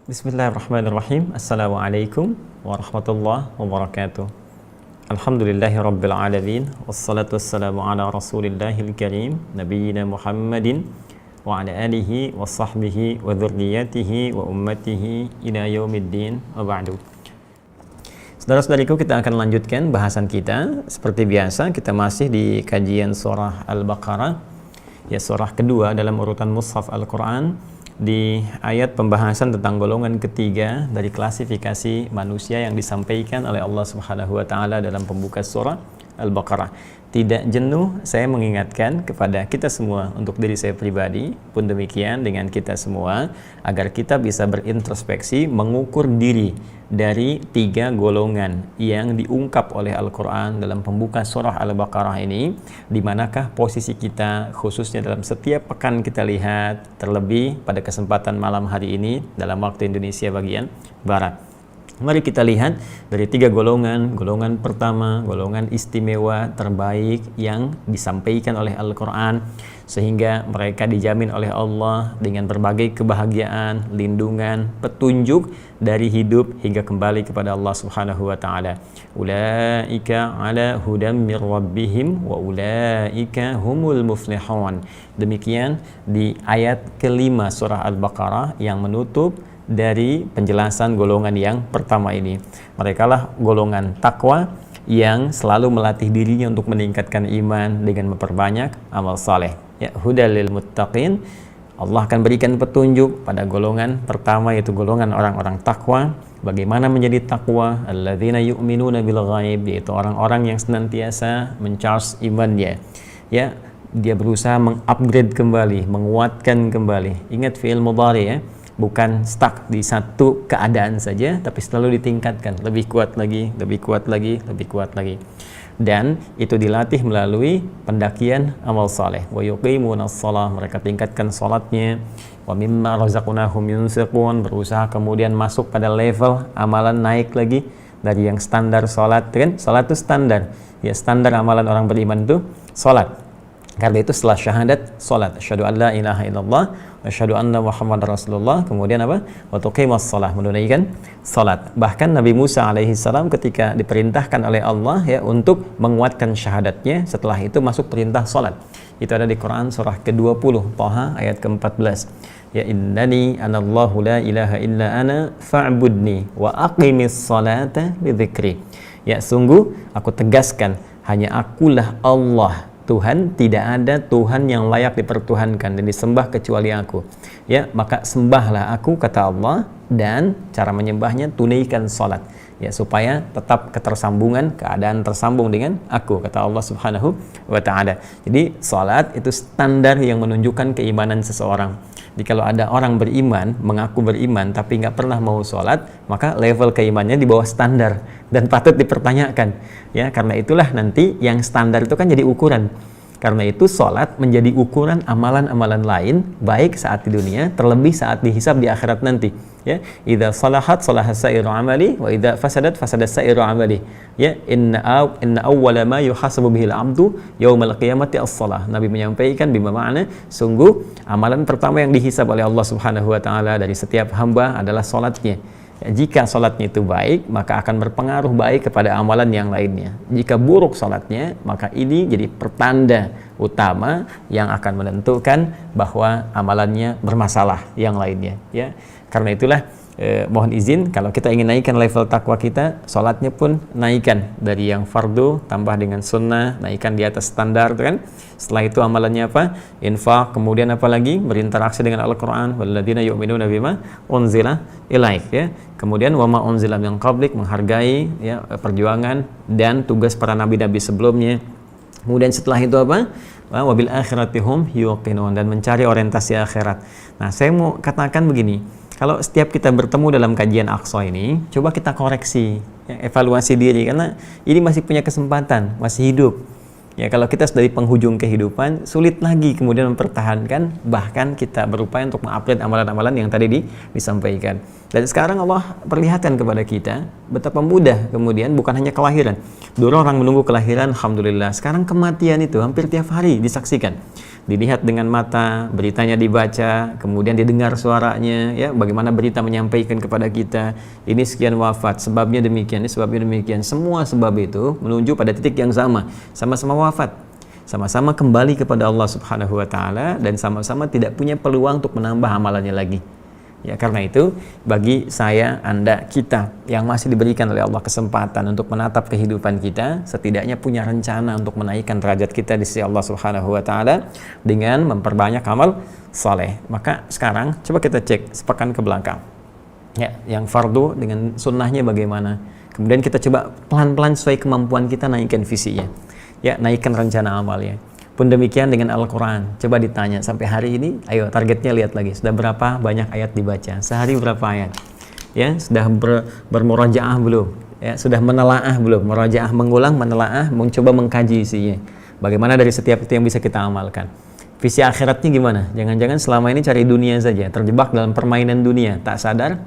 Bismillahirrahmanirrahim. Assalamualaikum warahmatullahi wabarakatuh. Alhamdulillahi rabbil alamin. Wassalatu wassalamu ala rasulillahil karim Nabiyyina Muhammadin wa ala alihi wa sahbihi wa dhurriyyatihi wa ummatihi ila yaumiddin wa ba'du. Saudara-saudariku, kita akan lanjutkan bahasan kita. Seperti biasa, kita masih di kajian surah Al-Baqarah, ya, surah kedua dalam urutan mushaf Al-Quran, di ayat pembahasan tentang golongan ketiga dari klasifikasi manusia yang disampaikan oleh Allah Subhanahu wa taala dalam pembuka surah Al-Baqarah. Tidak jenuh saya mengingatkan kepada kita semua, untuk diri saya pribadi pun demikian dengan kita semua, agar kita bisa berintrospeksi, mengukur diri dari tiga golongan yang diungkap oleh Al-Quran dalam pembuka surah Al-Baqarah ini. Di manakah posisi kita khususnya dalam setiap pekan kita lihat, terlebih pada kesempatan malam hari ini dalam waktu Indonesia bagian Barat. Mari kita lihat dari tiga golongan. Golongan pertama, golongan istimewa terbaik yang disampaikan oleh Al-Quran, sehingga mereka dijamin oleh Allah dengan berbagai kebahagiaan, lindungan, petunjuk dari hidup hingga kembali kepada Allah Subhanahu wa taala. Ulaika ala hudam mir rabbihim wa ulaika humul muflihun. Demikian di ayat kelima surah Al-Baqarah yang menutup dari penjelasan golongan yang pertama ini. Mereka lah golongan takwa yang selalu melatih dirinya untuk meningkatkan iman dengan memperbanyak amal saleh. Ya, hudal lil muttaqin. Allah akan berikan petunjuk pada golongan pertama, yaitu golongan orang-orang takwa. Bagaimana menjadi takwa? Alladzina yu'minuna bil ghaib, yaitu orang-orang yang senantiasa mencharge imannya. Ya, dia berusaha mengupgrade kembali, menguatkan kembali. Ingat fi'il mudhari, ya. Bukan stuck di satu keadaan saja, tapi selalu ditingkatkan, lebih kuat lagi, lebih kuat lagi, lebih kuat lagi. Dan itu dilatih melalui pendakian amal saleh. Wa yuqimunas shalah, mereka tingkatkan salatnya. Wa mimma razaqnahum yunfiqun, berusaha kemudian masuk pada level amalan naik lagi dari yang standar salat, kan? Salat itu standar. Ya, standar amalan orang beriman itu salat. Karena itu setelah syahadat, salat, asyhadu an la ilaha illallah wa asyhadu anna muhammadar rasulullah, kemudian apa? Wa tuqimus shalah, menunaikan salat. Bahkan Nabi Musa alaihi salam ketika diperintahkan oleh Allah, ya, untuk menguatkan syahadatnya, setelah itu masuk perintah salat. Itu ada di Quran surah ke-20 Thaha ayat ke-14. Ya, innani anallahu la ilaha illa ana fa'budni wa aqimis salata li dzikri. Ya, sungguh aku tegaskan, hanya akulah Allah, Tuhan, tidak ada Tuhan yang layak dipertuhankan dan disembah kecuali aku. Ya, maka sembahlah aku, kata Allah, dan cara menyembahnya tunaikan salat. Ya, supaya tetap ketersambungan, keadaan tersambung dengan aku, kata Allah Subhanahu wa taala. Jadi salat itu standar yang menunjukkan keimanan seseorang. Jadi kalau ada orang beriman, mengaku beriman tapi nggak pernah mau sholat, maka level keimannya di bawah standar dan patut dipertanyakan. Ya, karena itulah nanti yang standar itu kan jadi ukuran. Karena itu sholat menjadi ukuran amalan-amalan lain, baik saat di dunia, terlebih saat dihisab di akhirat nanti. Ya, idza salahat salahat sa'iru amali wa idza fasadat fasadat sa'iru amali. Ya, inna awwala ma yuhasabu bihil abdu yaumal qiyamati as-shalah. Nabi menyampaikan bima makna, sungguh amalan pertama yang dihisab oleh Allah Subhanahu wa taala dari setiap hamba adalah salatnya. Ya, jika salatnya itu baik, maka akan berpengaruh baik kepada amalan yang lainnya. Jika buruk salatnya, maka ini jadi pertanda utama yang akan menentukan bahwa amalannya bermasalah yang lainnya. Ya, karena itulah mohon izin, kalau kita ingin naikkan level takwa kita, salatnya pun naikkan dari yang fardu tambah dengan sunnah, naikkan di atas standar, kan? Setelah itu amalannya apa? Infak, kemudian apa lagi? Berinteraksi dengan Al-Quran, walladzina yu'minuna bima unzila ilaik, ya. Kemudian wama unzila min qablik, menghargai, ya, perjuangan dan tugas para nabi-nabi sebelumnya. Kemudian setelah itu apa? Wabil akhirati hum yuqinun, dan mencari orientasi akhirat. Nah, saya mau katakan begini, kalau setiap kita bertemu dalam kajian Aqsa ini, coba kita koreksi, ya, evaluasi diri, karena ini masih punya kesempatan, masih hidup. Ya, kalau kita sudah di penghujung kehidupan, sulit lagi kemudian mempertahankan, bahkan kita berupaya untuk mengupgrade amalan-amalan yang tadi disampaikan. Dan sekarang Allah perlihatkan kepada kita betapa mudah kemudian bukan hanya kelahiran. Dulu orang menunggu kelahiran, alhamdulillah. Sekarang kematian itu hampir tiap hari disaksikan. Dilihat dengan mata, beritanya dibaca, kemudian didengar suaranya, ya, bagaimana berita menyampaikan kepada kita, ini sekian wafat, sebabnya demikian, ini sebabnya demikian. Semua sebab itu menuju pada titik yang sama-sama wafat. Sama-sama kembali kepada Allah Subhanahu wa taala dan sama-sama tidak punya peluang untuk menambah amalannya lagi. Ya, karena itu bagi saya, Anda, kita yang masih diberikan oleh Allah kesempatan untuk menatap kehidupan kita, setidaknya punya rencana untuk menaikkan derajat kita di sisi Allah Subhanahu wa taala dengan memperbanyak amal saleh. Maka sekarang coba kita cek sepekan ke belakang. Ya, yang fardu dengan sunnahnya bagaimana? Kemudian kita coba pelan-pelan sesuai kemampuan kita naikkan visinya. Ya, naikkan rencana amalnya. Pun demikian dengan Al-Quran. Coba ditanya sampai hari ini, ayo targetnya lihat lagi. Sudah berapa banyak ayat dibaca? Sehari berapa ayat? Ya, sudah bermurajaah belum? Ya, sudah menelaah belum? Murajaah, mengulang, menelaah, mencoba mengkaji isinya. Bagaimana dari setiap itu yang bisa kita amalkan? Visi akhiratnya gimana? Jangan-jangan selama ini cari dunia saja, terjebak dalam permainan dunia, tak sadar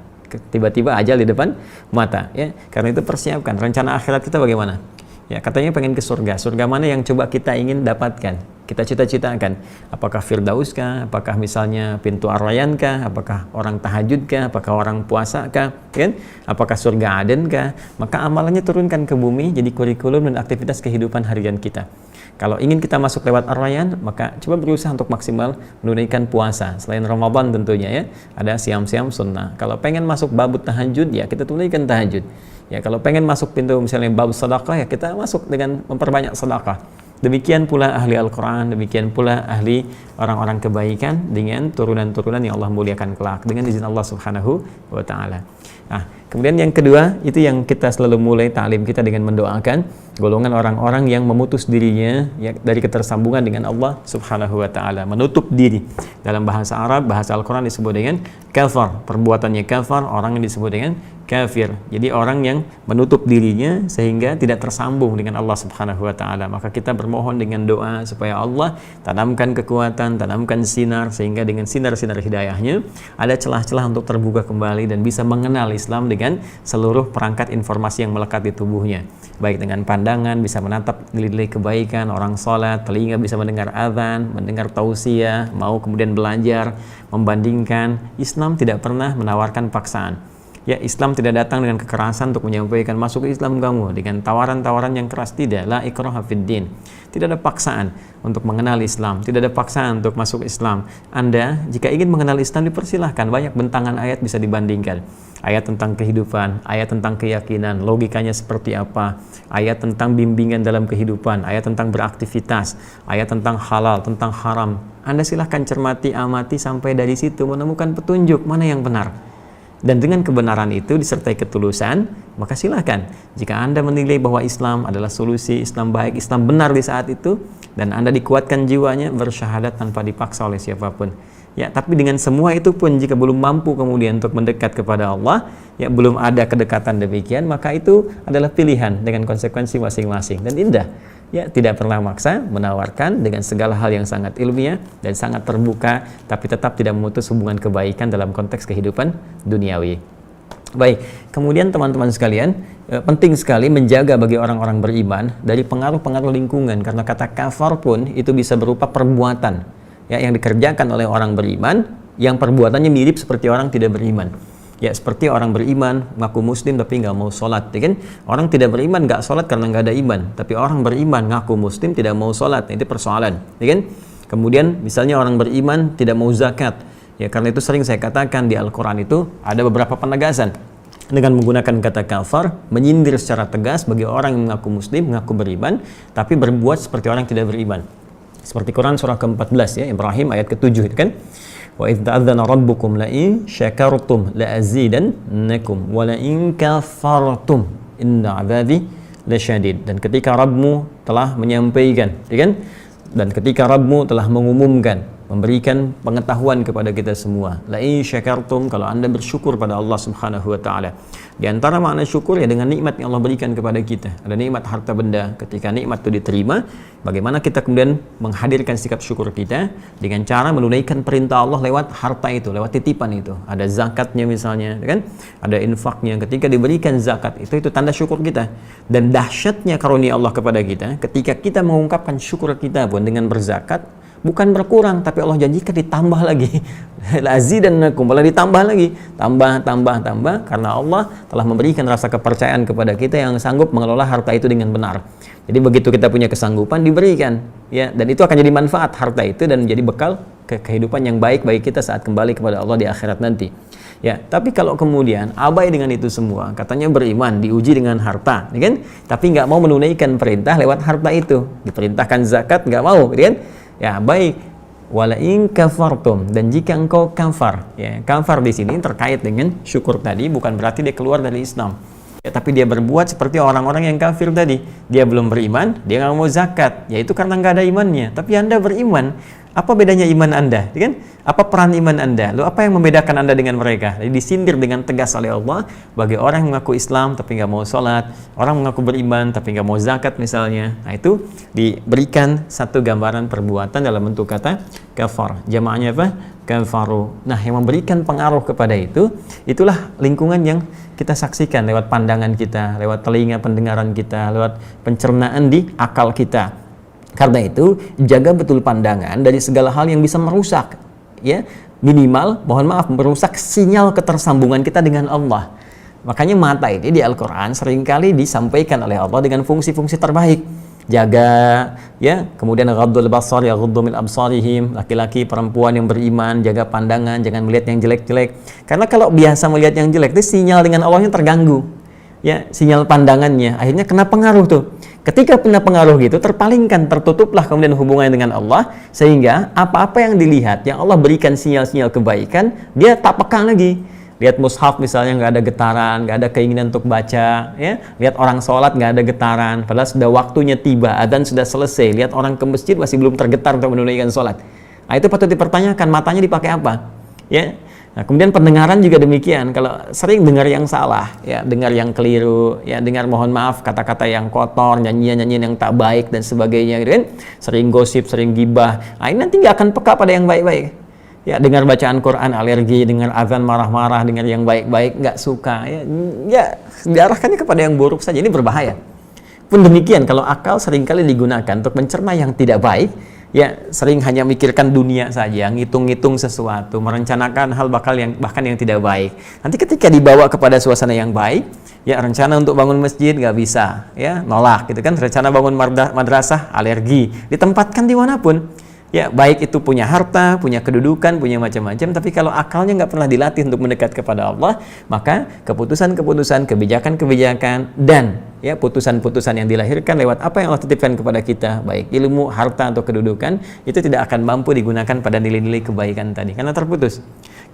tiba-tiba ajal di depan mata. Ya, karena itu persiapkan rencana akhirat kita bagaimana? Ya, katanya pengen ke surga. Surga mana yang coba kita ingin dapatkan? Kita cita-citakan. Apakah Firdaus kah? Apakah misalnya pintu Ar-Rayyan kah? Apakah orang tahajud kah? Apakah orang puasa kah? Kan? Apakah surga Aden kah? Maka amalannya turunkan ke bumi jadi kurikulum dan aktivitas kehidupan harian kita. Kalau ingin kita masuk lewat Ar-Rayyan, maka coba berusaha untuk maksimal menunaikan puasa. Selain Ramadan tentunya ya, ada siam-siam sunnah. Kalau pengen masuk babut tahajud, ya kita tunaikan tahajud. Ya, kalau pengen masuk pintu misalnya bab sedekah, ya kita masuk dengan memperbanyak sedekah. Demikian pula ahli Al-Quran, demikian pula ahli orang-orang kebaikan dengan turunan-turunan yang Allah muliakan kelak dengan izin Allah Subhanahu wa taala. Nah, kemudian yang kedua, itu yang kita selalu mulai ta'lim kita dengan mendoakan golongan orang-orang yang memutus dirinya ya, dari ketersambungan dengan Allah Subhanahu wa taala, menutup diri. Dalam bahasa Arab, bahasa Al-Quran disebut dengan kafar, perbuatannya kafar, orang yang disebut dengan kafir. Jadi orang yang menutup dirinya sehingga tidak tersambung dengan Allah Subhanahu wa taala. Maka kita bermohon dengan doa supaya Allah tanamkan kekuatan, tanamkan sinar, sehingga dengan sinar-sinar hidayahnya ada celah-celah untuk terbuka kembali dan bisa mengenal Islam dengan seluruh perangkat informasi yang melekat di tubuhnya. Baik dengan pandangan bisa menatap nilai-nilai kebaikan orang sholat, telinga bisa mendengar azan, mendengar tausiah, mau kemudian belajar, membandingkan. Islam tidak pernah menawarkan paksaan. Ya, Islam tidak datang dengan kekerasan untuk menyampaikan masuk ke Islam kamu dengan tawaran-tawaran yang keras. Tidak, la ikraha fid din. Tidak ada paksaan untuk mengenal Islam, tidak ada paksaan untuk masuk Islam. Anda jika ingin mengenal Islam dipersilahkan, banyak bentangan ayat bisa dibandingkan. Ayat tentang kehidupan, ayat tentang keyakinan, logikanya seperti apa, ayat tentang bimbingan dalam kehidupan, ayat tentang beraktivitas, ayat tentang halal, tentang haram. Anda silahkan cermati, amati sampai dari situ menemukan petunjuk mana yang benar. Dan dengan kebenaran itu disertai ketulusan, maka silahkan. Jika Anda menilai bahwa Islam adalah solusi, Islam baik, Islam benar di saat itu, dan Anda dikuatkan jiwanya, bersyahadat tanpa dipaksa oleh siapapun. Ya, tapi dengan semua itu pun jika belum mampu kemudian untuk mendekat kepada Allah, ya belum ada kedekatan demikian, maka itu adalah pilihan dengan konsekuensi masing-masing dan indah. Ya, tidak pernah maksa, menawarkan dengan segala hal yang sangat ilmiah dan sangat terbuka, tapi tetap tidak memutus hubungan kebaikan dalam konteks kehidupan duniawi. Baik, kemudian teman-teman sekalian, penting sekali menjaga bagi orang-orang beriman dari pengaruh-pengaruh lingkungan, karena kata kafar pun itu bisa berupa perbuatan ya, yang dikerjakan oleh orang beriman, yang perbuatannya mirip seperti orang tidak beriman. Ya, seperti orang beriman, ngaku muslim tapi nggak mau sholat, ya kan? Orang tidak beriman nggak sholat karena nggak ada iman, tapi orang beriman ngaku muslim tidak mau sholat, itu persoalan, ya kan? Kemudian misalnya orang beriman tidak mau zakat, ya karena itu sering saya katakan di Al-Quran itu ada beberapa penegasan dengan menggunakan kata kafar, menyindir secara tegas bagi orang yang mengaku muslim, mengaku beriman, tapi berbuat seperti orang yang tidak beriman. Seperti Quran surah ke-14 ya, Ibrahim ayat ke-7 itu kan. Wa idz ta'adzana rabbukum la in syakartum la azidannakum wa la in kafartum inna 'adzabi lasyadid. Dan ketika Rabbmu telah menyampaikan, ya kan? Dan ketika Rabbmu telah mengumumkan memberikan pengetahuan kepada kita semua. La in syakartum, kalau Anda bersyukur pada Allah Subhanahu wa taala. Di antara makna syukur ya dengan nikmat yang Allah berikan kepada kita. Ada nikmat harta benda. Ketika nikmat itu diterima, bagaimana kita kemudian menghadirkan sikap syukur kita dengan cara menunaikan perintah Allah lewat harta itu, lewat titipan itu. Ada zakatnya misalnya, kan? Ada infaknya. Ketika diberikan zakat itu tanda syukur kita. Dan dahsyatnya karunia Allah kepada kita, ketika kita mengungkapkan syukur kita pun dengan berzakat, bukan berkurang, tapi Allah janjikan ditambah lagi. Lazidannakum, malah ditambah lagi. Tambah, karena Allah telah memberikan rasa kepercayaan kepada kita yang sanggup mengelola harta itu dengan benar. Jadi begitu kita punya kesanggupan, diberikan. Ya, dan itu akan jadi manfaat harta itu dan menjadi bekal kehidupan yang baik bagi kita saat kembali kepada Allah di akhirat nanti. Ya, tapi kalau kemudian abai dengan itu semua, katanya beriman, diuji dengan harta, ya kan? Tapi nggak mau menunaikan perintah lewat harta itu. Diperintahkan zakat, nggak mau, ya kan? Ya, baik. Wala in kafartum, dan jika engkau kafar, ya, kafar di sini terkait dengan syukur tadi, bukan berarti dia keluar dari Islam. Ya, tapi dia berbuat seperti orang-orang yang kafir tadi. Dia belum beriman, dia nggak mau zakat. Ya, itu karena nggak ada imannya. Tapi Anda beriman. Apa bedanya iman Anda? Kan? Apa peran iman Anda? Lalu apa yang membedakan Anda dengan mereka? Jadi disindir dengan tegas oleh Allah bagi orang yang mengaku Islam tapi nggak mau sholat, orang mengaku beriman tapi nggak mau zakat misalnya. Nah, itu diberikan satu gambaran perbuatan dalam bentuk kata kafar. Jamaahnya apa? Kafaru. Nah, yang memberikan pengaruh kepada itu, itulah lingkungan yang kita saksikan lewat pandangan kita, lewat telinga pendengaran kita, lewat pencernaan di akal kita. Karena itu, jaga betul pandangan dari segala hal yang bisa merusak, ya, minimal, mohon maaf, merusak sinyal ketersambungan kita dengan Allah. Makanya mata ini di Al-Quran seringkali disampaikan oleh Allah dengan fungsi-fungsi terbaik. Jaga, ya, kemudian ghaddul basar, ya ghuddu min absarihim, laki-laki, perempuan yang beriman, jaga pandangan, jangan melihat yang jelek-jelek. Karena kalau biasa melihat yang jelek, itu sinyal dengan Allahnya terganggu. Ya, sinyal pandangannya, akhirnya kena pengaruh tuh. Ketika kena pengaruh gitu, terpalingkan, tertutuplah kemudian hubungannya dengan Allah, sehingga apa-apa yang dilihat, yang Allah berikan sinyal-sinyal kebaikan, dia tak peka lagi. Lihat mushaf misalnya nggak ada getaran, nggak ada keinginan untuk baca, ya. Lihat orang sholat nggak ada getaran, padahal sudah waktunya tiba, adzan sudah selesai. Lihat orang ke masjid masih belum tergetar untuk menunaikan sholat. Nah, itu patut dipertanyakan, matanya dipakai apa? Ya. Nah, kemudian pendengaran juga demikian. Kalau sering dengar yang salah, ya, dengar yang keliru, ya, dengar mohon maaf kata-kata yang kotor, nyanyian-nyanyian yang tak baik dan sebagainya, gitu kan? Sering gosip, sering gibah. Nah, ini nanti nggak akan peka pada yang baik-baik. Ya, dengar bacaan Quran alergi, dengar azan marah-marah, dengar yang baik-baik nggak suka. Ya, diarahkannya kepada yang buruk saja. Ini berbahaya. Pun demikian, kalau akal seringkali digunakan untuk mencerna yang tidak baik, ya, sering hanya mikirkan dunia saja, ngitung-ngitung sesuatu, merencanakan hal bahkan yang tidak baik. Nanti ketika dibawa kepada suasana yang baik, ya, rencana untuk bangun masjid nggak bisa, ya, nolak, gitu kan. Rencana bangun madrasah, alergi. Ditempatkan dimanapun, ya, baik itu punya harta, punya kedudukan, punya macam-macam, tapi kalau akalnya nggak pernah dilatih untuk mendekat kepada Allah, maka keputusan-keputusan, kebijakan-kebijakan, dan ya, putusan-putusan yang dilahirkan lewat apa yang Allah titipkan kepada kita, baik ilmu, harta, atau kedudukan, itu tidak akan mampu digunakan pada nilai-nilai kebaikan tadi, karena terputus.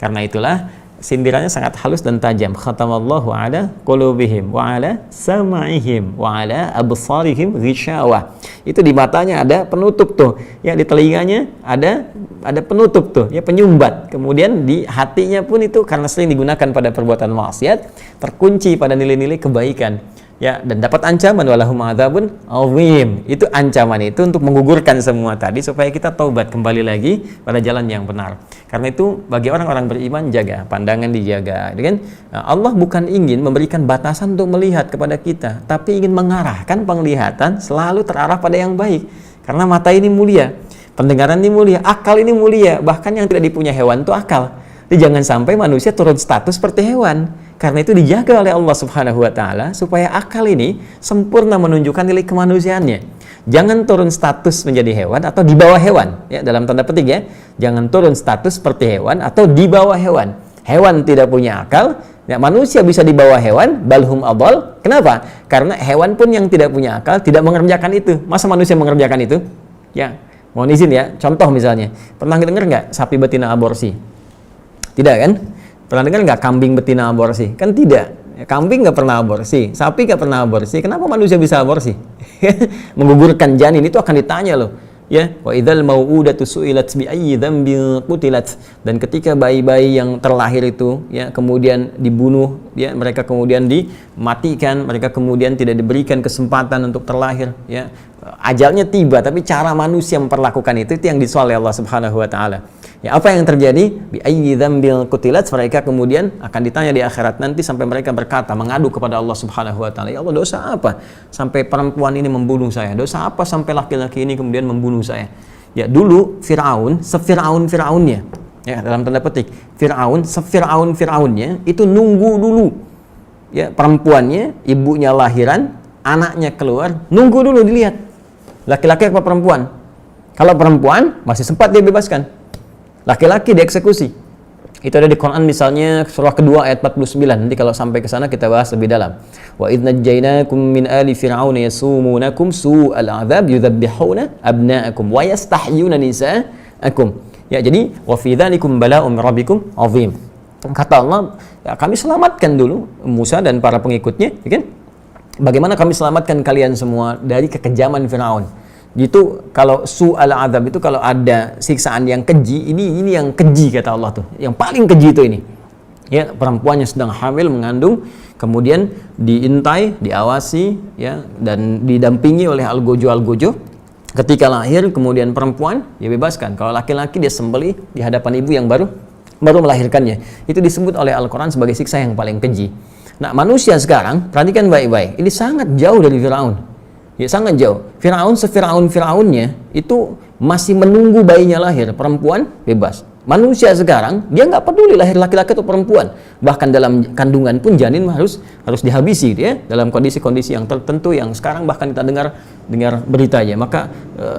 Karena itulah sindirannya sangat halus dan tajam. Khatamallahu ala qulubihim wa ala sam'ihim wa ala absarihim ghishawah. Itu di matanya ada penutup tuh, ya, di telinganya ada penutup tuh, ya, penyumbat. Kemudian di hatinya pun itu karena sering digunakan pada perbuatan maksiat, terkunci pada nilai-nilai kebaikan. Ya, dan dapat ancaman walahum adzabun azim. Itu ancaman itu untuk menggugurkan semua tadi supaya kita taubat kembali lagi pada jalan yang benar. Karena itu bagi orang-orang beriman, jaga pandangan, dijaga, kan? Nah, Allah bukan ingin memberikan batasan untuk melihat kepada kita, tapi ingin mengarahkan penglihatan selalu terarah pada yang baik. Karena mata ini mulia, pendengaran ini mulia, akal ini mulia, bahkan yang tidak dipunya hewan itu akal. Jadi jangan sampai manusia turun status seperti hewan. Karena itu dijaga oleh Allah Subhanahu wa taala supaya akal ini sempurna menunjukkan nilai kemanusiaannya. Jangan turun status menjadi hewan atau di bawah hewan, ya, dalam tanda petik, ya. Jangan turun status seperti hewan atau di bawah hewan. Hewan tidak punya akal, ya, manusia bisa di bawah hewan, balhum adall. Kenapa? Karena hewan pun yang tidak punya akal tidak mengerjakan itu. Masa manusia mengerjakan itu? Ya, mohon izin, ya. Contoh misalnya, pernah dengar nggak sapi betina aborsi? Tidak kan? Pernah dengar nggak kambing betina aborsi? Kan tidak. Kambing nggak pernah aborsi, sapi nggak pernah aborsi. Kenapa manusia bisa aborsi? Menggugurkan janin itu akan ditanya loh. ya, wa idzal mau'udatu su'ilat bi ayyi dzambin qutilat, dan ketika bayi-bayi yang terlahir itu ya kemudian dibunuh, ya mereka kemudian dimatikan, mereka kemudian tidak diberikan kesempatan untuk terlahir, ya ajalnya tiba tapi cara manusia memperlakukan itu yang disoal Allah Subhanahu wa taala. Ya, apa yang terjadi? Bi ayyi dzambin qutilat, mereka kemudian akan ditanya di akhirat nanti sampai mereka berkata, mengadu kepada Allah Subhanahu wa taala, ya Allah, dosa apa sampai perempuan ini membunuh saya? Dosa apa sampai laki-laki ini kemudian membunuh saya? Ya, dulu Firaun, sefiraun-firaunnya, ya dalam tanda petik, Firaun, sefiraun-firaunnya itu nunggu dulu. Ya, perempuannya, ibunya lahiran, anaknya keluar, nunggu dulu dilihat. Laki-laki apa perempuan? Kalau perempuan masih sempat dia bebaskan. Laki-laki dieksekusi. Itu ada di Quran misalnya surah kedua ayat 49. Nanti kalau sampai ke sana kita bahas lebih dalam. Wa idz najjaynakum min ali fir'auna yasumunakum su'al 'adzab yudzabbihuna abna'akum wa yastahyuna nisa'akum. Ya, jadi wa fi dzalikum bala'un min rabbikum 'azim. Kata Allah, ya, kami selamatkan dulu Musa dan para pengikutnya, ya kan? Bagaimana kami selamatkan kalian semua dari kekejaman Firaun. Gitu, kalau su'al azab itu kalau ada siksaan yang keji, ini yang keji kata Allah tuh. Yang paling keji itu ini. Ya, perempuannya sedang hamil mengandung, kemudian diintai, diawasi ya dan didampingi oleh algojo. Ketika lahir kemudian perempuan dia bebaskan. Kalau laki-laki dia sembelih di hadapan ibu yang baru melahirkannya. Itu disebut oleh Al-Qur'an sebagai siksa yang paling keji. Nah, manusia sekarang perhatikan baik-baik. Ini sangat jauh dari Firaun. Ya, sangat jauh. Firaun sefiraun-firaunnya itu masih menunggu bayinya lahir, perempuan bebas. Manusia sekarang dia nggak peduli lahir laki-laki atau perempuan. Bahkan dalam kandungan pun janin harus dihabisi ya, dalam kondisi-kondisi yang tertentu yang sekarang bahkan kita dengar beritanya. Maka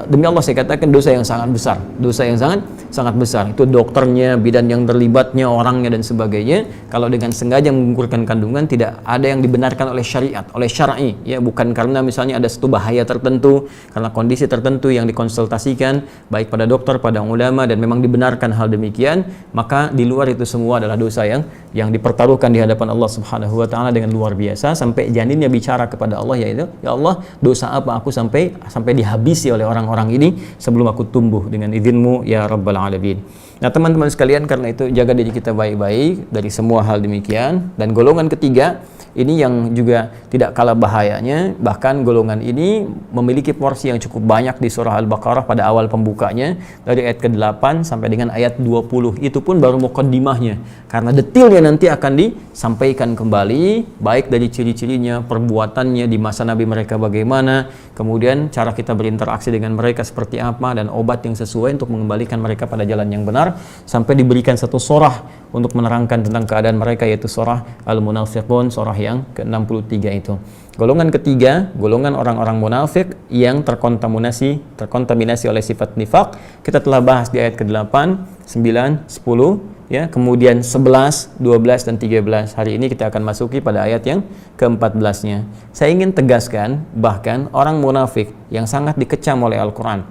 demi Allah saya katakan dosa yang sangat besar. Dosa yang sangat besar. Itu dokternya, bidan yang terlibatnya, orangnya dan sebagainya. Kalau dengan sengaja menggugurkan kandungan tidak ada yang dibenarkan oleh syariat, oleh syar'i ya, bukan karena misalnya ada satu bahaya tertentu, karena kondisi tertentu yang dikonsultasikan baik pada dokter, pada ulama dan memang dibenarkan hal demikian, maka di luar itu semua adalah dosa yang dipertaruhkan di hadapan Allah Subhanahu wa taala dengan luar biasa, sampai janinnya bicara kepada Allah, yaitu ya Allah, dosa apa aku sampai dihabisi oleh orang-orang ini sebelum aku tumbuh dengan izinmu ya Rabbal Alamin. Nah teman-teman sekalian, karena itu jaga diri kita baik-baik dari semua hal demikian. Dan golongan ketiga ini yang juga tidak kalah bahayanya, bahkan golongan ini memiliki porsi yang cukup banyak di surah Al-Baqarah pada awal pembukanya, dari ayat ke-8 sampai dengan ayat 20. Itu pun baru muqaddimahnya, karena detailnya nanti akan disampaikan kembali, baik dari ciri-cirinya, perbuatannya di masa Nabi mereka bagaimana, kemudian cara kita berinteraksi dengan mereka seperti apa, dan obat yang sesuai untuk mengembalikan mereka pada jalan yang benar, sampai diberikan satu surah untuk menerangkan tentang keadaan mereka, yaitu surah Al-Munafiqun, surah yang ke-63 itu. Golongan ketiga, golongan orang-orang munafik yang terkontaminasi oleh sifat nifak. Kita telah bahas di ayat ke-8, 9, 10 ya, kemudian 11, 12 dan 13. Hari ini kita akan masuki pada ayat yang ke-14-nya. Saya ingin tegaskan, bahkan orang munafik yang sangat dikecam oleh Al-Qur'an,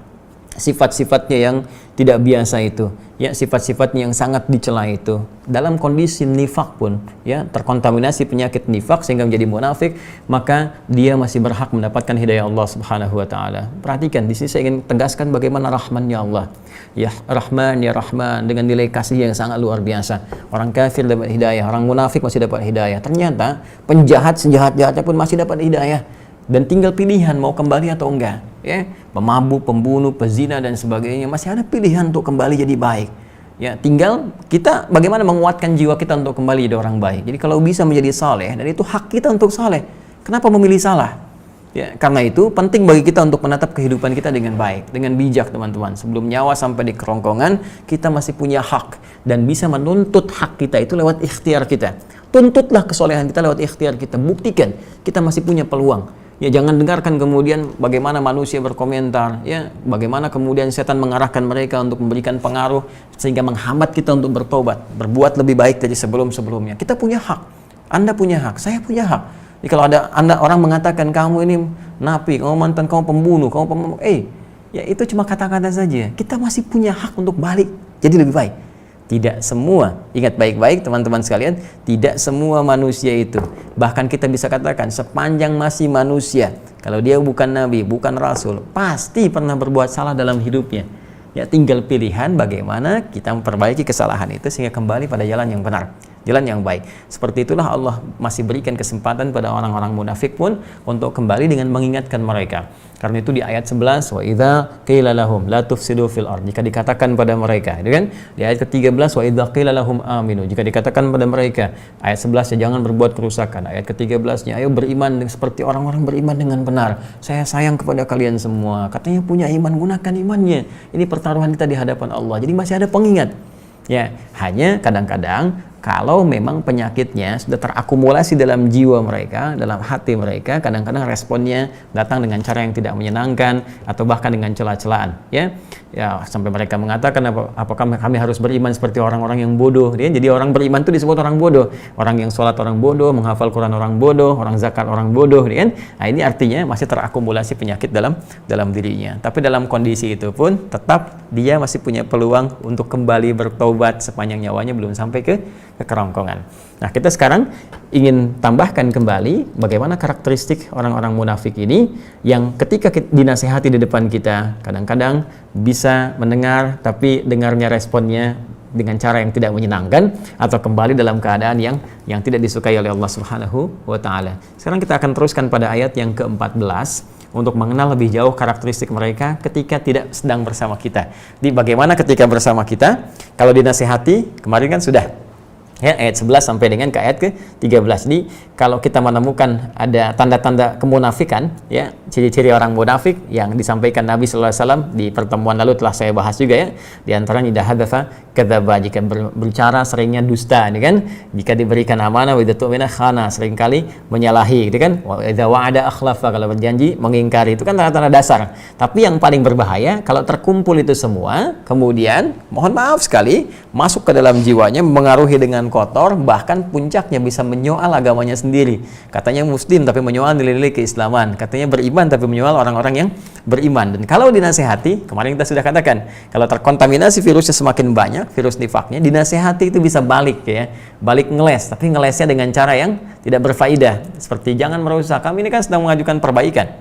sifat-sifatnya yang tidak biasa itu, ya, sifat-sifatnya yang sangat dicela itu, dalam kondisi nifak pun, ya, terkontaminasi penyakit nifak sehingga menjadi munafik, maka dia masih berhak mendapatkan hidayah Allah Subhanahu wa taala. Perhatikan di sini saya ingin tegaskan bagaimana rahmannya Allah. Ya Rahman, ya Rahman, dengan nilai kasih yang sangat luar biasa. Orang kafir dapat hidayah, orang munafik masih dapat hidayah. Ternyata penjahat sejahat-jahatnya pun masih dapat hidayah. Dan tinggal pilihan mau kembali atau enggak, ya. Pemabuk, pembunuh, pezina dan sebagainya masih ada pilihan untuk kembali jadi baik. Ya, tinggal kita bagaimana menguatkan jiwa kita untuk kembali jadi orang baik. Jadi kalau bisa menjadi saleh, dan itu hak kita untuk saleh. Kenapa memilih salah? Ya, karena itu penting bagi kita untuk menatap kehidupan kita dengan baik, dengan bijak, teman-teman. Sebelum nyawa sampai di kerongkongan, kita masih punya hak dan bisa menuntut hak kita itu lewat ikhtiar kita. Tuntutlah kesolehan kita lewat ikhtiar kita. Buktikan kita masih punya peluang. Ya, jangan dengarkan kemudian bagaimana manusia berkomentar, ya, bagaimana kemudian setan mengarahkan mereka untuk memberikan pengaruh sehingga menghambat kita untuk bertobat, berbuat lebih baik dari sebelum-sebelumnya. Kita punya hak, Anda punya hak, saya punya hak. Jadi kalau ada orang mengatakan kamu ini napi, kamu mantan, kamu pembunuh, ya itu cuma kata-kata saja. Kita masih punya hak untuk balik jadi lebih baik. Tidak semua, ingat baik-baik teman-teman sekalian, tidak semua manusia itu. Bahkan kita bisa katakan sepanjang masih manusia, kalau dia bukan nabi, bukan rasul, pasti pernah berbuat salah dalam hidupnya. Ya, tinggal pilihan bagaimana kita memperbaiki kesalahan itu sehingga kembali pada jalan yang benar, jalan yang baik. Seperti itulah Allah masih berikan kesempatan pada orang-orang munafik pun untuk kembali dengan mengingatkan mereka. Karena itu di ayat 11, wa idza qila lahum la tufsidu fil ard, jika dikatakan pada mereka, itu kan? Di ayat ke-13, wa idza qila lahum aminu, jika dikatakan pada mereka, ayat 11 ya, jangan berbuat kerusakan. Ayat ke-13-nya, ayo beriman seperti orang-orang beriman dengan benar. Saya sayang kepada kalian semua. Katanya punya iman, gunakan imannya. Ini pertaruhan kita di hadapan Allah. Jadi masih ada pengingat. Ya, hanya kadang-kadang kalau memang penyakitnya sudah terakumulasi dalam jiwa mereka, dalam hati mereka, kadang-kadang responnya datang dengan cara yang tidak menyenangkan atau bahkan dengan celah-celahan, ya sampai mereka mengatakan apakah kami harus beriman seperti orang-orang yang bodoh, ya. Jadi orang beriman itu disebut orang bodoh, orang yang sholat orang bodoh, menghafal Quran orang bodoh, orang zakat orang bodoh, ya kan? Nah, ini artinya masih terakumulasi penyakit dalam dirinya. Tapi dalam kondisi itu pun tetap dia masih punya peluang untuk kembali bertaubat sepanjang nyawanya belum sampai ke kerongkongan. Nah, kita sekarang ingin tambahkan kembali bagaimana karakteristik orang-orang munafik ini yang ketika dinasehati di depan kita, kadang-kadang bisa mendengar tapi dengarnya responnya dengan cara yang tidak menyenangkan atau kembali dalam keadaan yang tidak disukai oleh Allah Subhanahu wa taala. Sekarang kita akan teruskan pada ayat yang ke-14 untuk mengenal lebih jauh karakteristik mereka ketika tidak sedang bersama kita. Di bagaimana ketika bersama kita, kalau dinasehati kemarin kan sudah, ya, ayat 11 sampai dengan ke ayat ke-13. Ini kalau kita menemukan ada tanda-tanda kemunafikan, ya, ciri-ciri orang munafik yang disampaikan Nabi sallallahu alaihi wasallam di pertemuan lalu telah saya bahas juga, ya. Di antaranya idza hadatsa kadzdzaba, jika berbicara seringnya dusta, ini kan. Jika diberikan amanah wa idza tu'mina khana, seringkali menyalahi, gitu kan. Wa idza wa'ada akhlafa, kalau berjanji mengingkari. Itu kan tanda-tanda dasar. Tapi yang paling berbahaya kalau terkumpul itu semua, kemudian mohon maaf sekali masuk ke dalam jiwanya, mengaruhi dengan kotor, bahkan puncaknya bisa menyoal agamanya sendiri. Katanya muslim tapi menyoal nilai-nilai keislaman, katanya beriman tapi menyoal orang-orang yang beriman. Dan kalau dinasehati, kemarin kita sudah katakan, kalau terkontaminasi virusnya semakin banyak, virus nifaknya, dinasehati itu bisa balik, ya, balik ngeles, tapi ngelesnya dengan cara yang tidak berfaedah, seperti jangan merusak, kami ini kan sedang mengajukan perbaikan,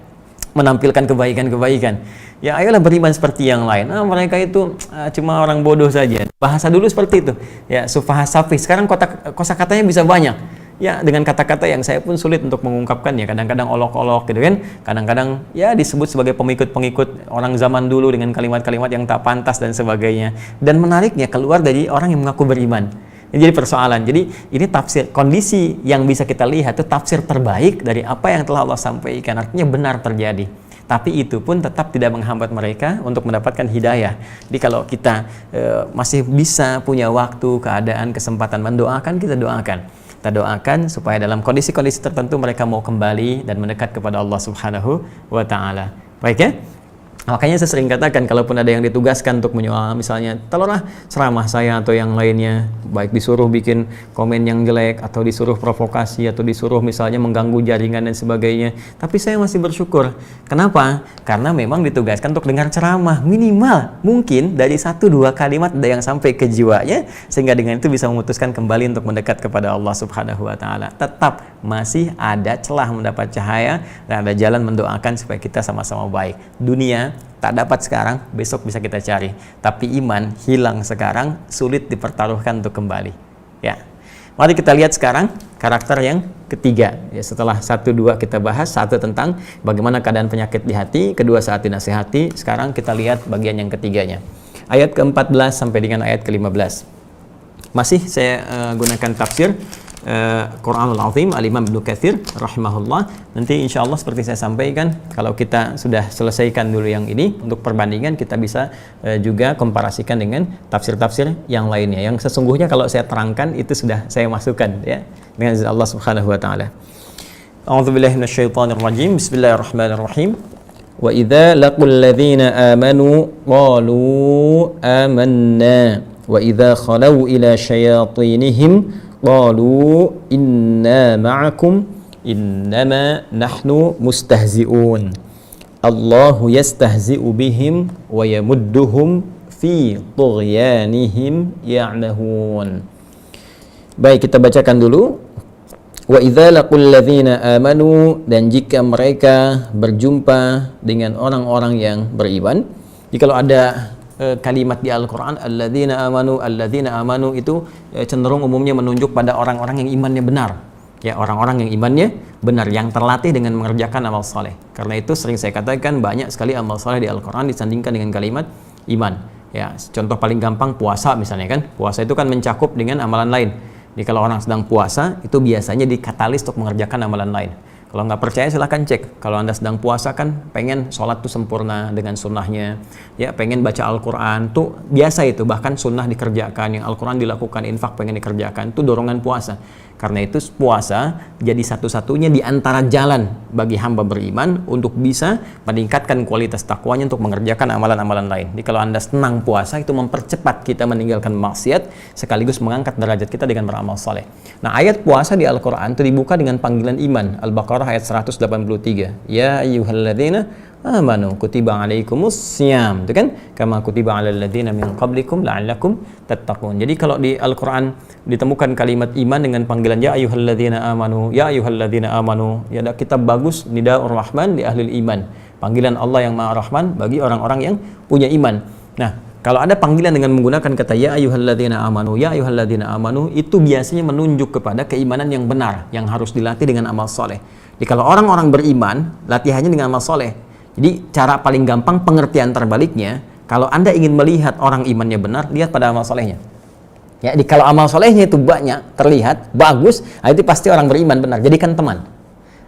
menampilkan kebaikan-kebaikan. Ya, ayolah beriman seperti yang lain. Mereka itu cuma orang bodoh saja. Bahasa dulu seperti itu. Ya, sufaha safi. Sekarang kosakatanya bisa banyak. Ya, dengan kata-kata yang saya pun sulit untuk mengungkapkannya. Kadang-kadang olok-olok, gitu kan. Kadang-kadang ya disebut sebagai pengikut-pengikut orang zaman dulu dengan kalimat-kalimat yang tak pantas dan sebagainya. Dan menariknya keluar dari orang yang mengaku beriman. Ini jadi persoalan. Jadi ini tafsir, kondisi yang bisa kita lihat itu tafsir terbaik dari apa yang telah Allah sampaikan. Artinya benar terjadi. Tapi itu pun tetap tidak menghambat mereka untuk mendapatkan hidayah. Jadi kalau kita masih bisa punya waktu, keadaan, kesempatan mendoakan, kita doakan. Kita doakan supaya dalam kondisi-kondisi tertentu mereka mau kembali dan mendekat kepada Allah Subhanahu wa taala. Baik, ya? Makanya saya sering katakan, kalaupun ada yang ditugaskan untuk menyoal, misalnya taruhlah ceramah saya atau yang lainnya, baik disuruh bikin komen yang jelek atau disuruh provokasi atau disuruh misalnya mengganggu jaringan dan sebagainya, tapi saya masih bersyukur. Kenapa? Karena memang ditugaskan untuk dengar ceramah, minimal mungkin dari 1-2 kalimat ada yang sampai ke jiwanya, sehingga dengan itu bisa memutuskan kembali untuk mendekat kepada Allah Subhanahu wa taala. Tetap masih ada celah mendapat cahaya dan ada jalan mendoakan supaya kita sama-sama baik. Dunia tak dapat sekarang, besok bisa kita cari. Tapi iman hilang sekarang, sulit dipertaruhkan untuk kembali. Ya, mari kita lihat sekarang karakter yang ketiga. Ya, setelah 1-2 kita bahas, satu tentang bagaimana keadaan penyakit di hati, kedua saat dinasihati. Sekarang kita lihat bagian yang ketiganya. Ayat ke-14 sampai dengan ayat ke-15. Masih saya gunakan tafsir Quranul Azim Al-Imam Ibnu Katsir rahimahullah. Nanti insya Allah seperti saya sampaikan, kalau kita sudah selesaikan dulu yang ini, untuk perbandingan kita bisa juga komparasikan dengan tafsir-tafsir yang lainnya, yang sesungguhnya kalau saya terangkan itu sudah saya masukkan, ya, dengan izin Allah Subhanahu wa taala. A'udzubillahi minasyaitonir rajim. Bismillahirrahmanirrahim. Wa idza laqul ladzina amanu qalu amanna wa idza khalau ila syayatinihim qalu inna ma'akum innama nahnu mustahzi'un. Allahu yastahzi'u bihim wa yamudduhum fi tughyanihim ya'mahun. Baik, kita bacakan dulu. Wa idza laqul ladzina amanu, dan jika mereka berjumpa dengan orang-orang yang beriman. Jadi kalau ada kalimat di Al-Quran alladzina amanu itu cenderung umumnya menunjuk pada orang-orang yang imannya benar. Ya, orang-orang yang imannya benar, yang terlatih dengan mengerjakan amal soleh. Karena itu sering saya katakan banyak sekali amal soleh di Al-Quran disandingkan dengan kalimat iman. Ya, contoh paling gampang puasa misalnya kan. Puasa itu kan mencakup dengan amalan lain. Jadi kalau orang sedang puasa itu biasanya dikatalis untuk mengerjakan amalan lain. Kalau nggak percaya silahkan cek. Kalau Anda sedang puasa kan pengen sholat tuh sempurna dengan sunnahnya, ya pengen baca Al-Quran tuh biasa itu, bahkan sunnah dikerjakan, yang Al-Quran dilakukan, infak pengen dikerjakan, itu dorongan puasa. Karena itu puasa jadi satu-satunya di antara jalan bagi hamba beriman untuk bisa meningkatkan kualitas takwanya untuk mengerjakan amalan-amalan lain. Jadi kalau Anda senang puasa, itu mempercepat kita meninggalkan maksiat sekaligus mengangkat derajat kita dengan beramal saleh. Nah, ayat puasa di Al-Quran itu dibuka dengan panggilan iman. Al-Baqarah ayat 183. Ya ayyuhalladzina amanu kutiba alaikumus syiyam, itu kan, kama kutiba alal ladzina min qablikum la'allakum tattaqun. Jadi kalau di Al-Qur'an ditemukan kalimat iman dengan panggilan ya ayyuhalladzina amanu, ya ayyuhalladzina amanu, ya ada kitab bagus Nidaur Rahman di ahli iman, panggilan Allah yang Maha Rahman bagi orang-orang yang punya iman. Nah, kalau ada panggilan dengan menggunakan kata ya ayyuhalladzina amanu, ya ayyuhalladzina amanu, itu biasanya menunjuk kepada keimanan yang benar yang harus dilatih dengan amal soleh. Jadi kalau orang-orang beriman, latihannya dengan amal soleh. Jadi cara paling gampang pengertian terbaliknya, kalau Anda ingin melihat orang imannya benar, lihat pada amal solehnya. Ya, jadi kalau amal solehnya itu banyak, terlihat, bagus, itu pasti orang beriman benar. Jadikan teman.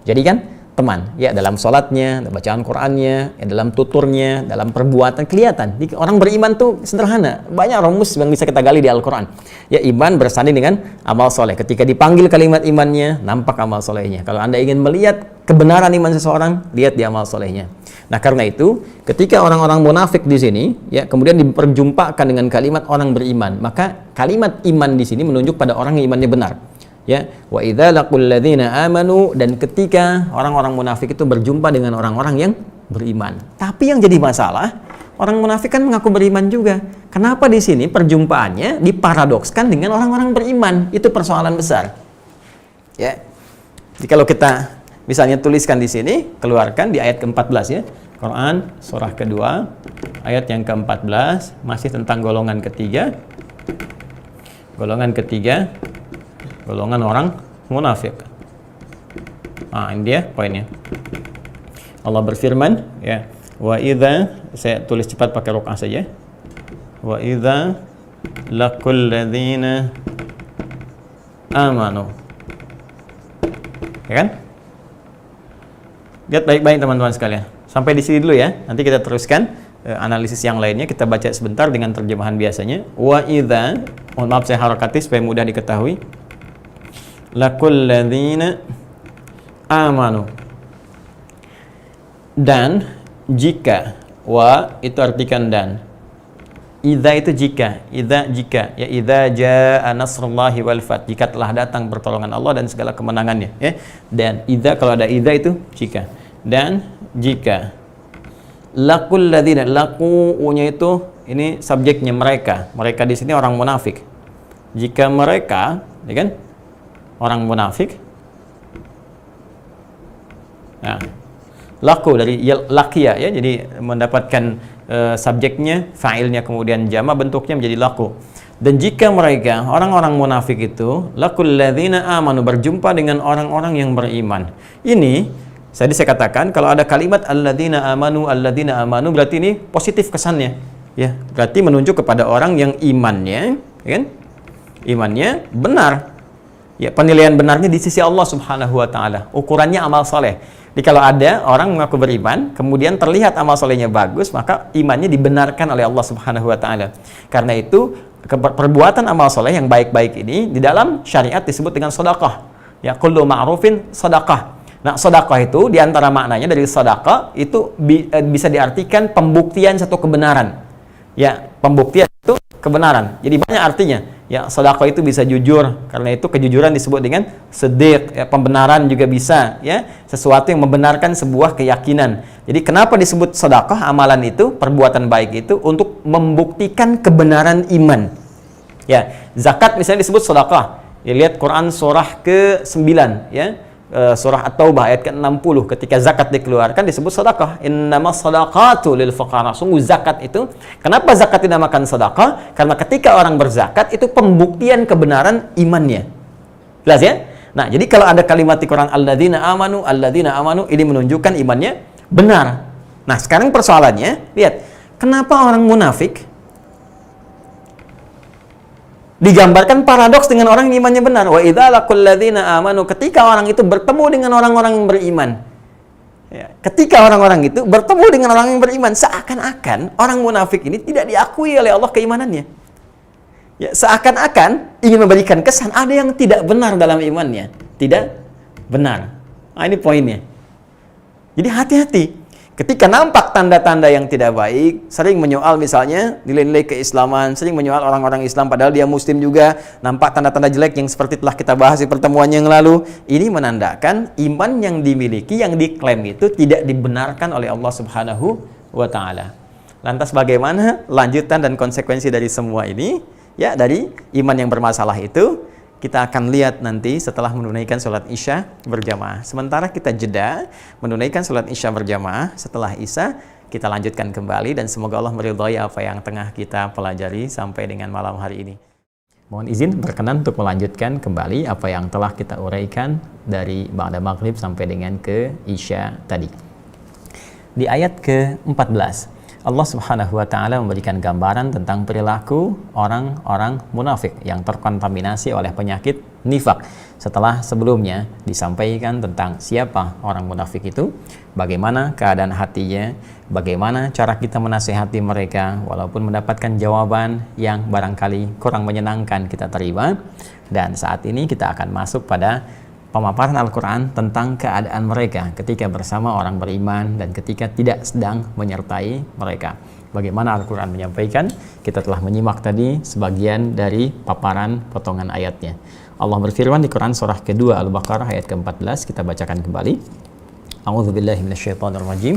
Jadikan teman. Ya, dalam sholatnya, dalam bacaan Qur'annya, ya, dalam tuturnya, dalam perbuatan, kelihatan. Jadi, orang beriman tuh sederhana. Banyak rumus yang bisa kita gali di Al-Quran. Ya, iman bersanding dengan amal soleh. Ketika dipanggil kalimat imannya, nampak amal solehnya. Kalau Anda ingin melihat kebenaran iman seseorang, lihat di amal solehnya. Nah, karena itu, ketika orang-orang munafik di sini, ya, kemudian diperjumpakan dengan kalimat orang beriman, maka kalimat iman di sini menunjuk pada orang yang imannya benar. Ya, wa idza laqul ladzina amanu, dan ketika orang-orang munafik itu berjumpa dengan orang-orang yang beriman. Tapi yang jadi masalah, orang munafik kan mengaku beriman juga. Kenapa di sini perjumpaannya diparadokskan dengan orang-orang beriman? Itu persoalan besar. Ya. Jadi kalau kita misalnya tuliskan di sini, keluarkan di ayat ke-14 ya. Quran surah kedua, ayat yang ke-14, masih tentang golongan ketiga. Golongan ketiga, golongan orang munafik. Nah, ini dia poinnya. Allah berfirman, ya, wa idza, saya tulis cepat pakai ruk'ah saja. Wa idza laqul ladzina amanu. Ya kan? Lihat baik-baik teman-teman sekalian. Sampai di sini dulu ya. Nanti kita teruskan analisis yang lainnya. Kita baca sebentar dengan terjemahan biasanya. Wa idza, mohon maaf saya harakati supaya mudah diketahui. Laqul ladzina amanu, dan jika, wa itu artikan dan, idza itu jika, idza jika, ya idza jaa nasrullahi wal fath, jika telah datang pertolongan Allah dan segala kemenangannya, ya. Dan idza, kalau ada idza itu jika, dan jika. Laqul ladzina, laqu-nya itu ini subjeknya mereka. Mereka di sini orang munafik. Jika mereka, ya kan? Orang munafik. Nah, laku dari laqiya ya, jadi mendapatkan subjeknya, fa'ilnya kemudian jama, bentuknya menjadi laku. Dan jika mereka orang-orang munafik itu laqul ladzina amanu, berjumpa dengan orang-orang yang beriman. Ini saya katakan kalau ada kalimat alladzina amanu berarti ini positif kesannya. Ya, berarti menunjuk kepada orang yang imannya, ya kan? Imannya benar. Ya, penilaian benarnya di sisi Allah Subhanahu wa taala. Ukurannya amal soleh. Jadi kalau ada orang mengaku beriman, kemudian terlihat amal solehnya bagus, maka imannya dibenarkan oleh Allah Subhanahu wa taala. Karena itu, perbuatan amal soleh yang baik-baik ini di dalam syariat disebut dengan sedekah. Ya, kullu ma'rufin sedekah. Nah, sedekah itu di antara maknanya dari sedekah itu bisa diartikan pembuktian satu kebenaran. Ya, pembuktian itu kebenaran. Jadi banyak artinya. Ya, sedekah itu bisa jujur, karena itu kejujuran disebut dengan siddiq. Ya, pembenaran juga bisa, ya, sesuatu yang membenarkan sebuah keyakinan. Jadi kenapa disebut sedekah? Amalan itu, perbuatan baik itu untuk membuktikan kebenaran iman. Ya, zakat misalnya disebut sedekah. Ya, lihat Quran surah ke-9, ya. Surah At-Taubah ayat ke-60, ketika zakat dikeluarkan disebut sedekah. Innamas shadaqatu lil fuqara. Sungguh zakat itu, kenapa zakat dinamakan sedekah? Karena ketika orang berzakat itu pembuktian kebenaran imannya. Jelas ya? Nah, jadi kalau ada kalimat di Quran alladzina amanu, ini menunjukkan imannya benar. Nah, sekarang persoalannya, lihat, kenapa orang munafik digambarkan paradoks dengan orang yang imannya benar? Wa idza laqul ladzina amanu, ketika orang itu bertemu dengan orang-orang yang beriman. Ya, ketika orang-orang itu bertemu dengan orang yang beriman, seakan-akan orang munafik ini tidak diakui oleh Allah keimanannya. Ya, seakan-akan ingin memberikan kesan ada yang tidak benar dalam imannya. Tidak benar. Nah, ini poinnya. Jadi hati-hati. Ketika nampak tanda-tanda yang tidak baik, sering menyoal misalnya nilai-nilai keislaman, sering menyoal orang-orang Islam padahal dia muslim juga, nampak tanda-tanda jelek yang seperti telah kita bahas di pertemuan yang lalu, ini menandakan iman yang dimiliki, yang diklaim itu tidak dibenarkan oleh Allah Subhanahu wa Ta'ala. Lantas bagaimana lanjutan dan konsekuensi dari semua ini? Ya, dari iman yang bermasalah itu kita akan lihat nanti setelah menunaikan sholat Isya berjamaah. Sementara kita jeda menunaikan sholat Isya berjamaah, setelah Isya kita lanjutkan kembali dan semoga Allah meridhai apa yang tengah kita pelajari sampai dengan malam hari ini. Mohon izin berkenan untuk melanjutkan kembali apa yang telah kita uraikan dari ba'da maghrib sampai dengan ke Isya tadi. Di ayat ke-14 Allah Subhanahu wa Ta'ala memberikan gambaran tentang perilaku orang-orang munafik yang terkontaminasi oleh penyakit nifak. Setelah sebelumnya disampaikan tentang siapa orang munafik itu, bagaimana keadaan hatinya, bagaimana cara kita menasihati mereka walaupun mendapatkan jawaban yang barangkali kurang menyenangkan kita terima. Dan saat ini kita akan masuk pada pemaparan Al-Quran tentang keadaan mereka ketika bersama orang beriman dan ketika tidak sedang menyertai mereka. Bagaimana Al-Quran menyampaikan? Kita telah menyimak tadi sebagian dari paparan potongan ayatnya. Allah berfirman di Quran surah kedua Al-Baqarah ayat ke-14, kita bacakan kembali. A'udzubillahi minasyaitonirrajim.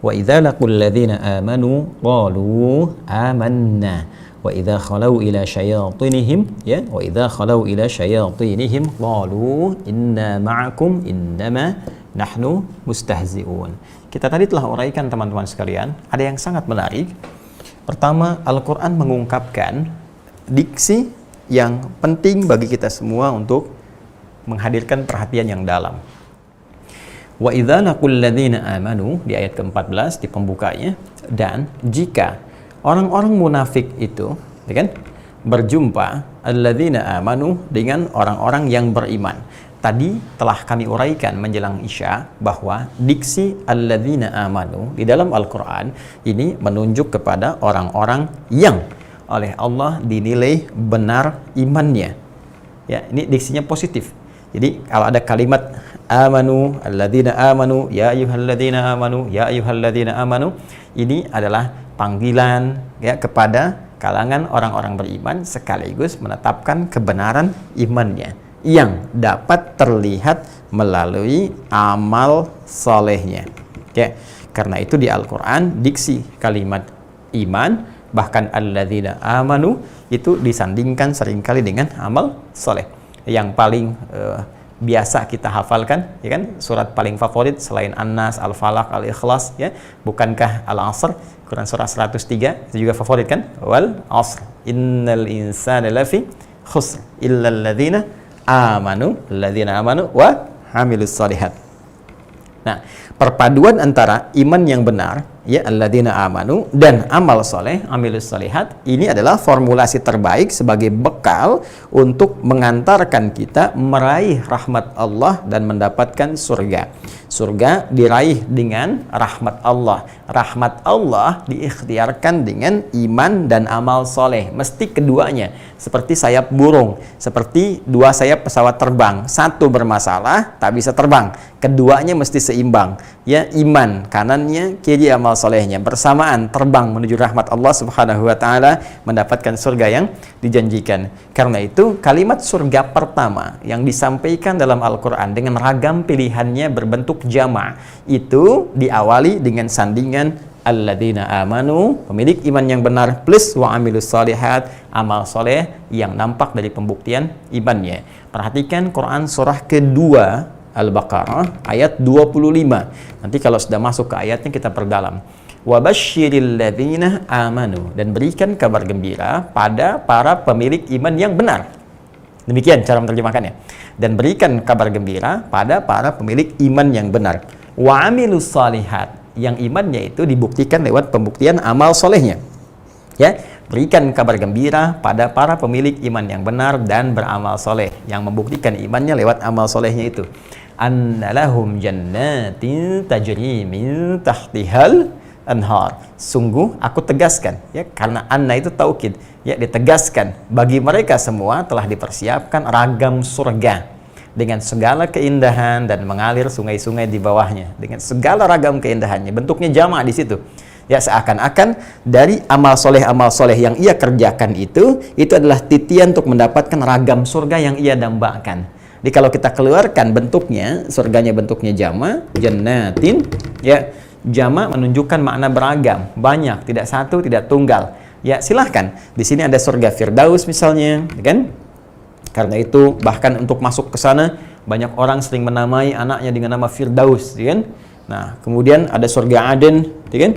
Wa idza laqul ladzina amanu qalu amanna. Wa idza khalau ila syayatinihim, ya, wa idza khalau ila syayatinihim qalu inna ma'akum innama nahnu mustahzi'un. Kita tadi telah uraikan teman-teman sekalian, ada yang sangat menarik. Pertama, Al-Qur'an mengungkapkan diksi yang penting bagi kita semua untuk menghadirkan perhatian yang dalam. Wa idza laqul ladzina amanu di ayat ke-14 di pembukanya, dan jika orang-orang munafik itu, ya kan, berjumpa alladzina amanu dengan orang-orang yang beriman. Tadi telah kami uraikan menjelang Isya bahwa diksi alladzina amanu di dalam Al-Qur'an ini menunjuk kepada orang-orang yang oleh Allah dinilai benar imannya. Ya, ini diksinya positif. Jadi kalau ada kalimat amanu, alladzina amanu, ya ayyuhalladzina amanu, ya ayyuhalladzina amanu, ini adalah panggilan, ya, kepada kalangan orang-orang beriman sekaligus menetapkan kebenaran imannya yang dapat terlihat melalui amal solehnya. Ya, karena itu di Al-Quran diksi kalimat iman bahkan alladzina amanu itu disandingkan seringkali dengan amal soleh. Yang paling biasa kita hafalkan, ya kan, surat paling favorit selain An-Nas, Al-Falaq, Al-Ikhlas, ya, bukankah Al-Asr, Quran surah 103 itu juga favorit kan? Wal asr innal insana lafi khusr illa alladzina amanu wa amilus shalihat. Nah, perpaduan antara iman yang benar, ya, alladzina amanu, dan amal soleh, amilus shalihat, ini adalah formulasi terbaik sebagai bekal untuk mengantarkan kita meraih rahmat Allah dan mendapatkan surga. Surga diraih dengan rahmat Allah. Rahmat Allah diikhtiarkan dengan iman dan amal soleh. Mesti keduanya. Seperti sayap burung. Seperti dua sayap pesawat terbang. Satu bermasalah, tak bisa terbang. Keduanya mesti seimbang. Ya, iman kanannya, kiri amal solehnya, bersamaan terbang menuju rahmat Allah Subhanahu wa taala, mendapatkan surga yang dijanjikan. Karena itu kalimat surga pertama yang disampaikan dalam Al-Qur'an dengan ragam pilihannya berbentuk jama' itu diawali dengan sandingan alladzina amanu, pemilik iman yang benar, plus wa amilus solihat, amal soleh yang nampak dari pembuktian imannya. Perhatikan Quran surah kedua Al-Baqarah ayat 25. Nanti kalau sudah masuk ke ayatnya kita perdalam. Wa basyiril ladzina amanu, dan berikan kabar gembira pada para pemilik iman yang benar. Demikian cara menerjemahkannya. Dan berikan kabar gembira pada para pemilik iman yang benar. Wa amilus solihat, yang imannya itu dibuktikan lewat pembuktian amal solehnya. Ya, berikan kabar gembira pada para pemilik iman yang benar dan beramal soleh, yang membuktikan imannya lewat amal solehnya itu. Annalahum jannatin tajri min tahtihal anhar. Sungguh aku tegaskan, ya, karena anna itu taukid, ya, ditegaskan bagi mereka semua telah dipersiapkan ragam surga dengan segala keindahan dan mengalir sungai-sungai di bawahnya dengan segala ragam keindahannya. Bentuknya jamaah di situ. Ya, seakan-akan dari amal soleh yang ia kerjakan itu adalah titian untuk mendapatkan ragam surga yang ia dambakan. Jadi kalau kita keluarkan bentuknya, surganya bentuknya jama, jannatin, ya, jama menunjukkan makna beragam, banyak, tidak satu, tidak tunggal. Ya, silahkan. Di sini ada surga Firdaus misalnya, kan? Karena itu bahkan untuk masuk ke sana banyak orang sering menamai anaknya dengan nama Firdaus, ya kan? Nah, kemudian ada surga Aden, ya kan?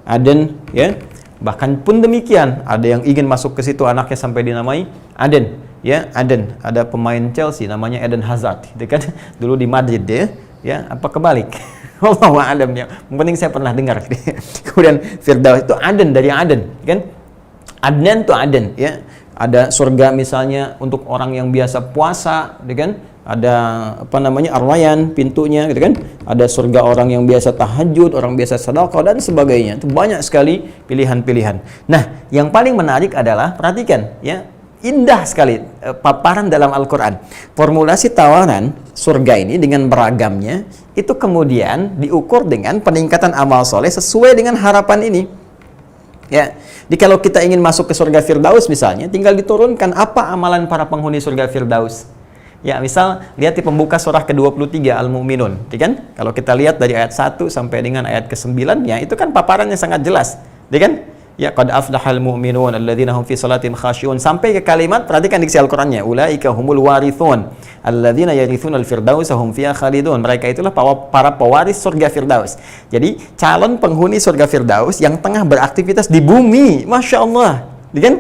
Aden, ya. Bahkan pun demikian, ada yang ingin masuk ke situ anaknya sampai dinamai Aden, ya, Aden. Ada pemain Chelsea namanya Eden Hazard, gitu kan? Dulu di Madrid dia, ya, apa kebalik? Wallahu a'lam ya. Mending saya pernah dengar. Kemudian Firdaus itu Aden, dari Aden, kan? Adnan itu Aden, ya. Ada surga misalnya untuk orang yang biasa puasa, gitu kan? Ada apa namanya, Ar-Rayyan pintunya, gitu kan? Ada surga orang yang biasa tahajud, orang biasa sedekah dan sebagainya. Itu banyak sekali pilihan-pilihan. Nah, yang paling menarik adalah perhatikan, ya, indah sekali paparan dalam Al-Qur'an. Formulasi tawaran surga ini dengan beragamnya itu kemudian diukur dengan peningkatan amal soleh sesuai dengan harapan ini. Ya, jadi kalau kita ingin masuk ke surga Firdaus misalnya, tinggal diturunkan apa amalan para penghuni surga Firdaus. Ya, misal lihat di pembuka surah ke-23 Al-Mu'minun, ya kan? Kalau kita lihat dari ayat 1 sampai dengan ayat ke-9, ya itu kan paparannya sangat jelas, ya kan? Ya, qad aflahal mu'minun alladzina hum fi salatin khashi'un, sampai ke kalimat, perhatikan diksi Al-Qur'annya, ulaika humul warithun alladzina yarithunal firdausa hum fiha khalidun. Mereka itulah para pewaris surga Firdaus. Jadi, calon penghuni surga Firdaus yang tengah beraktivitas di bumi. Masya Allah, ya kan?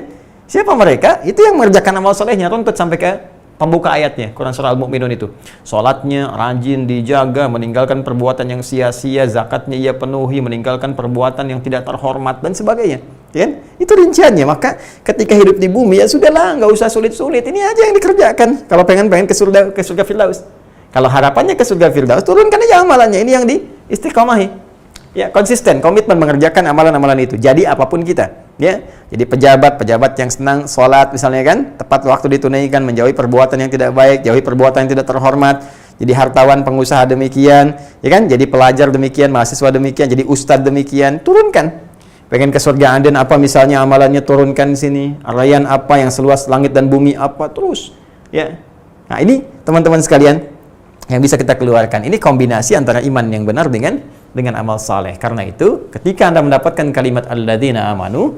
Siapa mereka? Itu yang mengerjakan amal solehnya, runtut sampai ke pembuka ayatnya, Quran surah Al-Mu'minun itu. Salatnya rajin dijaga, meninggalkan perbuatan yang sia-sia, zakatnya ia penuhi, meninggalkan perbuatan yang tidak terhormat dan sebagainya. Ya kan? Itu rinciannya. Maka ketika hidup di bumi, ya sudahlah, nggak usah sulit-sulit. Ini aja yang dikerjakan. Kalau pengen ke surga Firdaus. Kalau harapannya ke surga Firdaus, turunkan aja amalannya. Ini yang diistiqomahi. Ya, konsisten, komitmen mengerjakan amalan-amalan itu. Jadi apapun kita, ya. Jadi pejabat yang senang sholat misalnya kan, tepat waktu ditunaikan, menjauhi perbuatan yang tidak baik, jauhi perbuatan yang tidak terhormat. Jadi hartawan pengusaha demikian, ya kan? Jadi pelajar demikian, mahasiswa demikian, jadi ustadz demikian, turunkan. Pengen ke surga Aden apa misalnya amalannya, turunkan di sini. Ar-Rayyan apa, yang seluas langit dan bumi apa, terus. Ya. Nah, ini teman-teman sekalian yang bisa kita keluarkan. Ini kombinasi antara iman yang benar dengan amal saleh. Karena itu, ketika Anda mendapatkan kalimat alladzina amanu,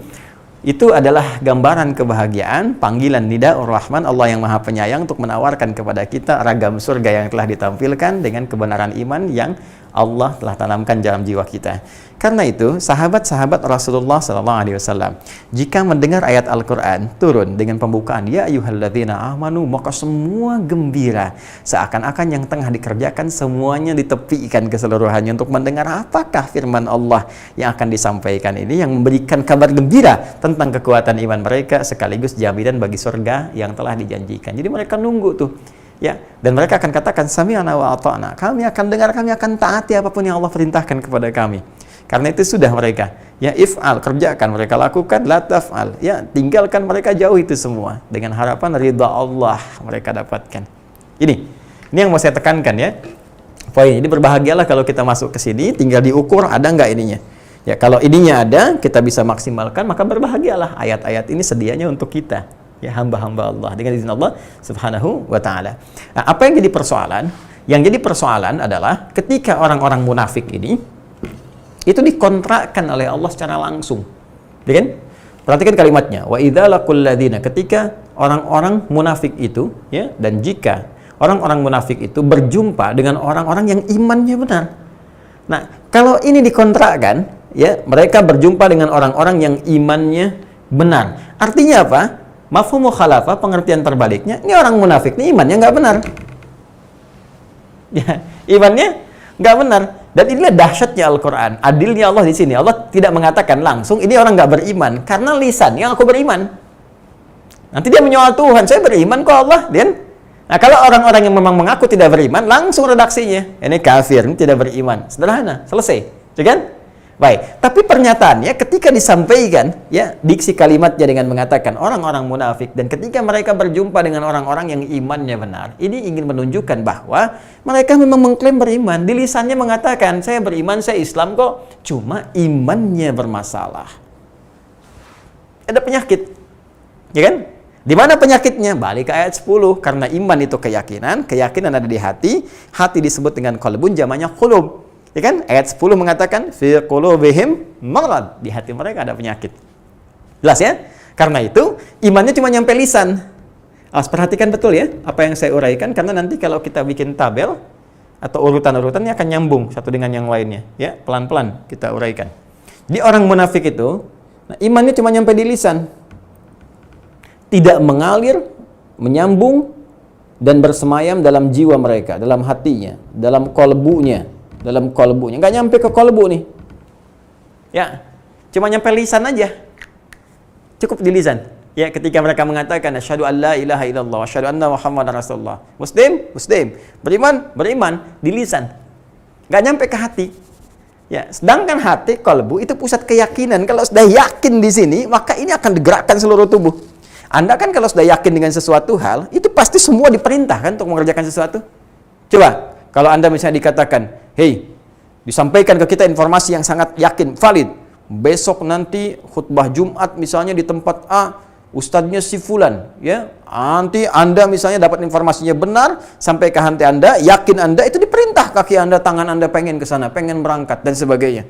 itu adalah gambaran kebahagiaan, panggilan nida'ur rahman, Allah yang Maha Penyayang untuk menawarkan kepada kita ragam surga yang telah ditampilkan dengan kebenaran iman yang Allah telah tanamkan dalam jiwa kita. Karena itu, sahabat-sahabat Rasulullah SAW, jika mendengar ayat Al-Quran turun dengan pembukaan ya ayyuhalladzina amanu, maka semua gembira, seakan-akan yang tengah dikerjakan semuanya ditepikan keseluruhannya untuk mendengar apakah firman Allah yang akan disampaikan ini, yang memberikan kabar gembira tentang kekuatan iman mereka sekaligus jaminan bagi surga yang telah dijanjikan. Jadi mereka nunggu tuh. Ya, dan mereka akan katakan sami'na wa ata'na. Kami akan dengar, kami akan taati apapun yang Allah perintahkan kepada kami. Karena itu sudah mereka, ya, if'al, kerjakan, mereka lakukan, la taf'al, ya, tinggalkan, mereka jauh itu semua dengan harapan ridha Allah mereka dapatkan. Ini yang mau saya tekankan, ya. Poin ini, berbahagialah kalau kita masuk ke sini, tinggal diukur ada nggak ininya. Ya, kalau ininya ada, kita bisa maksimalkan, maka berbahagialah. Ayat-ayat ini sedianya untuk kita, ya hamba-hamba Allah dengan izin Allah Subhanahu wa taala. Nah, apa yang jadi persoalan? Yang jadi persoalan adalah ketika orang-orang munafik ini itu dikontrakkan oleh Allah secara langsung. Ya kan? Perhatikan kalimatnya, wa idza laqul ladzina, ketika orang-orang munafik itu, ya, dan jika orang-orang munafik itu berjumpa dengan orang-orang yang imannya benar. Nah, kalau ini dikontrakkan, ya, mereka berjumpa dengan orang-orang yang imannya benar. Artinya apa? Mafhum mukhalafah, pengertian terbaliknya, ini orang munafik, ini imannya nggak benar. Ya, imannya nggak benar. Dan inilah dahsyatnya Al-Quran. Adilnya Allah di sini. Allah tidak mengatakan langsung, ini orang nggak beriman. Karena lisannya aku beriman. Nanti dia menyoal Tuhan, saya beriman kok Allah. Nah, kalau orang-orang yang memang mengaku tidak beriman, langsung redaksinya. Ini kafir, ini tidak beriman. Sederhana, selesai. Ya kan? Baik, tapi pernyataannya ketika disampaikan, ya, diksi kalimatnya dengan mengatakan orang-orang munafik, dan ketika mereka berjumpa dengan orang-orang yang imannya benar, ini ingin menunjukkan bahwa mereka memang mengklaim beriman. Di lisannya mengatakan, saya beriman, saya Islam kok, cuma imannya bermasalah. Ada penyakit. Ya kan? Di mana penyakitnya? Balik ke ayat 10. Karena iman itu keyakinan, keyakinan ada di hati, hati disebut dengan qalbun, jamaknya qulub. Ya kan? Ayat 10 mengatakan fi qulubihim marad, di hati mereka ada penyakit. Jelas ya? Karena itu imannya cuma nyampe lisan. Perhatikan betul ya apa yang saya uraikan, karena nanti kalau kita bikin tabel atau urutan-urutannya akan nyambung satu dengan yang lainnya, ya. Pelan-pelan kita uraikan. Di orang munafik itu, nah, imannya cuma nyampe di lisan. Tidak mengalir, menyambung, dan bersemayam dalam jiwa mereka, dalam hatinya, dalam kolbunya, nggak nyampe ke kolbu nih, ya, cuma nyampe lisan aja, cukup di lisan, ya. Ketika mereka mengatakan asyhadu an la ilaha illallah, asyhadu anna muhammadar rasulullah, muslim, beriman, di lisan, nggak nyampe ke hati, ya. Sedangkan hati, kolbu itu pusat keyakinan. Kalau sudah yakin di sini, maka ini akan digerakkan seluruh tubuh. Anda kan kalau sudah yakin dengan sesuatu hal, itu pasti semua diperintahkan untuk mengerjakan sesuatu. Coba, kalau Anda misalnya dikatakan, hei, disampaikan ke kita informasi yang sangat yakin, valid. Besok nanti khutbah Jumat misalnya di tempat A, ustadznya si fulan, ya. Nanti Anda misalnya dapat informasinya benar, sampai ke hati Anda, yakin Anda, itu diperintah kaki Anda, tangan Anda pengen ke sana, pengen berangkat, dan sebagainya.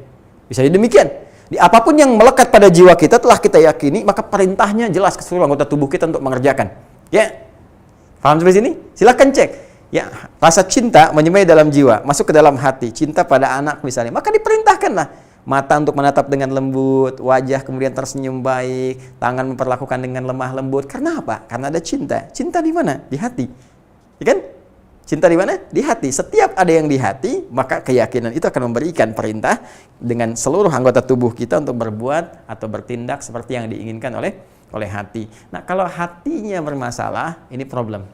Bisa jadi demikian. Di apapun yang melekat pada jiwa kita telah kita yakini, maka perintahnya jelas ke seluruh anggota tubuh kita untuk mengerjakan. Ya, paham sampai sini? Silahkan cek. Ya, rasa cinta menyemai dalam jiwa, masuk ke dalam hati, cinta pada anak misalnya, maka diperintahkanlah mata untuk menatap dengan lembut, wajah kemudian tersenyum baik, tangan memperlakukan dengan lemah lembut. Karena apa? Karena ada cinta. Cinta di mana? Di hati. Ya kan? Cinta di mana? Di hati. Setiap ada yang di hati, maka keyakinan itu akan memberikan perintah dengan seluruh anggota tubuh kita untuk berbuat atau bertindak seperti yang diinginkan oleh hati. Nah, kalau hatinya bermasalah, ini problem.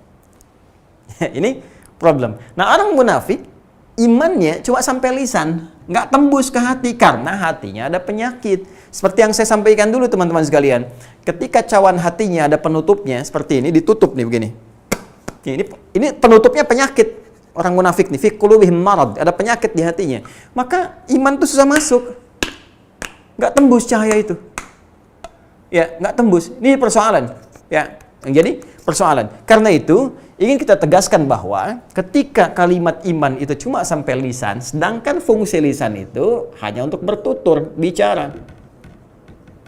Ini problem. Nah, orang munafik, imannya cuma sampai lisan, nggak tembus ke hati karena hatinya ada penyakit. Seperti yang saya sampaikan dulu teman-teman sekalian. Ketika cawan hatinya ada penutupnya, seperti ini, ditutup nih begini. Ini penutupnya penyakit. Orang munafik nih, fi qulubihim marad, ada penyakit di hatinya. Maka iman itu susah masuk. Nggak tembus cahaya itu. Ya, nggak tembus. Ini persoalan. Ya, yang jadi persoalan. Karena itu, ingin kita tegaskan bahwa ketika kalimat iman itu cuma sampai lisan, sedangkan fungsi lisan itu hanya untuk bertutur, bicara.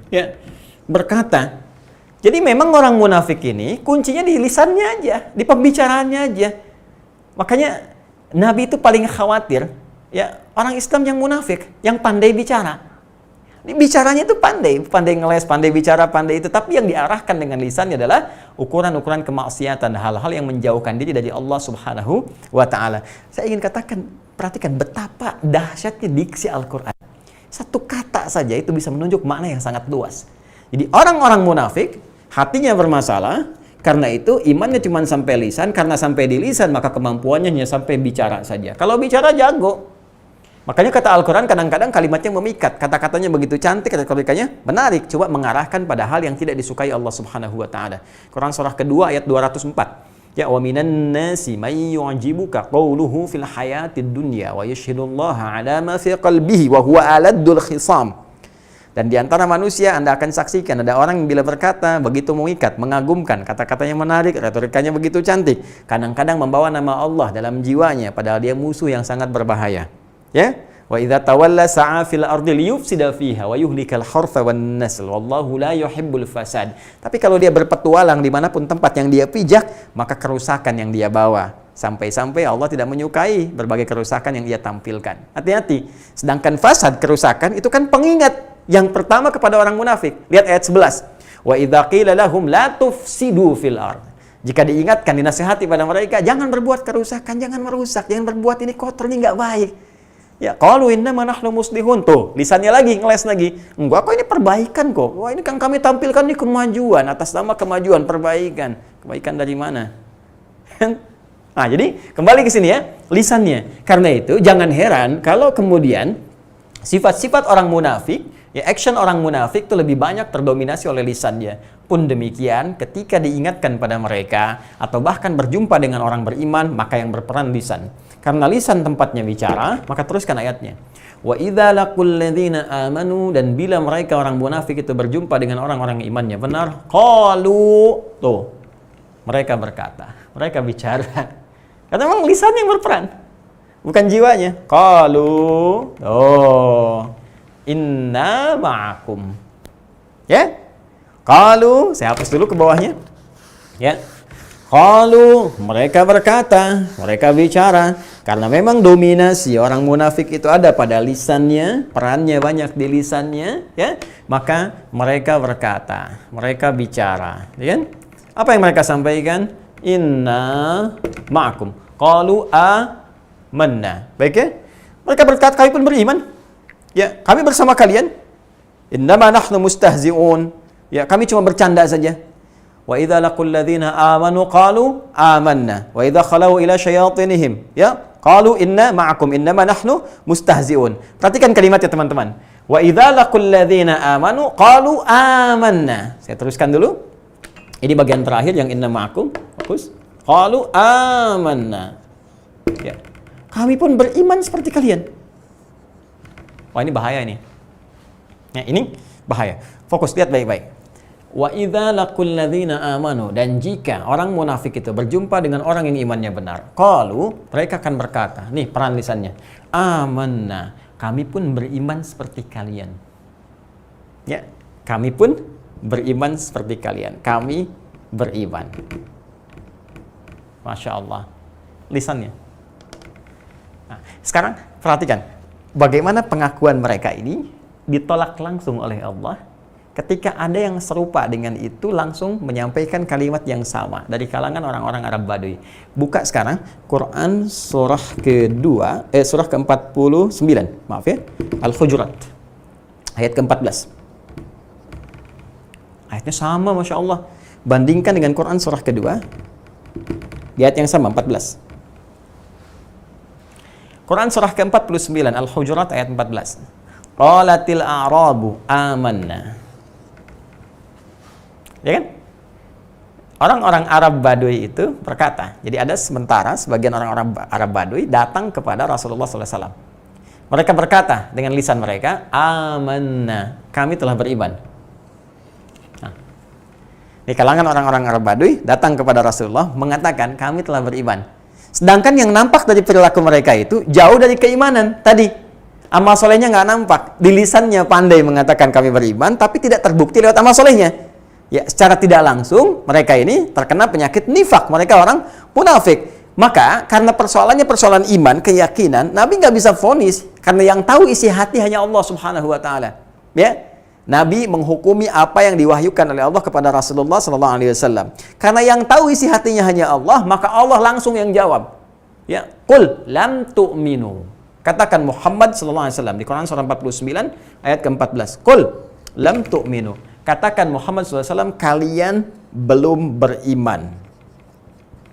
Ya, berkata. Jadi memang orang munafik ini kuncinya di lisannya aja, di pembicaraannya aja. Makanya Nabi itu paling khawatir, ya, orang Islam yang munafik, yang pandai bicara. Ini bicaranya itu pandai ngeles, pandai bicara, pandai itu. Tapi yang diarahkan dengan lisannya adalah ukuran-ukuran kemaksiatan, hal-hal yang menjauhkan diri dari Allah Subhanahu wa Ta'ala. Saya ingin katakan, perhatikan betapa dahsyatnya diksi Al-Quran. Satu kata saja itu bisa menunjuk makna yang sangat luas. Jadi orang-orang munafik hatinya bermasalah, karena itu imannya cuma sampai lisan, karena sampai di lisan maka kemampuannya hanya sampai bicara saja. Kalau bicara jago. Makanya kata Al-Quran kadang-kadang kalimatnya memikat, kata-katanya begitu cantik, kata-katanya menarik, coba mengarahkan pada hal yang tidak disukai Allah Subhanahu wa Ta'ala. Quran surah kedua ayat 204. Ya, wa minan nasi may yu'jibuka qawluhu fil hayatid dunya wa yashhadullaha ala ma fi qalbihi wa huwa aladdul khisam. Dan di antara manusia Anda akan saksikan ada orang yang bila berkata begitu mengikat, mengagumkan, kata-katanya menarik, retorikanya begitu cantik, kadang-kadang membawa nama Allah dalam jiwanya padahal dia musuh yang sangat berbahaya. Ya? Wa idza tawalla sa'a fil ardi liyufsida fiha wa yuhlikal hartha wan nasl wallahu la yuhibbul fasad. Tapi kalau dia berpetualang dimanapun tempat yang dia pijak, maka kerusakan yang dia bawa. Sampai-sampai Allah tidak menyukai berbagai kerusakan yang dia tampilkan. Hati-hati. Sedangkan fasad, kerusakan, itu kan pengingat yang pertama kepada orang munafik. Lihat ayat 11. Wa idza qila lahum la tufsidu fil ard. Jika diingatkan, dinasihati pada mereka, jangan berbuat kerusakan, jangan merusak, jangan berbuat ini kotor, ini enggak baik. Ya, qalu innama nahnu muslihun. Tuh, lisannya lagi, ngeles lagi. Enggak kok, ini perbaikan kok. Wah, ini kan kami tampilkan ini kemajuan, atas nama kemajuan, perbaikan. Kebaikan dari mana? Nah, jadi kembali ke sini ya, lisannya. Karena itu jangan heran kalau kemudian sifat-sifat orang munafik, ya action orang munafik itu lebih banyak terdominasi oleh lisannya. Pun demikian, ketika diingatkan pada mereka atau bahkan berjumpa dengan orang beriman, maka yang berperan lisan. Karena lisan tempatnya bicara, maka teruskan ayatnya. Wa idza laqul ladzina amanu, dan bila mereka orang munafik itu berjumpa dengan orang-orang yang imannya benar, qalu, tuh. Mereka berkata, mereka bicara. Karena memang lisan yang berperan, bukan jiwanya. Qalu, oh, inna ma'akum. Ya? Qalu, saya hapus dulu ke bawahnya. Ya. Qalu, mereka berkata, mereka bicara. Karena memang dominasi orang munafik itu ada pada lisannya, perannya banyak di lisannya, ya. Maka mereka berkata, mereka bicara, ya kan? Apa yang mereka sampaikan? Inna ma'akum. Qalu amanna. Baik ya? Mereka berkata, kami pun beriman. Ya, kami bersama kalian. Innama nahnu mustahzi'un. Ya, kami cuma bercanda saja. Wa idza laqul ladzina amanu qalu amanna wa idza khalau ila syayatinihim ya qalu inna ma'akum innama nahnu mustahzi'un. Perhatikan kalimatnya teman-teman. Wa idza laqul ladzina amanu qalu amanna. Saya teruskan dulu. Ini bagian terakhir yang inna ma'akum. Fokus. Qalu amanna. Ya. Kami pun beriman seperti kalian. Wah, ini bahaya ini. Ya, ini bahaya. Fokus, lihat baik-baik. Wa idza laqul ladzina amanu, dan jika orang munafik itu berjumpa dengan orang yang imannya benar, qalu, mereka akan berkata, nih peran lisannya, amanna, kami pun beriman seperti kalian. Ya, kami pun beriman seperti kalian. Kami beriman. Masya Allah. Lisannya. Nah, sekarang perhatikan bagaimana pengakuan mereka ini ditolak langsung oleh Allah. Ketika ada yang serupa dengan itu langsung menyampaikan kalimat yang sama dari kalangan orang-orang Arab Baduy. Buka sekarang Quran surah kedua, surah ke-49, maaf ya, Al-Hujurat, ayat ke-14. Ayatnya sama, Masya Allah. Bandingkan dengan Quran surah kedua, di ayat yang sama, 14. Quran surah ke-49, Al-Hujurat, ayat 14. Qalatil a'rabu amanna. Ya kan? Orang-orang Arab Baduy itu berkata, jadi ada sementara sebagian orang-orang Arab Baduy datang kepada Rasulullah SAW. Mereka berkata dengan lisan mereka, amanna, kami telah beriman. Nah, di kalangan orang-orang Arab Baduy datang kepada Rasulullah mengatakan, kami telah beriman. Sedangkan yang nampak dari perilaku mereka itu jauh dari keimanan tadi. Amal solehnya nggak nampak. Di lisannya pandai mengatakan kami beriman, tapi tidak terbukti lewat amal solehnya. Ya, secara tidak langsung mereka ini terkena penyakit nifak, mereka orang munafik. Maka karena persoalannya persoalan iman, keyakinan, Nabi nggak bisa vonis karena yang tahu isi hati hanya Allah Subhanahu wa taala. Ya. Nabi menghukumi apa yang diwahyukan oleh Allah kepada Rasulullah sallallahu alaihi wasallam. Karena yang tahu isi hatinya hanya Allah, maka Allah langsung yang jawab. Ya, qul lam tu'minu. Katakan Muhammad sallallahu alaihi wasallam di Quran surah 49 ayat ke-14. Qul lam tu'minu. Katakan Muhammad SAW, kalian belum beriman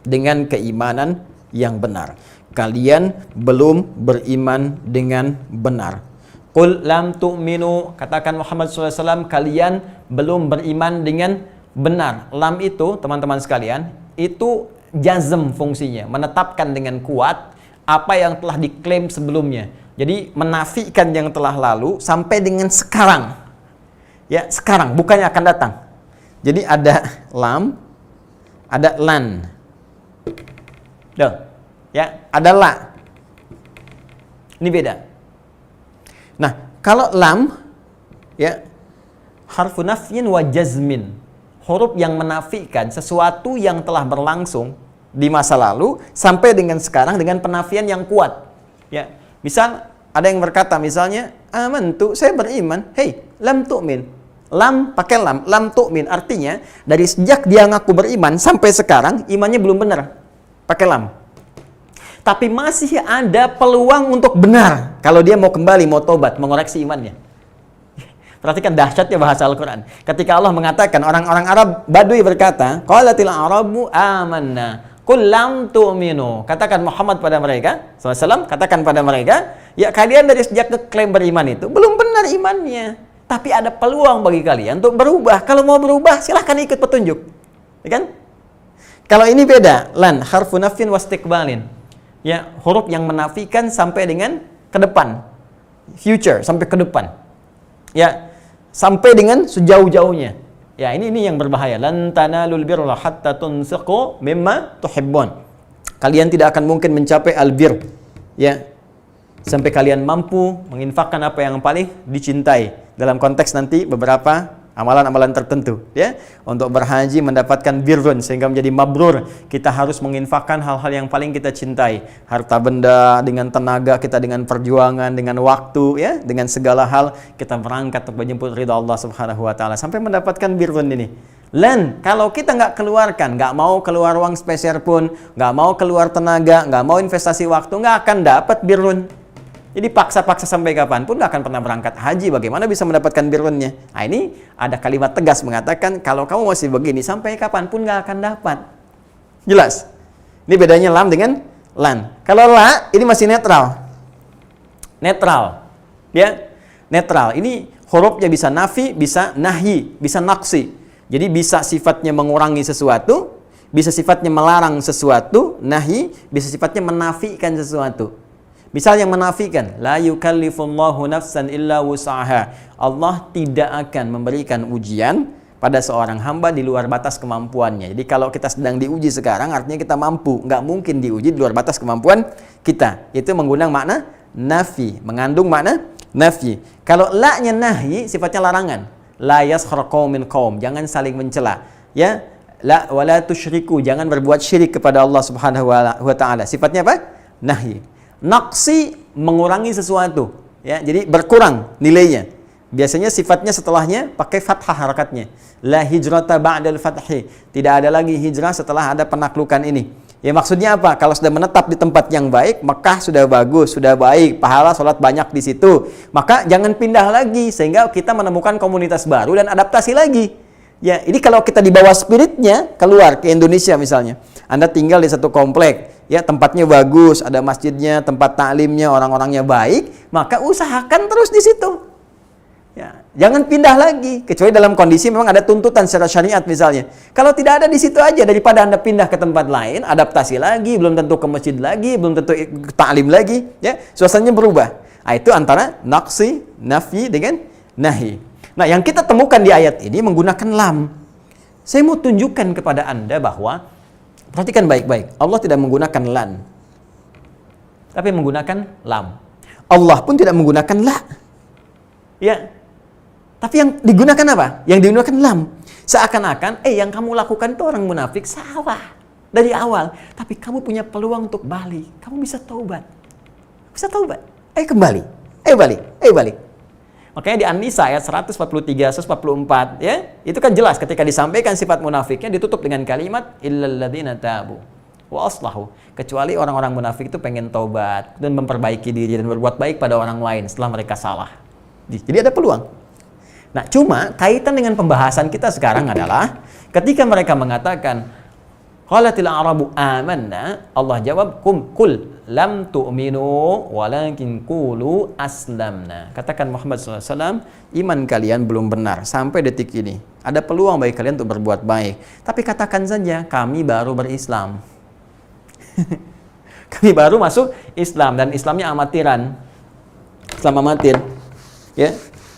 dengan keimanan yang benar. Kalian belum beriman dengan benar. Qul lam tu'minu. Katakan Muhammad SAW, kalian belum beriman dengan benar. Lam itu, teman-teman sekalian, itu jazm fungsinya, menetapkan dengan kuat apa yang telah diklaim sebelumnya. Jadi menafikan yang telah lalu sampai dengan sekarang. Ya, sekarang, bukannya akan datang. Jadi ada lam, ada lan. Duh. Ya, ada la. Ini beda. Nah, kalau lam, ya, harfu nafyin wa jazmin. Huruf yang menafikan sesuatu yang telah berlangsung di masa lalu sampai dengan sekarang dengan penafian yang kuat. Ya, misal ada yang berkata misalnya, amantu, saya beriman. Hei, lam tu'min. Lam pakai lam tu'min artinya dari sejak dia ngaku beriman sampai sekarang imannya belum benar. Pakai lam. Tapi masih ada peluang untuk benar kalau dia mau kembali, mau tobat, mengoreksi imannya. Perhatikan dahsyatnya bahasa Al-Quran. Ketika Allah mengatakan, orang-orang Arab Badui berkata, qalatil arabu amanna, qul lam tu'minu. Katakan Muhammad pada mereka, SAW, katakan pada mereka, ya kalian dari sejak klaim beriman itu, belum benar imannya. Tapi ada peluang bagi kalian untuk berubah. Kalau mau berubah, silahkan ikut petunjuk. Ya kan? Kalau ini beda, lan, harfu nafyin wastiqbalin. Ya, huruf yang menafikan sampai dengan ke depan. Future, sampai ke depan. Ya, sampai dengan sejauh-jauhnya. Ya, ini yang berbahaya. Lan tanalul birra hatta tunfiqu mimma tuhibbun. Kalian tidak akan mungkin mencapai albir. Ya. Sampai kalian mampu menginfakkan apa yang paling dicintai. Dalam konteks nanti beberapa amalan-amalan tertentu, ya. Untuk berhaji mendapatkan birrun sehingga menjadi mabrur, kita harus menginfakkan hal-hal yang paling kita cintai. Harta benda, dengan tenaga kita, dengan perjuangan, dengan waktu, ya, dengan segala hal kita berangkat untuk menjemput ridha Allah Subhanahu wa taala sampai mendapatkan birrun ini. Lan, kalau kita nggak keluarkan, nggak mau keluar uang speser pun, nggak mau keluar tenaga, nggak mau investasi waktu, nggak akan dapat birrun. Jadi paksa-paksa sampai kapanpun nggak akan pernah berangkat haji. Bagaimana bisa mendapatkan birrunnya? Nah, ini ada kalimat tegas mengatakan kalau kamu masih begini sampai kapanpun nggak akan dapat. Jelas? Ini bedanya lam dengan lan. Kalau la ini masih netral. Netral, ya, netral. Ini hurufnya bisa nafi, bisa nahyi, bisa naksi. Jadi bisa sifatnya mengurangi sesuatu, bisa sifatnya melarang sesuatu, nahyi, bisa sifatnya menafikan sesuatu. Misal yang menafikan, la yukallifullahu nafsan illa wus'aha. Allah tidak akan memberikan ujian pada seorang hamba di luar batas kemampuannya. Jadi kalau kita sedang diuji sekarang, artinya kita mampu. Nggak mungkin diuji di luar batas kemampuan kita. Itu menggunakan makna nafi, mengandung makna nafi. Kalau la-nya nahi, sifatnya larangan. La yaskhar qaumin qaum, jangan saling mencela. Ya, la wala tusyriku, jangan berbuat syirik kepada Allah Subhanahu wa taala. Sifatnya apa? Nahi. Naqsi, mengurangi sesuatu, ya, jadi berkurang nilainya. Biasanya sifatnya setelahnya pakai fathah harakatnya. La hijrata ba'dal fathi, tidak ada lagi hijrah setelah ada penaklukan ini. Ya, maksudnya apa? Kalau sudah menetap di tempat yang baik, Mekah sudah bagus, sudah baik, pahala sholat banyak di situ, maka jangan pindah lagi sehingga kita menemukan komunitas baru dan adaptasi lagi. Ya, ini kalau kita dibawa spiritnya keluar ke Indonesia misalnya, Anda tinggal di satu komplek, ya, tempatnya bagus, ada masjidnya, tempat taklimnya, orang-orangnya baik, maka usahakan terus di situ. Ya, jangan pindah lagi, kecuali dalam kondisi memang ada tuntutan secara syariat misalnya. Kalau tidak ada di situ aja, daripada Anda pindah ke tempat lain, adaptasi lagi, belum tentu ke masjid lagi, belum tentu taklim lagi, ya, suasananya berubah. Nah, itu antara naqsi, nafi dengan nahi. Nah, yang kita temukan di ayat ini menggunakan lam. Saya mau tunjukkan kepada Anda bahwa, perhatikan baik-baik, Allah tidak menggunakan lan, tapi menggunakan lam. Allah pun tidak menggunakan la. Ya, tapi yang digunakan apa? Yang digunakan lam. Seakan-akan, yang kamu lakukan itu orang munafik, salah dari awal. Tapi kamu punya peluang untuk balik. Kamu bisa taubat. Bisa taubat. Ayo kembali. Ayo balik. Ayo balik. Makanya di An-Nisa ayat 143, 144, ya, itu kan jelas ketika disampaikan sifat munafiknya ditutup dengan kalimat illal ladzina tabu wa aslahu. Kecuali orang-orang munafik itu pengen taubat dan memperbaiki diri dan berbuat baik pada orang lain setelah mereka salah. Jadi ada peluang. Nah, cuma kaitan dengan pembahasan kita sekarang adalah ketika mereka mengatakan qalatil a'rabu amanna, Allah jawab qul lam tu'minu walakin qulu aslamna. Katakan Muhammad SAW, iman kalian belum benar sampai detik ini. Ada peluang bagi kalian untuk berbuat baik, tapi katakan saja kami baru berislam. Kami baru masuk Islam dan Islamnya amatiran. Islam amatir. Ya.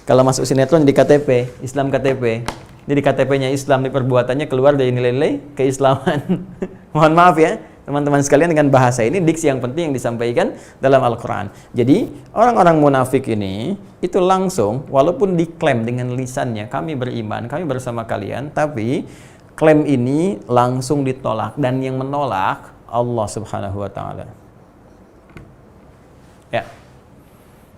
Kalau masuk sinetron di KTP, Islam KTP. Jadi KTP-nya Islam, di perbuatannya keluar dari nilai-nilai keislaman. Mohon maaf ya, teman-teman sekalian, dengan bahasa ini diksi yang penting yang disampaikan dalam Al-Qur'an. Jadi, orang-orang munafik ini itu langsung walaupun diklaim dengan lisannya kami beriman, kami bersama kalian, tapi klaim ini langsung ditolak dan yang menolak Allah Subhanahu wa taala. Ya.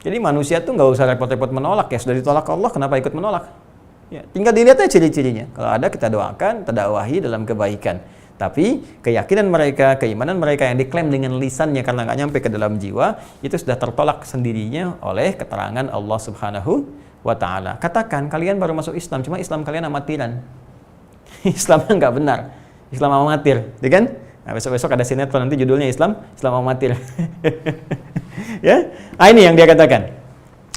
Jadi manusia tuh nggak usah repot-repot menolak ya, sudah ditolak Allah, kenapa ikut menolak? Ya, tinggal dilihat aja ciri-cirinya. Kalau ada kita doakan, kita dakwahi dalam kebaikan. Tapi keyakinan mereka, keimanan mereka yang diklaim dengan lisannya karena nggak nyampe ke dalam jiwa, itu sudah tertolak sendirinya oleh keterangan Allah Subhanahu wa taala. Katakan kalian baru masuk Islam, cuma Islam kalian amatiran. Islamnya nggak benar. Islam amatir, ya kan? Nah, besok-besok ada sinetron nanti judulnya Islam amatir. Ya, ini yang dia katakan.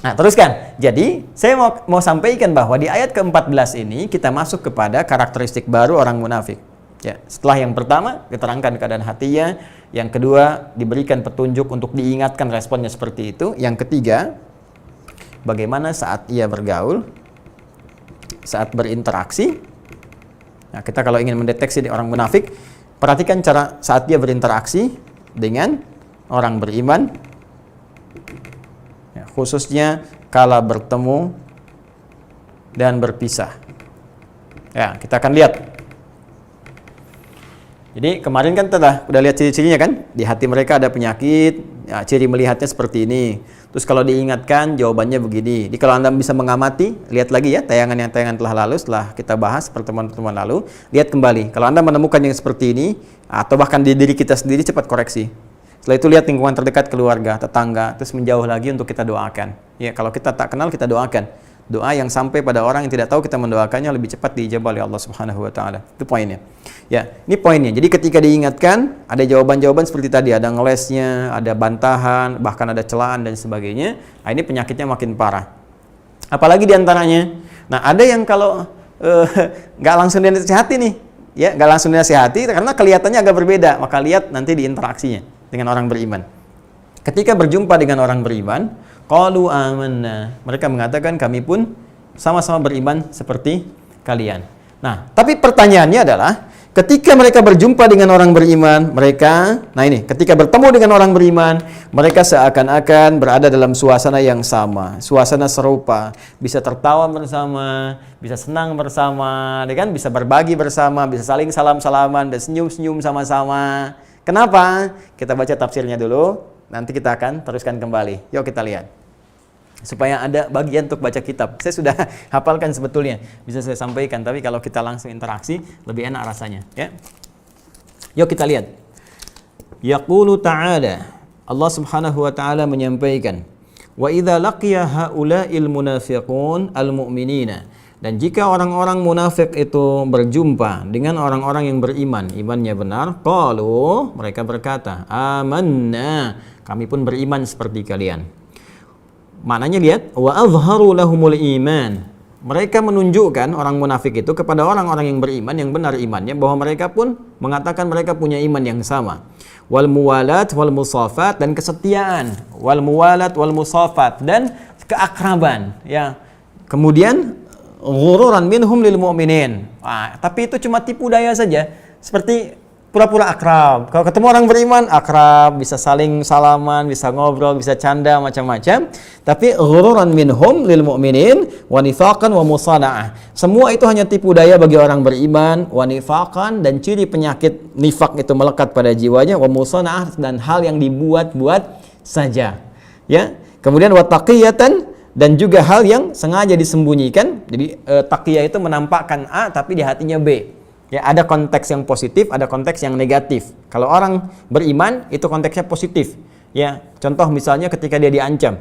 Nah, teruskan. Jadi, saya mau sampaikan bahwa di ayat ke-14 ini kita masuk kepada karakteristik baru orang munafik. Ya, setelah yang pertama diterangkan keadaan hatinya, yang kedua diberikan petunjuk untuk diingatkan responnya seperti itu, yang ketiga bagaimana saat ia bergaul, saat berinteraksi. Nah, kita kalau ingin mendeteksi orang munafik, perhatikan cara saat dia berinteraksi dengan orang beriman, ya, khususnya kala bertemu dan berpisah. Ya, kita akan lihat. Jadi kemarin kan udah lihat ciri-cirinya kan? Di hati mereka ada penyakit, ya, ciri melihatnya seperti ini. Terus kalau diingatkan jawabannya begini. Jadi kalau Anda bisa mengamati, lihat lagi ya tayangan telah lalu setelah kita bahas pertemuan-pertemuan lalu, lihat kembali. Kalau Anda menemukan yang seperti ini atau bahkan di diri kita sendiri, cepat koreksi. Setelah itu lihat lingkungan terdekat, keluarga, tetangga, terus menjauh lagi untuk kita doakan. Ya, kalau kita tak kenal kita doakan. Doa yang sampai pada orang yang tidak tahu kita mendoakannya lebih cepat diijabah oleh Allah Subhanahu wa taala. Itu poinnya. Ya, ini poinnya. Jadi ketika diingatkan, ada jawaban-jawaban seperti tadi, ada ngelesnya, ada bantahan, bahkan ada celaan dan sebagainya. Nah, ini penyakitnya makin parah. Apalagi diantaranya. Nah, ada yang kalau nggak langsung dinasihati nih, ya nggak langsung dinasihati karena kelihatannya agak berbeda. Maka lihat nanti di interaksinya dengan orang beriman. Ketika berjumpa dengan orang beriman, qalu amanna. Mereka mengatakan kami pun sama-sama beriman seperti kalian. Nah, tapi pertanyaannya adalah ketika mereka berjumpa dengan orang beriman, ketika bertemu dengan orang beriman, mereka seakan-akan berada dalam suasana yang sama, suasana serupa, bisa tertawa bersama, bisa senang bersama, kan? Bisa berbagi bersama, bisa saling salam-salaman dan senyum-senyum sama-sama. Kenapa? Kita baca tafsirnya dulu, nanti kita akan teruskan kembali. Yuk kita lihat. Supaya ada bagian untuk baca kitab. Saya sudah hafalkan sebetulnya, bisa saya sampaikan, tapi kalau kita langsung interaksi lebih enak rasanya, ya. Yuk kita lihat. Yaqulu ta'ala, Allah Subhanahu wa taala menyampaikan, "Wa idza laqiya haula'il munafiqun al-mu'minina." Dan jika orang-orang munafik itu berjumpa dengan orang-orang yang beriman, imannya benar, qalu, mereka berkata, "Amanna," kami pun beriman seperti kalian. Maknanya lihat, wa azharu lahumul iman. Mereka menunjukkan orang munafik itu kepada orang-orang yang beriman, yang benar imannya, bahwa mereka pun mengatakan mereka punya iman yang sama. Wal muwalat wal musafat, dan kesetiaan. Wal muwalat wal musafat, dan keakraban. Ya. Kemudian ghururan minhum lil mu'minin. Tapi itu cuma tipu daya saja. Seperti pura-pura akrab. Kalau ketemu orang beriman, akrab, bisa saling salaman, bisa ngobrol, bisa canda, macam-macam. Tapi ghururan minhum lil mu'minin wa nifaqan wa musana'ah. Semua itu hanya tipu daya bagi orang beriman, wa nifaqan, dan ciri penyakit nifak itu melekat pada jiwanya, wa musana'ah, dan hal yang dibuat-buat saja. Ya. Kemudian wa taqiyatan, dan juga hal yang sengaja disembunyikan. Jadi taqiyah itu menampakkan A tapi di hatinya B. Ya, ada konteks yang positif, ada konteks yang negatif. Kalau orang beriman itu konteksnya positif. Ya, contoh misalnya ketika dia diancam.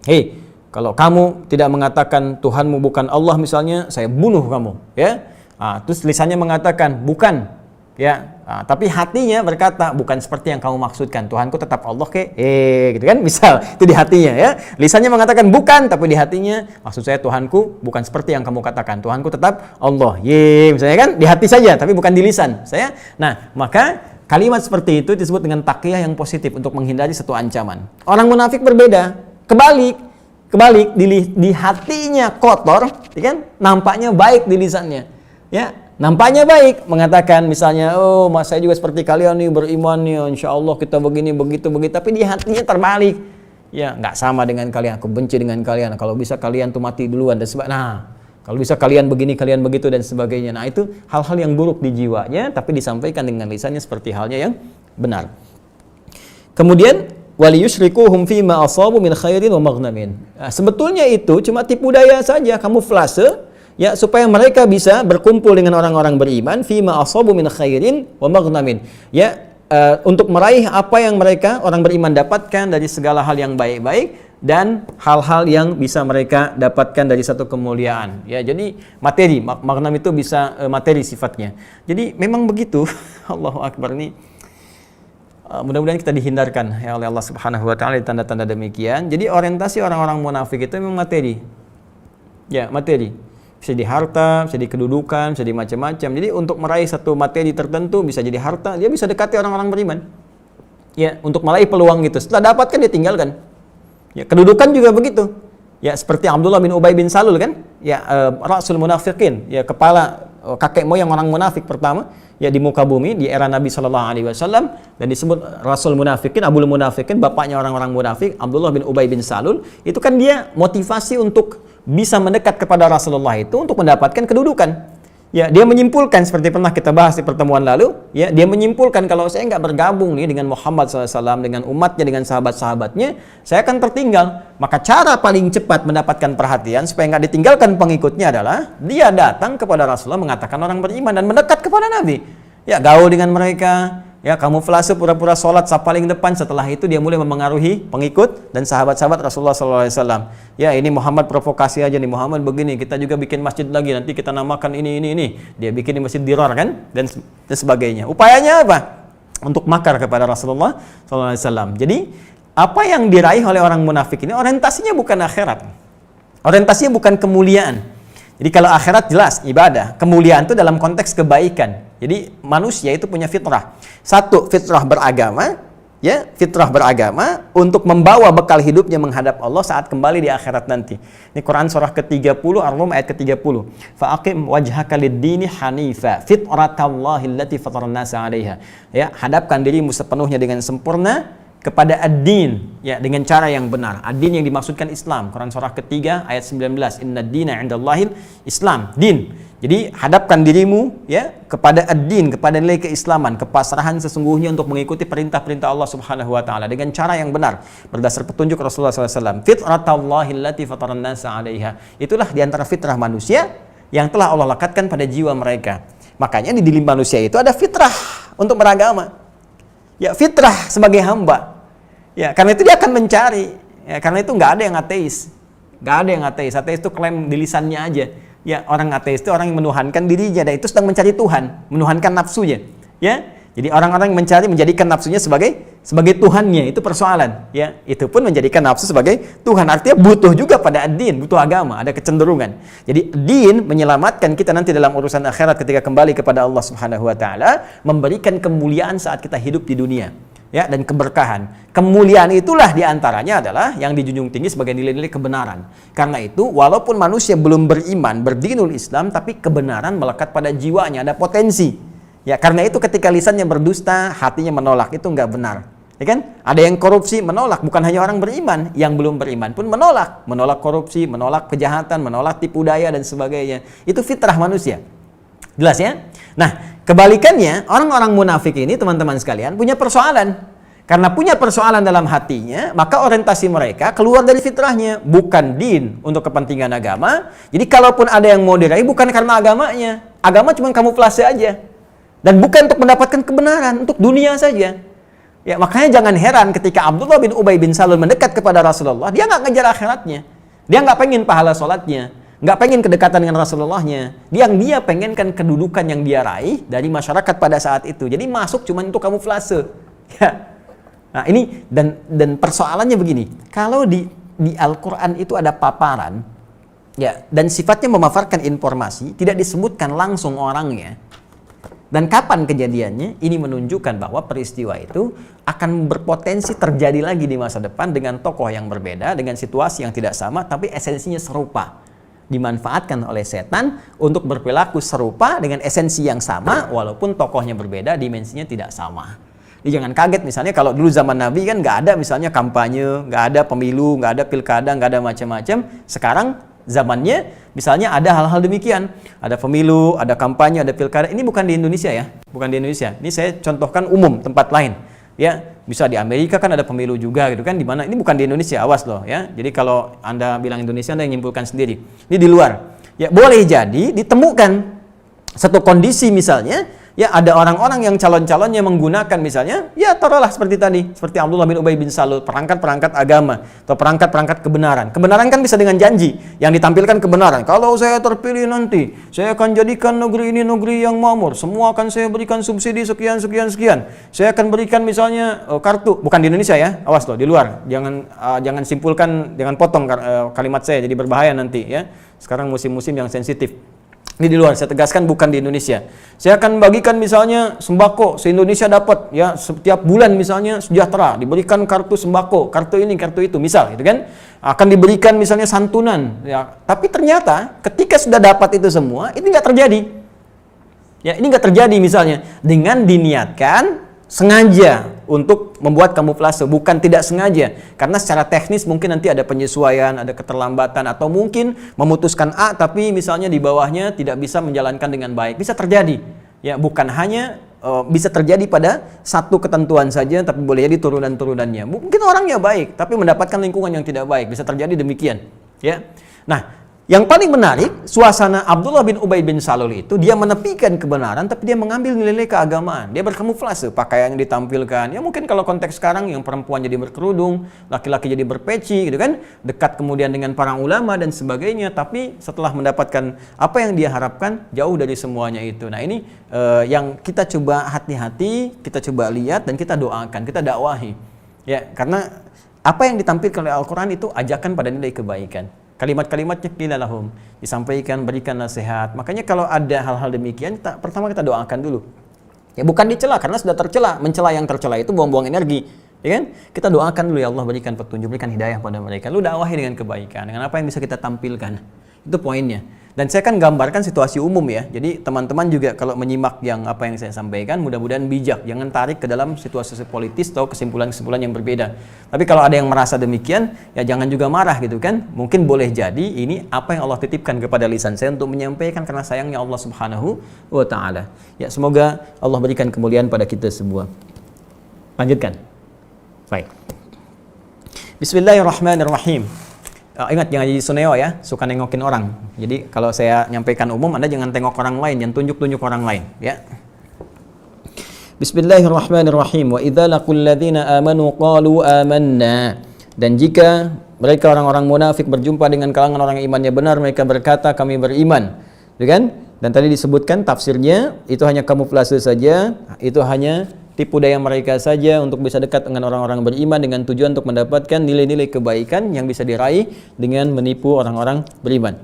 Hei, kalau kamu tidak mengatakan Tuhanmu bukan Allah misalnya, saya bunuh kamu, ya. Terus lisannya mengatakan bukan. Ya, tapi hatinya berkata bukan seperti yang kamu maksudkan. Tuhanku tetap Allah gitu kan? Misal itu di hatinya, ya. Lisannya mengatakan bukan, tapi di hatinya maksud saya Tuhanku bukan seperti yang kamu katakan. Tuhanku tetap Allah. Misalnya kan di hati saja, tapi bukan di lisan. Maka Kalimat seperti itu disebut dengan taqiyah yang positif untuk menghindari satu ancaman. Orang munafik berbeda. Kebalik di hatinya kotor, ya kan? Nampaknya baik di lisannya. Ya, nampaknya baik, mengatakan misalnya, oh, mas saya juga seperti kalian nih, beriman nih, insya Allah kita begini, begitu, tapi di hatinya terbalik. Ya, nggak sama dengan kalian, aku benci dengan kalian, kalau bisa kalian tuh mati duluan, dan sebagainya. Nah, kalau bisa kalian begini, kalian begitu, dan sebagainya. Nah, itu hal-hal yang buruk di jiwanya, tapi disampaikan dengan lisannya seperti halnya yang benar. Kemudian, waliyusyrikuhum fima asabu min khairin wa maghnamin. Nah, sebetulnya itu cuma tipu daya saja, kamuflase, ya, supaya mereka bisa berkumpul dengan orang-orang beriman fima asabu min khairin wa maghnamin. Ya, untuk meraih apa yang mereka orang beriman dapatkan dari segala hal yang baik-baik dan hal-hal yang bisa mereka dapatkan dari satu kemuliaan. Ya, jadi materi, maghnam itu bisa materi sifatnya. Jadi memang begitu. Allahu Akbar, ini mudah-mudahan kita dihindarkan ya oleh Allah Subhanahu wa taala di tanda-tanda demikian. Jadi orientasi orang-orang munafik itu memang materi. Ya, materi. Bisa di harta, bisa di kedudukan, bisa di macam-macam. Jadi untuk meraih satu materi tertentu, bisa jadi harta, dia bisa dekati orang-orang beriman. Ya, untuk meraih peluang itu. Setelah dapatkan dia tinggalkan. Ya, kedudukan juga begitu. Ya, seperti Abdullah bin Ubay bin Salul kan? Ya, Rasul Munafiqin, ya kepala kakek moyang orang munafik pertama ya di muka bumi di era Nabi Shallallahu Alaihi Wasallam, dan disebut Rasul Munafiqin, Abul Munafiqin, bapaknya orang-orang munafik, Abdullah bin Ubay bin Salul. Itu kan dia motivasi untuk bisa mendekat kepada Rasulullah itu untuk mendapatkan kedudukan. Ya, dia menyimpulkan seperti pernah kita bahas di pertemuan lalu, ya, dia menyimpulkan kalau saya nggak bergabung nih dengan Muhammad SAW, dengan umatnya, dengan sahabat-sahabatnya, saya akan tertinggal. Maka cara paling cepat mendapatkan perhatian supaya nggak ditinggalkan pengikutnya adalah dia datang kepada Rasulullah mengatakan orang beriman dan mendekat kepada Nabi. Ya, gaul dengan mereka. Ya, kamuflase pura-pura sholat paling depan. Setelah itu dia mulai mempengaruhi pengikut dan sahabat-sahabat Rasulullah SAW. Ya, ini Muhammad provokasi aja nih, Muhammad begini, kita juga bikin masjid lagi, nanti kita namakan ini. Dia bikin di masjid Dirar kan, dan sebagainya. Upayanya apa? Untuk makar kepada Rasulullah SAW. Jadi, apa yang diraih oleh orang munafik ini orientasinya bukan akhirat. Orientasinya bukan kemuliaan. Jadi kalau akhirat jelas ibadah, kemuliaan itu dalam konteks kebaikan. Jadi manusia itu punya fitrah. Satu, fitrah beragama, ya, fitrah beragama untuk membawa bekal hidupnya menghadap Allah saat kembali di akhirat nanti. Ini Quran surah ke-30 Ar-Rum ayat ke-30. Fa'aqim wajhaka lid-dini hanifa fitratallahi allati fataran nasa 'alaiha. Ya, hadapkan dirimu sepenuhnya dengan sempurna kepada ad-din, ya, dengan cara yang benar. Ad-din yang dimaksudkan Islam. Quran surah ketiga ayat 19. Inna ad-dina 'indallahil Islam, din. Jadi hadapkan dirimu, ya, kepada ad-din, kepada nilai keislaman, kepasrahan sesungguhnya untuk mengikuti perintah-perintah Allah Subhanahu wa taala dengan cara yang benar berdasar petunjuk Rasulullah SAW. Fitratallahi allati fataran nasa 'alaiha. Itulah di antara fitrah manusia yang telah Allah lekatkan pada jiwa mereka. Makanya di diri manusia itu ada fitrah untuk beragama. Ya, fitrah sebagai hamba. Ya, karena itu dia akan mencari. Ya, karena itu nggak ada yang ateis. Nggak ada yang ateis. Ateis itu klaim di lisannya aja. Ya, orang ateis itu orang yang menuhankan dirinya, dan itu sedang mencari Tuhan, menuhankan nafsunya. Ya, jadi orang-orang yang mencari menjadikan nafsunya sebagai Tuhannya, itu persoalan. Ya, itu pun menjadikan nafsu sebagai Tuhan. Artinya butuh juga pada ad-din, butuh agama, ada kecenderungan. Jadi din menyelamatkan kita nanti dalam urusan akhirat ketika kembali kepada Allah Subhanahu wa taala, memberikan kemuliaan saat kita hidup di dunia. Ya, dan keberkahan. Kemuliaan itulah diantaranya adalah yang dijunjung tinggi sebagai nilai-nilai kebenaran. Karena itu, walaupun manusia belum beriman, berdinul Islam, tapi kebenaran melekat pada jiwanya, ada potensi. Ya, karena itu ketika lisannya berdusta, hatinya menolak, itu nggak benar. Ya kan? Ada yang korupsi, menolak. Bukan hanya orang beriman, yang belum beriman pun menolak. Menolak korupsi, menolak kejahatan, menolak tipu daya, dan sebagainya. Itu fitrah manusia. Jelas ya? Nah, kebalikannya, orang-orang munafik ini, teman-teman sekalian, punya persoalan. Karena punya persoalan dalam hatinya, maka orientasi mereka keluar dari fitrahnya. Bukan din untuk kepentingan agama. Jadi kalaupun ada yang mau diraih, bukan karena agamanya. Agama cuma kamuflase aja. Dan bukan untuk mendapatkan kebenaran, untuk dunia saja. Ya, makanya jangan heran ketika Abdullah bin Ubay bin Salul mendekat kepada Rasulullah, dia nggak ngejar akhiratnya. Dia nggak pengen pahala sholatnya. Nggak pengen kedekatan dengan Rasulullahnya. Yang dia pengenkan kedudukan yang dia raih dari masyarakat pada saat itu. Jadi masuk cuma untuk kamuflase. Ya. Nah, ini dan persoalannya begini. Kalau di Al-Qur'an itu ada paparan, ya, dan sifatnya memaparkan informasi, tidak disebutkan langsung orangnya. Dan kapan kejadiannya? Ini menunjukkan bahwa peristiwa itu akan berpotensi terjadi lagi di masa depan dengan tokoh yang berbeda, dengan situasi yang tidak sama, tapi esensinya serupa. Dimanfaatkan oleh setan untuk berperilaku serupa dengan esensi yang sama, walaupun tokohnya berbeda, dimensinya tidak sama. Jadi jangan kaget misalnya kalau dulu zaman Nabi kan nggak ada misalnya kampanye, nggak ada pemilu, nggak ada pilkada, nggak ada macam-macam. Sekarang zamannya misalnya ada hal-hal demikian. Ada pemilu, ada kampanye, ada pilkada. Ini bukan di Indonesia ya, bukan di Indonesia. Ini saya contohkan umum tempat lain. Ya, bisa di Amerika kan ada pemilu juga gitu kan, di mana ini bukan di Indonesia, awas loh ya. Jadi kalau Anda bilang Indonesia, Anda yang nyimpulkan sendiri. Ini di luar. Ya, boleh jadi ditemukan satu kondisi misalnya, ya ada orang-orang yang calon-calonnya menggunakan misalnya, ya taruhlah seperti tadi, seperti Abdullah bin Ubay bin Salul, perangkat-perangkat agama atau perangkat-perangkat kebenaran. Kebenaran kan bisa dengan janji, yang ditampilkan kebenaran. Kalau saya terpilih nanti, saya akan jadikan negeri ini negeri yang makmur. Semua akan saya berikan subsidi sekian. Saya akan berikan misalnya kartu, bukan di Indonesia ya, awas loh, di luar. Jangan simpulkan, jangan potong kalimat saya, jadi berbahaya nanti ya. Sekarang musim-musim yang sensitif. Ini di luar, saya tegaskan bukan di Indonesia. Saya akan bagikan misalnya sembako, se-Indonesia dapat ya setiap bulan misalnya sejahtera, diberikan kartu sembako, kartu ini, kartu itu, misal gitu kan. Akan diberikan misalnya santunan ya. Tapi ternyata ketika sudah dapat itu semua, itu nggak terjadi. Ya, ini nggak terjadi misalnya dengan diniatkan sengaja untuk membuat kamuflase, bukan tidak sengaja. Karena secara teknis mungkin nanti ada penyesuaian, ada keterlambatan, atau mungkin memutuskan A tapi misalnya di bawahnya tidak bisa menjalankan dengan baik. Bisa terjadi. Ya, bukan hanya bisa terjadi pada satu ketentuan saja, tapi boleh jadi turunan-turunannya. Mungkin orangnya baik, tapi mendapatkan lingkungan yang tidak baik. Bisa terjadi demikian. Ya. Nah, yang paling menarik, suasana Abdullah bin Ubay bin Salul itu, dia menepikan kebenaran, tapi dia mengambil nilai-nilai keagamaan. Dia berkamuflase, pakaiannya ditampilkan. Ya mungkin kalau konteks sekarang, yang perempuan jadi berkerudung, laki-laki jadi berpeci, gitu kan. Dekat kemudian dengan para ulama dan sebagainya. Tapi setelah mendapatkan apa yang dia harapkan, jauh dari semuanya itu. Nah ini yang kita coba hati-hati, kita coba lihat, dan kita doakan, kita dakwahi. Ya, karena apa yang ditampilkan oleh Al-Quran itu ajakan pada nilai kebaikan. Kalimat-kalimatnya qila lahum, disampaikan, berikan nasihat. Makanya kalau ada hal-hal demikian, pertama kita doakan dulu. Ya bukan dicela, karena sudah tercela. Mencela yang tercela itu buang-buang energi. Ya kan? Kita doakan dulu, ya Allah berikan petunjuk, berikan hidayah pada mereka. Lu dakwahi dengan kebaikan, dengan apa yang bisa kita tampilkan. Itu poinnya. Dan saya kan gambarkan situasi umum ya. Jadi teman-teman juga kalau menyimak apa yang saya sampaikan, mudah-mudahan bijak. Jangan tarik ke dalam situasi politis atau kesimpulan-kesimpulan yang berbeda. Tapi kalau ada yang merasa demikian, ya jangan juga marah gitu kan. Mungkin boleh jadi ini apa yang Allah titipkan kepada lisan saya untuk menyampaikan karena sayangnya Allah Subhanahu wa Ta'ala. Ya semoga Allah berikan kemuliaan pada kita semua. Lanjutkan. Baik. Bismillahirrahmanirrahim. Ingat jangan jadi suneo ya, suka nengokin orang. Jadi kalau saya nyampaikan umum, Anda jangan tengok orang lain, jangan tunjuk-tunjuk orang lain ya. Bismillahirrahmanirrahim. Wa idza laqul ladzina amanu qalu amanna. Dan jika mereka orang-orang munafik berjumpa dengan kalangan orang yang imannya benar, mereka berkata kami beriman. Ya kan? Dan tadi disebutkan tafsirnya itu hanya kamuflase saja, itu hanya tipu daya mereka saja untuk bisa dekat dengan orang-orang beriman dengan tujuan untuk mendapatkan nilai-nilai kebaikan yang bisa diraih dengan menipu orang-orang beriman.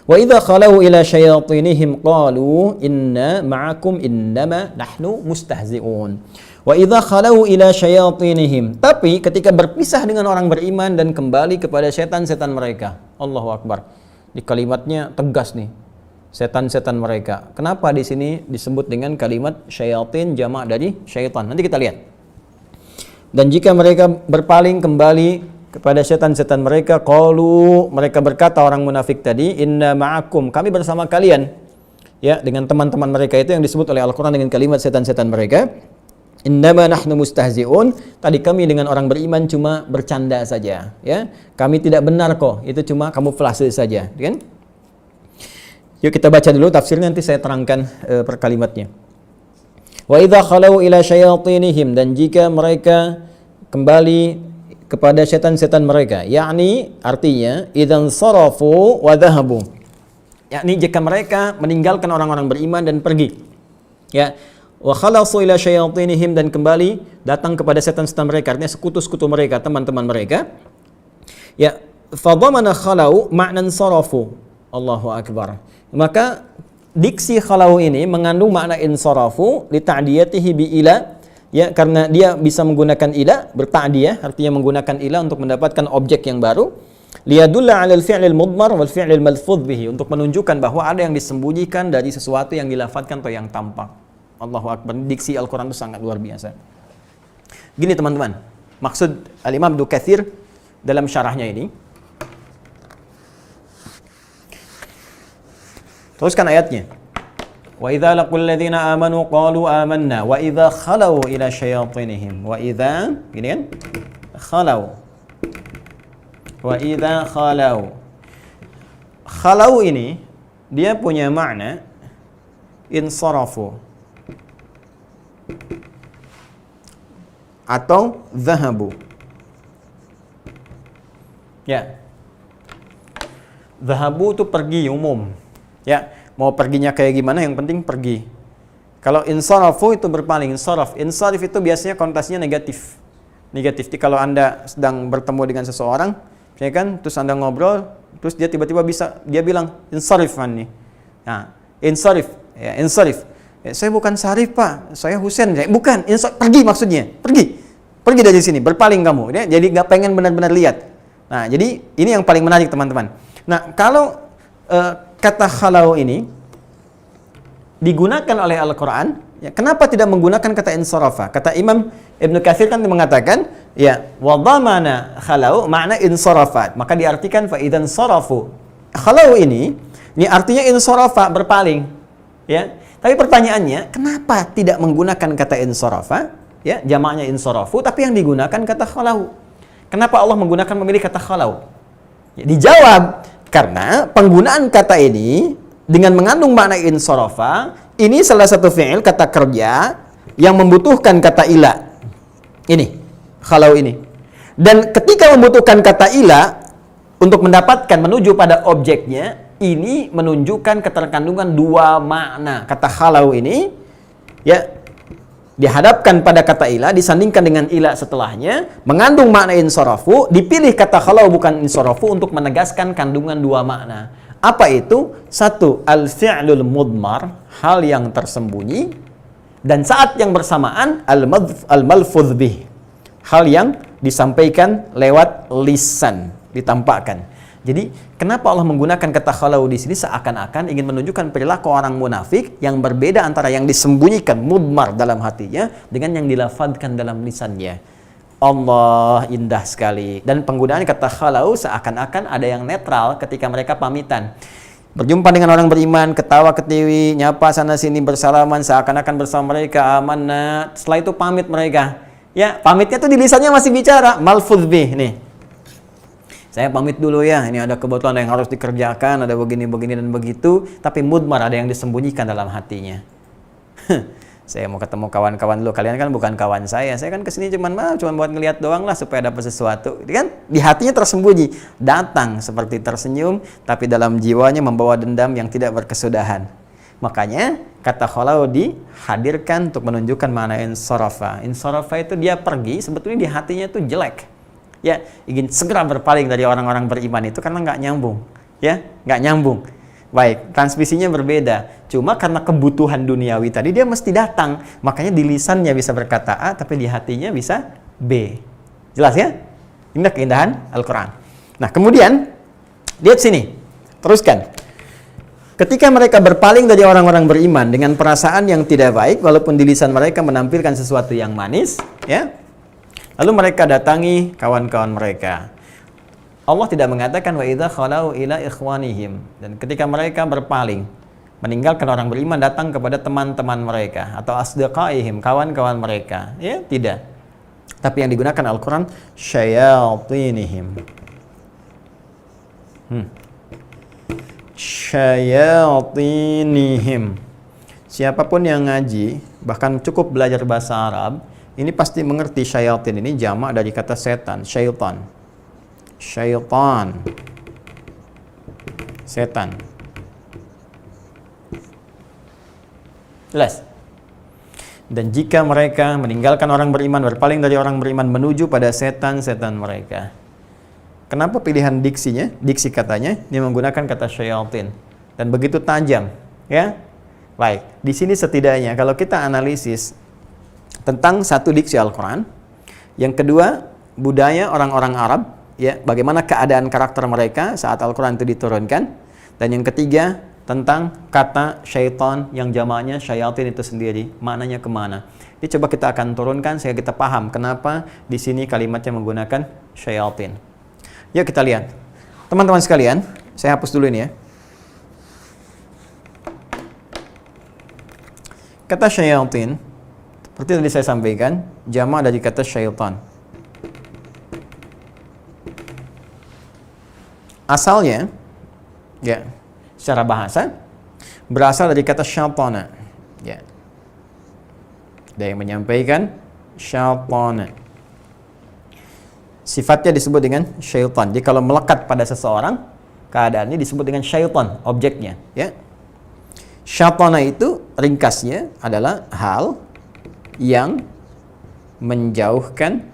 Wa idza khalau ila syayatinihim qalu inna ma'akum innama nahnu mustahzi'un. Wa idza khalau ila syayatinihim, tapi ketika berpisah dengan orang beriman dan kembali kepada setan-setan mereka. Allahu Akbar. Di kalimatnya tegas nih. Setan-setan mereka. Kenapa di sini disebut dengan kalimat syayatin jamak dari syaitan? Nanti kita lihat. Dan jika mereka berpaling kembali kepada setan-setan mereka, qalu, mereka berkata orang munafik tadi, inna ma'akum, kami bersama kalian. Ya, dengan teman-teman mereka itu yang disebut oleh Al-Qur'an dengan kalimat setan-setan mereka. Innama nahnu mustahzi'un, tadi kami dengan orang beriman cuma bercanda saja, ya. Kami tidak benar kok, itu cuma kamuflase saja, kan? Yuk kita baca dulu tafsirnya, nanti saya terangkan per kalimatnya. Wa idza khalau ila syayatinihim, dan jika mereka kembali kepada setan-setan mereka, yakni artinya idzan sarafu wa dhahabu, yakni jika mereka meninggalkan orang-orang beriman dan pergi. Ya, wa khalasu ila syayatinihim, dan kembali datang kepada setan-setan mereka, artinya sekutu-sekutu mereka, teman-teman mereka. Ya, fa dhamana khalau ma'nan sarafu. Allahu Akbar. Maka diksi khalau ini mengandung makna insarafu li ta'diyatihi bi ila, ya, karena dia bisa menggunakan ila, berta'diyah artinya menggunakan ila untuk mendapatkan objek yang baru, liyadulla 'ala al-fi'l al-mudmar wal fi'l al-malfudh bihi, untuk menunjukkan bahwa ada yang disembunyikan dari sesuatu yang dilafadzkan atau yang tampak. Allahu akbar. Diksi Al-Qur'an itu sangat luar biasa. Gini teman-teman, maksud Al-Imam Ibnu Katsir dalam syarahnya ini. Teruskan ayatnya. Wa idza laqul ladzina amanu qalu amanna wa idza khalau ila syayatinihim. Wa idza, gini kan? Khalau. Wa idza khalau. Khalau ini dia punya makna insarafu atau zahabu. Ya. Zahabu itu pergi umum. Ya, mau perginya kayak gimana yang penting pergi. Kalau insarafu itu berpaling, insarif itu biasanya konotasinya negatif. Negatif. Jadi kalau Anda sedang bertemu dengan seseorang, ya kan, terus Anda ngobrol, terus dia tiba-tiba dia bilang insarif nih. Nah, insarif, ya, insarif. Ya, saya bukan Sarif, Pak. Saya Husain. Ya, bukan, pergi maksudnya. Pergi. Pergi dari sini, berpaling kamu. Ya, jadi nggak pengen benar-benar lihat. Nah, jadi ini yang paling menarik, teman-teman. Nah, kalau kata khalau ini digunakan oleh Al-Quran, ya, kenapa tidak menggunakan kata insarafa? Kata Imam Ibnu Katsir kan mengatakan, ya, wadhamana khalau makna insarafat, maka diartikan fa idzan sarafu. Khalau ini artinya insarafa, berpaling, ya. Tapi pertanyaannya, kenapa tidak menggunakan kata insarafa, ya, jamaknya insarafu, tapi yang digunakan kata khalau? Kenapa Allah memilih kata khalau? Ya, dijawab, karena penggunaan kata ini dengan mengandung makna insarafa, ini salah satu fi'il, kata kerja yang membutuhkan kata ila. Ini, khalau ini. Dan ketika membutuhkan kata ila untuk mendapatkan menuju pada objeknya, ini menunjukkan keterkandungan dua makna. Kata khalau ini, ya, dihadapkan pada kata ila, disandingkan dengan ila setelahnya, mengandung makna insarafu, dipilih kata khalau bukan insarafu untuk menegaskan kandungan dua makna. Apa itu? Satu, al-fi'lul mudmar, hal yang tersembunyi, dan saat yang bersamaan al-malfudh bih, hal yang disampaikan lewat lisan, ditampakkan. Jadi, kenapa Allah menggunakan kata khalau di sini seakan-akan ingin menunjukkan perilaku orang munafik yang berbeda antara yang disembunyikan mudmar dalam hatinya dengan yang dilafadzkan dalam lisannya. Allah, indah sekali. Dan penggunaan kata khalau seakan-akan ada yang netral ketika mereka pamitan. Berjumpa dengan orang beriman, ketawa ketiwi, nyapa sana sini, bersalaman seakan-akan bersama mereka, amanah. Setelah itu pamit mereka. Ya, pamitnya tuh di lisannya masih bicara, malfudh bih nih. Saya pamit dulu ya, ini ada kebutuhan yang harus dikerjakan, ada begini-begini dan begitu, tapi mudmar, ada yang disembunyikan dalam hatinya. Saya mau ketemu kawan-kawan dulu, kalian kan bukan kawan saya kan kesini cuma buat ngeliat doang lah supaya dapat sesuatu. Kan di hatinya tersembunyi, datang seperti tersenyum, tapi dalam jiwanya membawa dendam yang tidak berkesudahan. Makanya kata khalau dihadirkan untuk menunjukkan makna insarafa. Insarafa itu dia pergi, sebetulnya di hatinya itu jelek. Ya, ingin segera berpaling dari orang-orang beriman itu karena nggak nyambung, ya, nggak nyambung. Baik, transmisinya berbeda. Cuma karena kebutuhan duniawi tadi dia mesti datang, makanya di lisannya bisa berkata A, tapi di hatinya bisa B. Jelas ya? Ini keindahan Al-Quran. Nah, kemudian lihat sini, teruskan. Ketika mereka berpaling dari orang-orang beriman dengan perasaan yang tidak baik, walaupun di lisan mereka menampilkan sesuatu yang manis, ya. Lalu mereka datangi kawan-kawan mereka. Allah tidak mengatakan wa idza khalau ila ikhwanihim, dan ketika mereka berpaling meninggalkan orang beriman datang kepada teman-teman mereka atau asdiqaihim, kawan-kawan mereka, ya, tidak. Tapi yang digunakan Al-Qur'an syayatinihim. Syayatinihim. Siapapun yang ngaji, bahkan cukup belajar bahasa Arab, ini pasti mengerti syayatin ini jamak dari kata setan, syaitan. Syaitan. Setan. Jelas? Dan jika mereka meninggalkan orang beriman, berpaling dari orang beriman menuju pada setan-setan mereka. Kenapa pilihan diksinya? Diksi katanya, dia menggunakan kata syayatin. Dan begitu tajam. Ya. Baik, di sini setidaknya kalau kita analisis tentang satu diksi Al-Qur'an, yang kedua budaya orang-orang Arab, ya, bagaimana keadaan karakter mereka saat Al-Qur'an itu diturunkan, dan yang ketiga tentang kata syaitan yang jamaknya syayatin itu sendiri, maknanya kemana. Ini coba kita akan turunkan sehingga kita paham kenapa di sini kalimatnya menggunakan syayatin. Yuk kita lihat. Teman-teman sekalian, saya hapus dulu ini ya. Kata syayatin, seperti tadi saya sampaikan, jamak dari kata syaitan. Asalnya, ya, secara bahasa berasal dari kata syaitana. Ya. Ada yang menyampaikan syaitana. Sifatnya disebut dengan syaitan. Jadi kalau melekat pada seseorang, keadaannya disebut dengan syaitan, objeknya, ya. Syaitana itu ringkasnya adalah hal yang menjauhkan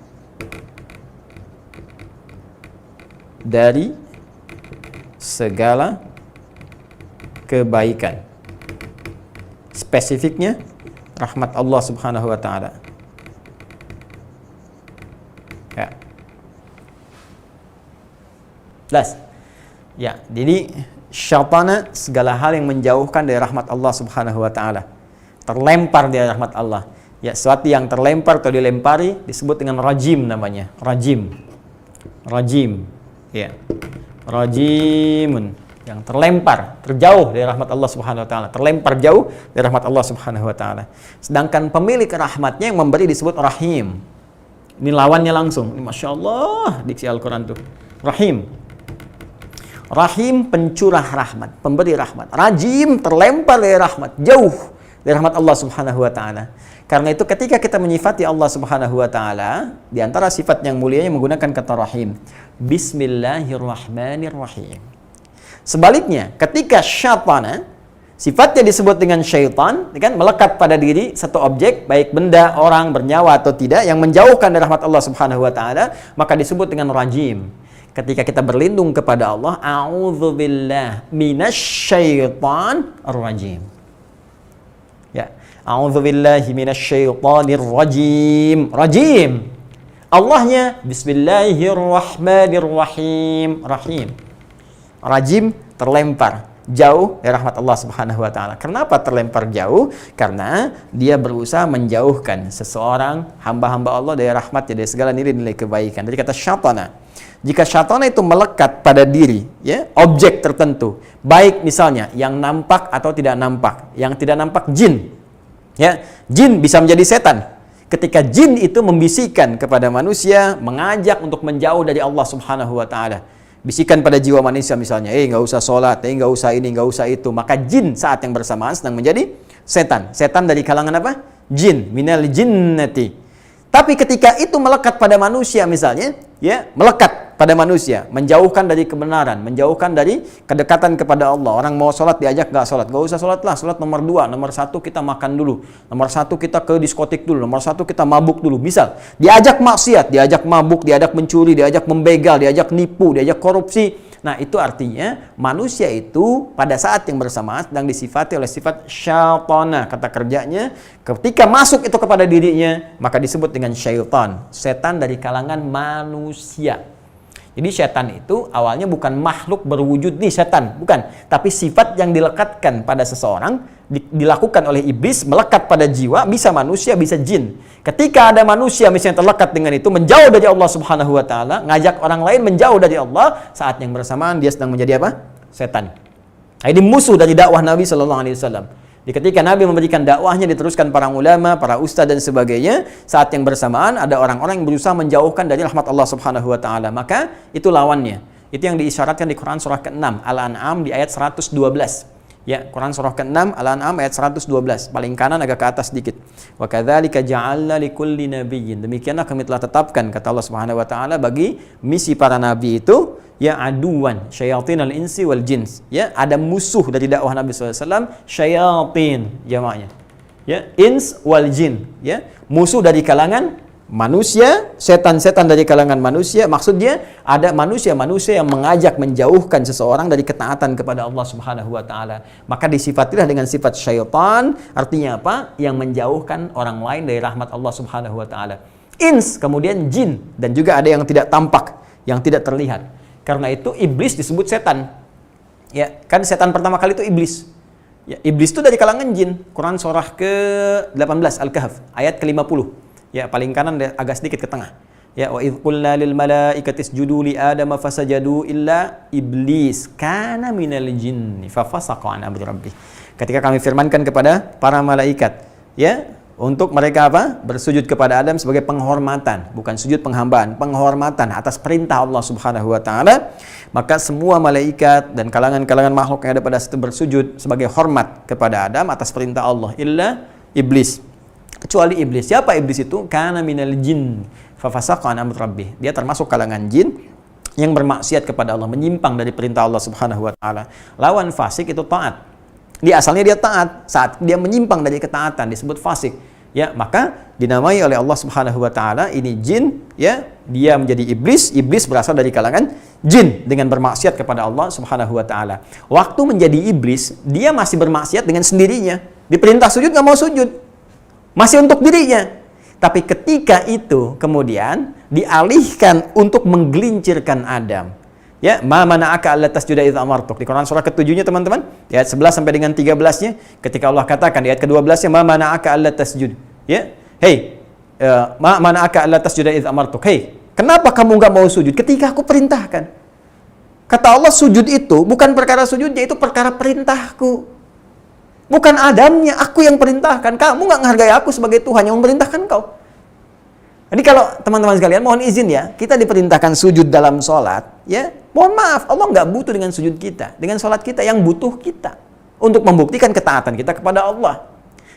dari segala kebaikan. Spesifiknya rahmat Allah Subhanahu wa taala. Ya. Jelas? Ya, jadi syaitana segala hal yang menjauhkan dari rahmat Allah Subhanahu wa taala. Terlempar dari rahmat Allah. Ya, sesuatu yang terlempar atau dilempari disebut dengan rajim namanya. Rajim. Rajim. Ya. Rajimun, yang terlempar, terjauh dari rahmat Allah Subhanahu wa taala, terlempar jauh dari rahmat Allah Subhanahu wa taala. Sedangkan pemilik rahmatnya yang memberi disebut Rahim. Ini lawannya langsung. Ini Masya Allah diksi Al-Quran tuh. Rahim. Rahim pencurah rahmat, pemberi rahmat. Rajim terlempar dari rahmat, jauh dari rahmat Allah Subhanahu wa taala. Karena itu ketika kita menyifati Allah Subhanahu wa taala, di antara sifat yang mulianya menggunakan kata Rahim. Bismillahirrahmanirrahim. Sebaliknya, ketika syaitana sifatnya disebut dengan syaitan, kan melekat pada diri satu objek, baik benda, orang, bernyawa atau tidak, yang menjauhkan dari rahmat Allah Subhanahu wa taala, maka disebut dengan rajim. Ketika kita berlindung kepada Allah, a'udzubillah minasyaitonir rajim. Ya, a'udzubillahi minasyaitonir rajim. Rajim. Allahnya Bismillahirrahmanirrahim. Rahim. Rajim terlempar jauh dari rahmat Allah Subhanahu wa taala. Kenapa terlempar jauh? Karena dia berusaha menjauhkan seseorang hamba-hamba Allah dari rahmat, dari segala nilai-nilai kebaikan. Dari kata syaitana. Jika syaitana itu melekat pada diri, ya, objek tertentu, baik misalnya yang nampak atau tidak nampak. Yang tidak nampak jin. Ya, jin bisa menjadi setan. Ketika jin itu membisikkan kepada manusia, mengajak untuk menjauh dari Allah Subhanahu wa taala. Bisikan pada jiwa manusia misalnya, nggak usah sholat, nggak usah ini, nggak usah itu. Maka jin saat yang bersamaan sedang menjadi setan. Setan dari kalangan apa? Jin, minal jinnati. Tapi ketika itu melekat pada manusia misalnya, ya, melekat pada manusia, menjauhkan dari kebenaran, menjauhkan dari kedekatan kepada Allah. Orang mau sholat diajak nggak sholat, nggak usah sholat lah, sholat nomor 2, nomor 1 kita makan dulu, nomor 1 kita ke diskotik dulu, nomor 1 kita mabuk dulu. Misal, diajak maksiat, diajak mabuk, diajak mencuri, diajak membegal, diajak nipu, diajak korupsi. Nah, itu artinya manusia itu pada saat yang bersamaan sedang disifati oleh sifat syaitana. Kata kerjanya, ketika masuk itu kepada dirinya, maka disebut dengan syaitan. Setan dari kalangan manusia. Jadi setan itu awalnya bukan makhluk berwujud nih setan, bukan. Tapi sifat yang dilekatkan pada seseorang, dilakukan oleh iblis, melekat pada jiwa, bisa manusia, bisa jin. Ketika ada manusia misalnya terlekat dengan itu, menjauh dari Allah Subhanahu wa taala, ngajak orang lain menjauh dari Allah, saat yang bersamaan dia sedang menjadi apa? Setan. Nah, ini musuh dari dakwah Nabi sallallahu alaihi wasallam. Ketika Nabi memberikan dakwahnya, diteruskan para ulama, para ustadz dan sebagainya, saat yang bersamaan ada orang-orang yang berusaha menjauhkan dari rahmat Allah Subhanahu wa taala. Maka itu lawannya. Itu yang diisyaratkan di Quran surah ke-6 Al-An'am di ayat 112. Ya, Quran surah ke-6 Al-An'am ayat 112. Paling kanan agak ke atas sedikit. Wa kadzalika ja'alna likulli nabiyyin. Demikianlah kami telah tetapkan, kata Allah Subhanahu wa taala, bagi misi para nabi itu, ya, aduwan syayatinal insi wal jins. Ya, ada musuh dari dakwah Nabi SAW, syayatin jamaknya. Ya, ins wal jin, ya, musuh dari kalangan manusia, setan-setan dari kalangan manusia, maksudnya ada manusia-manusia yang mengajak menjauhkan seseorang dari ketaatan kepada Allah Subhanahu wa taala. Maka disifatilah dengan sifat syaitan, artinya apa? Yang menjauhkan orang lain dari rahmat Allah Subhanahu wa taala. Ins, kemudian jin, dan juga ada yang tidak tampak, yang tidak terlihat. Karena itu iblis disebut setan. Ya, kan setan pertama kali itu iblis. Ya, iblis itu dari kalangan jin. Quran surah ke-18 Al-Kahf ayat ke-50. Ya, paling kanan agak sedikit ke tengah. Ya, wa idz qulna lil malaikati isjudu li adama fasajadu illa iblis kana minal jinni fafasaqa an amri rabbih. Ketika kami firmankan kepada para malaikat, ya, untuk mereka apa? Bersujud kepada Adam sebagai penghormatan, bukan sujud penghambaan, penghormatan atas perintah Allah Subhanahu wa taala, maka semua malaikat dan kalangan-kalangan makhluk yang ada pada situ bersujud sebagai hormat kepada Adam atas perintah Allah, illa iblis. Kecuali iblis. Siapa iblis itu? Kana minal jin fafasaqa an amri rabbih. Dia termasuk kalangan jin yang bermaksiat kepada Allah, menyimpang dari perintah Allah Subhanahu wa taala. Lawan fasik itu taat. Dia asalnya dia taat, saat dia menyimpang dari ketaatan disebut fasik. Ya, maka dinamai oleh Allah Subhanahu wa taala ini jin, ya, dia menjadi iblis. Iblis berasal dari kalangan jin dengan bermaksiat kepada Allah Subhanahu wa taala. Waktu menjadi iblis, dia masih bermaksiat dengan sendirinya. Diperintah sujud nggak mau sujud. Masih untuk dirinya. Tapi ketika itu kemudian dialihkan untuk menggelincirkan Adam. Ya, ma mana'aka alla tasjuda idza amartuk. Di Quran surah ke-7-nya teman-teman, di ayat 11 sampai dengan 13-nya, ketika Allah katakan di ayat ke-12-nya ma mana'aka alla tasjud. Ya. Hei, ma mana'aka alla tasjuda idza amartuk. Hei, kenapa kamu enggak mau sujud ketika aku perintahkan? Kata Allah, sujud itu bukan perkara sujudnya, itu perkara perintahku. Bukan Adamnya, aku yang perintahkan. Kamu nggak menghargai aku sebagai Tuhan yang memerintahkan kau. Jadi kalau teman-teman sekalian, mohon izin ya, kita diperintahkan sujud dalam sholat, ya, mohon maaf, Allah nggak butuh dengan sujud kita, dengan sholat kita, yang butuh kita untuk membuktikan ketaatan kita kepada Allah.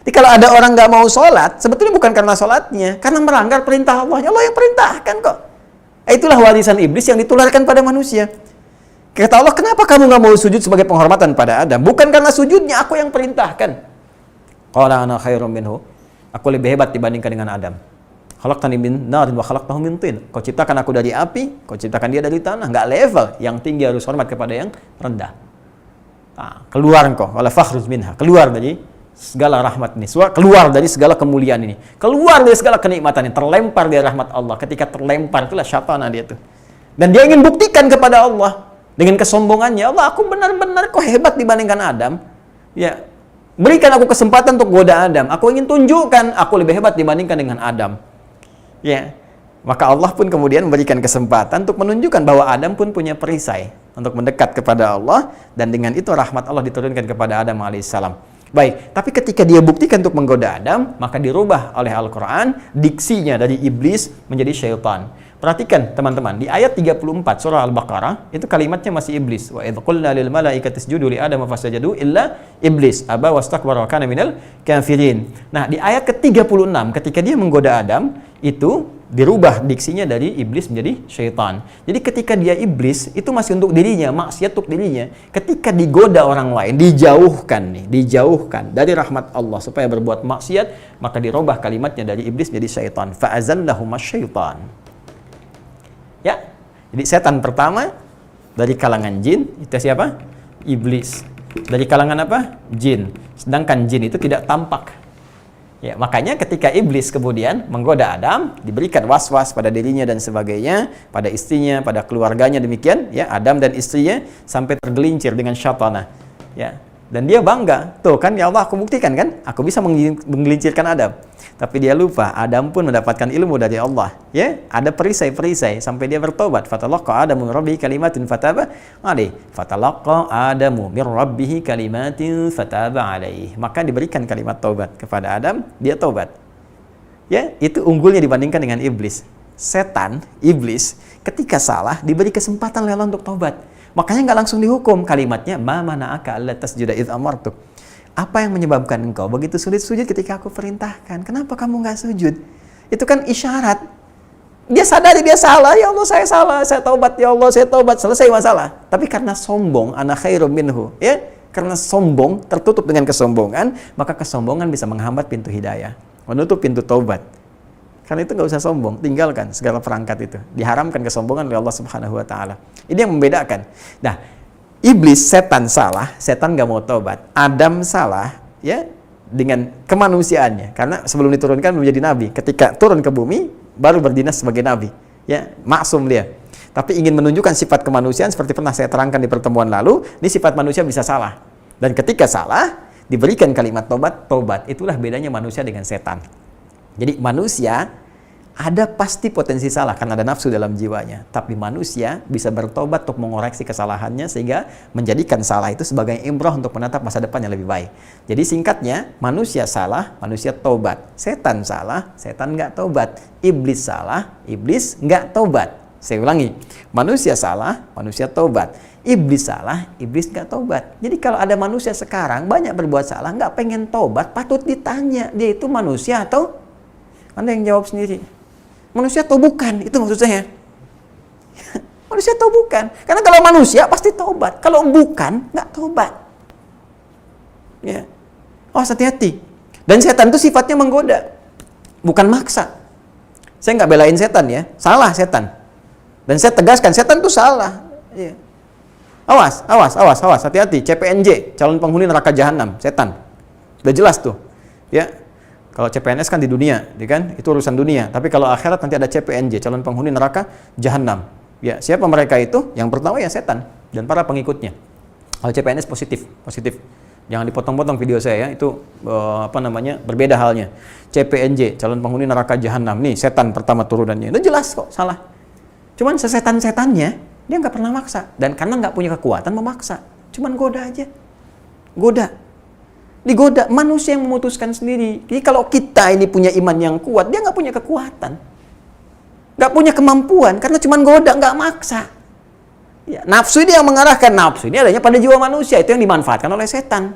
Jadi kalau ada orang nggak mau sholat, sebetulnya bukan karena sholatnya, karena melanggar perintah Allah. Allah yang perintahkan kok. Itulah warisan iblis yang ditularkan pada manusia. Kata Allah, kenapa kamu nggak mau sujud sebagai penghormatan pada Adam? Bukan karena sujudnya, aku yang perintahkan. Qala ana khairum minhu. Aku lebih hebat dibandingkan dengan Adam. Khalaqtani min narin wa khalaqtahu min tin. Kau ciptakan aku dari api, kau ciptakan dia dari tanah. Nggak level. Yang tinggi harus hormat kepada yang rendah. Nah, keluar engkau. Wala fakhruj minha. Keluar dari segala rahmat ini. Keluar dari segala kemuliaan ini. Keluar dari segala kenikmatan ini. Terlempar dari rahmat Allah. Ketika terlempar, itulah syaitan dia tuh. Dan dia ingin buktikan kepada Allah. Dengan kesombongannya, Allah, aku benar-benar kok hebat dibandingkan Adam. Ya, berikan aku kesempatan untuk goda Adam. Aku ingin tunjukkan aku lebih hebat dibandingkan dengan Adam. Ya, maka Allah pun kemudian memberikan kesempatan untuk menunjukkan bahwa Adam pun punya perisai untuk mendekat kepada Allah, dan dengan itu rahmat Allah diturunkan kepada Adam alaihissalam. Baik, tapi ketika dia buktikan untuk menggoda Adam, maka dirubah oleh Al-Quran diksinya dari iblis menjadi syaitan. Perhatikan teman-teman, di ayat 34 surah Al-Baqarah, itu kalimatnya masih iblis. Wa idz qulna lil malaikati isjudu li adama fasajadu illa iblis aba wastakbara wa kana minal kafirin. Nah, di ayat ke-36 ketika dia menggoda Adam, itu dirubah diksinya dari iblis menjadi syaitan. Jadi ketika dia iblis, itu masih untuk dirinya, maksiat untuk dirinya. Ketika digoda orang lain, dijauhkan dari rahmat Allah supaya berbuat maksiat, maka dirubah kalimatnya dari iblis menjadi syaitan. Fa'azallahuma syaitan. Ya, jadi setan pertama dari kalangan jin, itu siapa? Iblis. Dari kalangan apa? Jin. Sedangkan jin itu tidak tampak. Ya, makanya ketika iblis kemudian menggoda Adam, diberikan was-was pada dirinya dan sebagainya, pada istrinya, pada keluarganya demikian, ya, Adam dan istrinya sampai tergelincir dengan syaitanah. Ya. Dan dia bangga, tuh kan, ya Allah, aku buktikan kan, aku bisa menggelincirkan Adam. Tapi dia lupa, Adam pun mendapatkan ilmu dari Allah. Ya, ada perisai-perisai sampai dia bertobat. Fatalaqa Adamu min rabbihi kalimatin fataba alaihi. Fatalaqa Adamu min rabbihi kalimatin fataba alaihi. Maka diberikan kalimat taubat kepada Adam, dia taubat. Ya, itu unggulnya dibandingkan dengan iblis. Setan, iblis, ketika salah diberi kesempatan oleh Allah untuk taubat. Makanya nggak langsung dihukum, kalimatnya ma mana'aka alla tasjuda idz amartuk. Apa yang menyebabkan engkau begitu sulit sujud ketika aku perintahkan? Kenapa kamu nggak sujud? Itu kan isyarat. Dia sadari dia salah, ya Allah saya salah, saya taubat, ya Allah saya taubat, selesai masalah. Tapi karena sombong, ana khairum minhu, ya, karena sombong, tertutup dengan kesombongan, maka kesombongan bisa menghambat pintu hidayah, menutup pintu taubat. Karena itu nggak usah sombong, tinggalkan segala perangkat itu. Diharamkan kesombongan oleh Allah Subhanahu wa taala. Ini yang membedakan. Nah, iblis, setan salah, setan nggak mau tobat. Adam salah, ya, dengan kemanusiaannya. Karena sebelum diturunkan menjadi nabi, ketika turun ke bumi baru berdinas sebagai nabi. Ya, maksum dia. Tapi ingin menunjukkan sifat kemanusiaan seperti pernah saya terangkan di pertemuan lalu, ini sifat manusia bisa salah. Dan ketika salah, diberikan kalimat tobat, tobat. Itulah bedanya manusia dengan setan. Jadi manusia ada pasti potensi salah karena ada nafsu dalam jiwanya. Tapi manusia bisa bertobat untuk mengoreksi kesalahannya sehingga menjadikan salah itu sebagai imroh untuk menatap masa depan yang lebih baik. Jadi singkatnya, manusia salah, manusia tobat. Setan salah, setan nggak tobat. Iblis salah, iblis nggak tobat. Saya ulangi, manusia salah, manusia tobat. Iblis salah, iblis nggak tobat. Jadi kalau ada manusia sekarang banyak berbuat salah, nggak pengen tobat, patut ditanya, dia itu manusia atau? Anda yang jawab sendiri. Manusia atau bukan? Itu maksud saya. Manusia atau bukan? Karena kalau manusia pasti tobat. Kalau bukan, nggak tobat. Ya. Oh, hati-hati. Dan setan itu sifatnya menggoda, bukan maksa. Saya nggak belain setan ya, salah setan. Dan saya tegaskan, setan itu salah. Ya. Awas, awas, awas, awas, hati-hati. CPNJ, calon penghuni neraka jahanam, setan. Udah jelas tuh. Ya. Kalau CPNS kan di dunia, ya kan? Itu urusan dunia. Tapi kalau akhirat nanti ada CPNJ, calon penghuni neraka jahanam. Ya, siapa mereka itu? Yang pertama ya setan dan para pengikutnya. Kalau CPNS positif. Jangan dipotong-potong video saya ya, itu berbeda halnya. CPNJ, calon penghuni neraka jahanam. Nih, setan pertama turunannya. Itu jelas kok, salah. Cuman sesetan-setannya dia nggak pernah maksa, dan karena nggak punya kekuatan memaksa, cuman goda aja, digoda. Manusia yang memutuskan sendiri. Jadi kalau kita ini punya iman yang kuat, dia nggak punya kekuatan, nggak punya kemampuan, karena cuman goda, nggak maksa. Ya, nafsu ini yang mengarahkan, nafsu ini adanya pada jiwa manusia, itu yang dimanfaatkan oleh setan.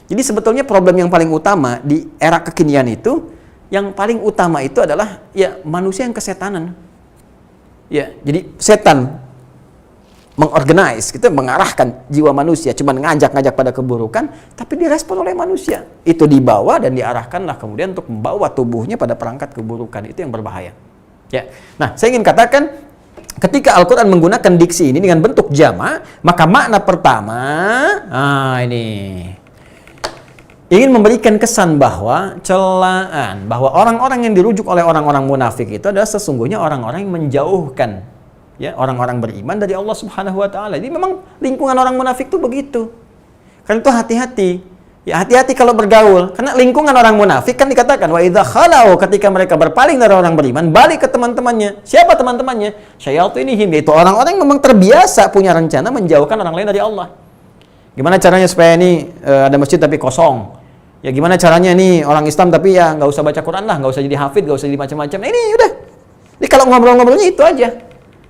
Jadi sebetulnya problem yang paling utama di era kekinian itu, yang paling utama itu adalah ya manusia yang kesetanan. Ya, jadi setan mengorganize, gitu, mengarahkan jiwa manusia, cuma ngajak-ngajak pada keburukan, tapi direspon oleh manusia. Itu dibawa dan diarahkanlah kemudian untuk membawa tubuhnya pada perangkat keburukan. Itu yang berbahaya. Ya. Nah, saya ingin katakan, ketika Al-Quran menggunakan diksi ini dengan bentuk jama', maka makna pertama, ini ingin memberikan kesan bahwa celaan, bahwa orang-orang yang dirujuk oleh orang-orang munafik itu adalah sesungguhnya orang-orang yang menjauhkan ya orang-orang beriman dari Allah Subhanahu wa taala. Jadi memang lingkungan orang munafik itu begitu. Karena itu hati-hati. Ya hati-hati kalau bergaul. Karena lingkungan orang munafik kan dikatakan wa idza khalau, ketika mereka berpaling dari orang beriman, balik ke teman-temannya. Siapa teman-temannya? Syayatinihim, yaitu orang-orang yang memang terbiasa punya rencana menjauhkan orang lain dari Allah. Gimana caranya supaya ini ada masjid tapi kosong? Ya gimana caranya nih orang Islam tapi ya nggak usah baca Quran lah, nggak usah jadi hafid, nggak usah jadi macam-macam. Nah, ini udah. Jadi kalau ngobrol-ngobrolnya itu aja.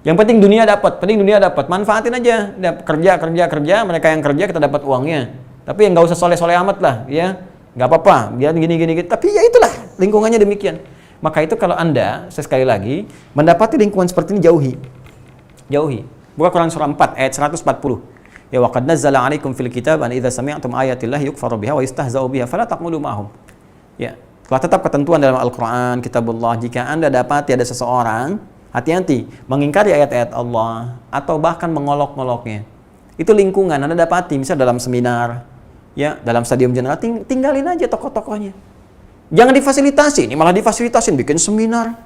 Yang penting dunia dapat, manfaatin aja. Kerja, mereka yang kerja kita dapat uangnya. Tapi yang nggak usah soleh-soleh amat lah, ya nggak apa-apa. Biar gini. Tapi ya itulah lingkungannya demikian. Maka itu kalau Anda, sekali lagi, mendapati lingkungan seperti ini jauhi. Buka Quran surah 4 ayat 140. Ya wa qad nazzala 'alaikum fil kitab an idza sami'tum ayatillahi yukfaru biha wa yustahza'u biha fala taq'udu ma'hum. Ya, telah tetap ketentuan dalam Al-Qur'an, kitabullah, jika Anda dapati ada seseorang hati-hati mengingkari ayat-ayat Allah atau bahkan mengolok-ngoloknya. Itu lingkungan Anda dapati, misal dalam seminar, ya, dalam stadium general, tinggalin aja tokoh-tokohnya. Jangan difasilitasi, ini malah difasilitasin bikin seminar.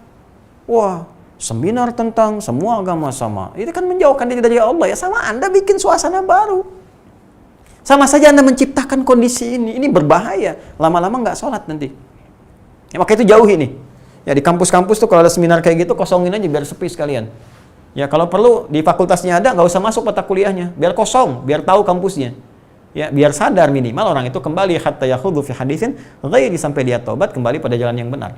Wah, seminar tentang semua agama sama. Itu kan menjauhkan diri dari Allah ya, sama Anda bikin suasana baru. Sama saja Anda menciptakan kondisi ini. Ini berbahaya. Lama-lama nggak sholat nanti. Ya, maka itu jauhi nih. Ya di kampus-kampus tuh kalau ada seminar kayak gitu kosongin aja biar sepi sekalian. Ya kalau perlu di fakultasnya ada nggak usah masuk mata kuliahnya, biar kosong, biar tahu kampusnya. Ya biar sadar minimal orang itu kembali hatta yakhudhu fi haditsin ghairi, sampai dia taubat kembali pada jalan yang benar.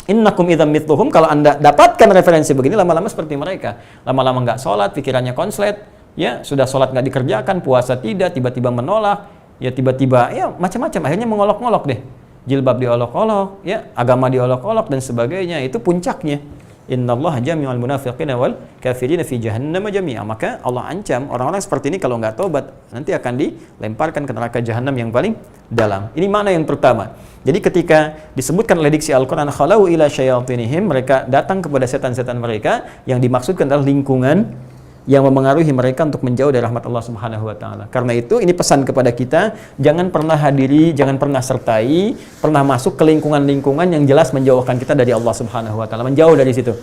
Innakum idzam mithluhum, kalau Anda dapatkan referensi begini lama-lama seperti mereka. Lama-lama nggak sholat, pikirannya konslet, ya sudah sholat nggak dikerjakan, puasa tidak, tiba-tiba menolak, ya tiba-tiba ya macam-macam, akhirnya mengolok-olok deh. Jilbab diolok-olok, ya agama diolok-olok dan sebagainya, itu puncaknya. Innallaha jami'ul munafiqina wal kafirina fi jahannam jami'a. Maka Allah ancam orang-orang seperti ini kalau nggak taubat nanti akan dilemparkan ke neraka jahanam yang paling dalam. Ini makna yang pertama. Jadi ketika disebutkan oleh diksi Al-Quran khalau ila syayatinihim, mereka datang kepada setan-setan mereka, yang dimaksudkan adalah lingkungan yang memengaruhi mereka untuk menjauh dari rahmat Allah Subhanahu wa taala. Karena itu ini pesan kepada kita, jangan pernah hadiri, jangan pernah sertai, pernah masuk ke lingkungan-lingkungan yang jelas menjauhkan kita dari Allah Subhanahu wa taala, menjauh dari situ.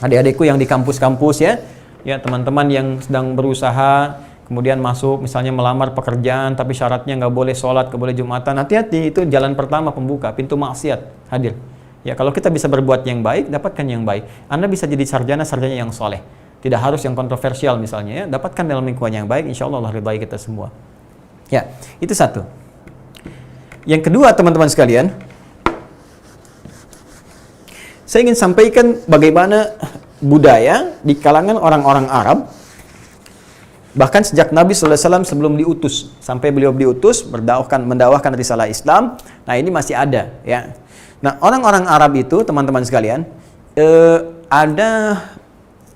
Adik-adikku yang di kampus-kampus ya teman-teman yang sedang berusaha, kemudian masuk misalnya melamar pekerjaan tapi syaratnya nggak boleh sholat, nggak boleh jumatan, hati-hati, itu jalan pertama pembuka pintu maksiat hadir. Ya kalau kita bisa berbuat yang baik, dapatkan yang baik. Anda bisa jadi sarjana yang soleh. Tidak harus yang kontroversial misalnya ya, dapatkan dalam lingkungan yang baik, insya Allah Allah ridai kita semua. Ya, itu satu. Yang kedua teman-teman sekalian, saya ingin sampaikan bagaimana budaya di kalangan orang-orang Arab, bahkan sejak Nabi SAW sebelum diutus, sampai beliau diutus, mendakwahkan risalah Islam, nah ini masih ada ya. Nah orang-orang Arab itu teman-teman sekalian, ada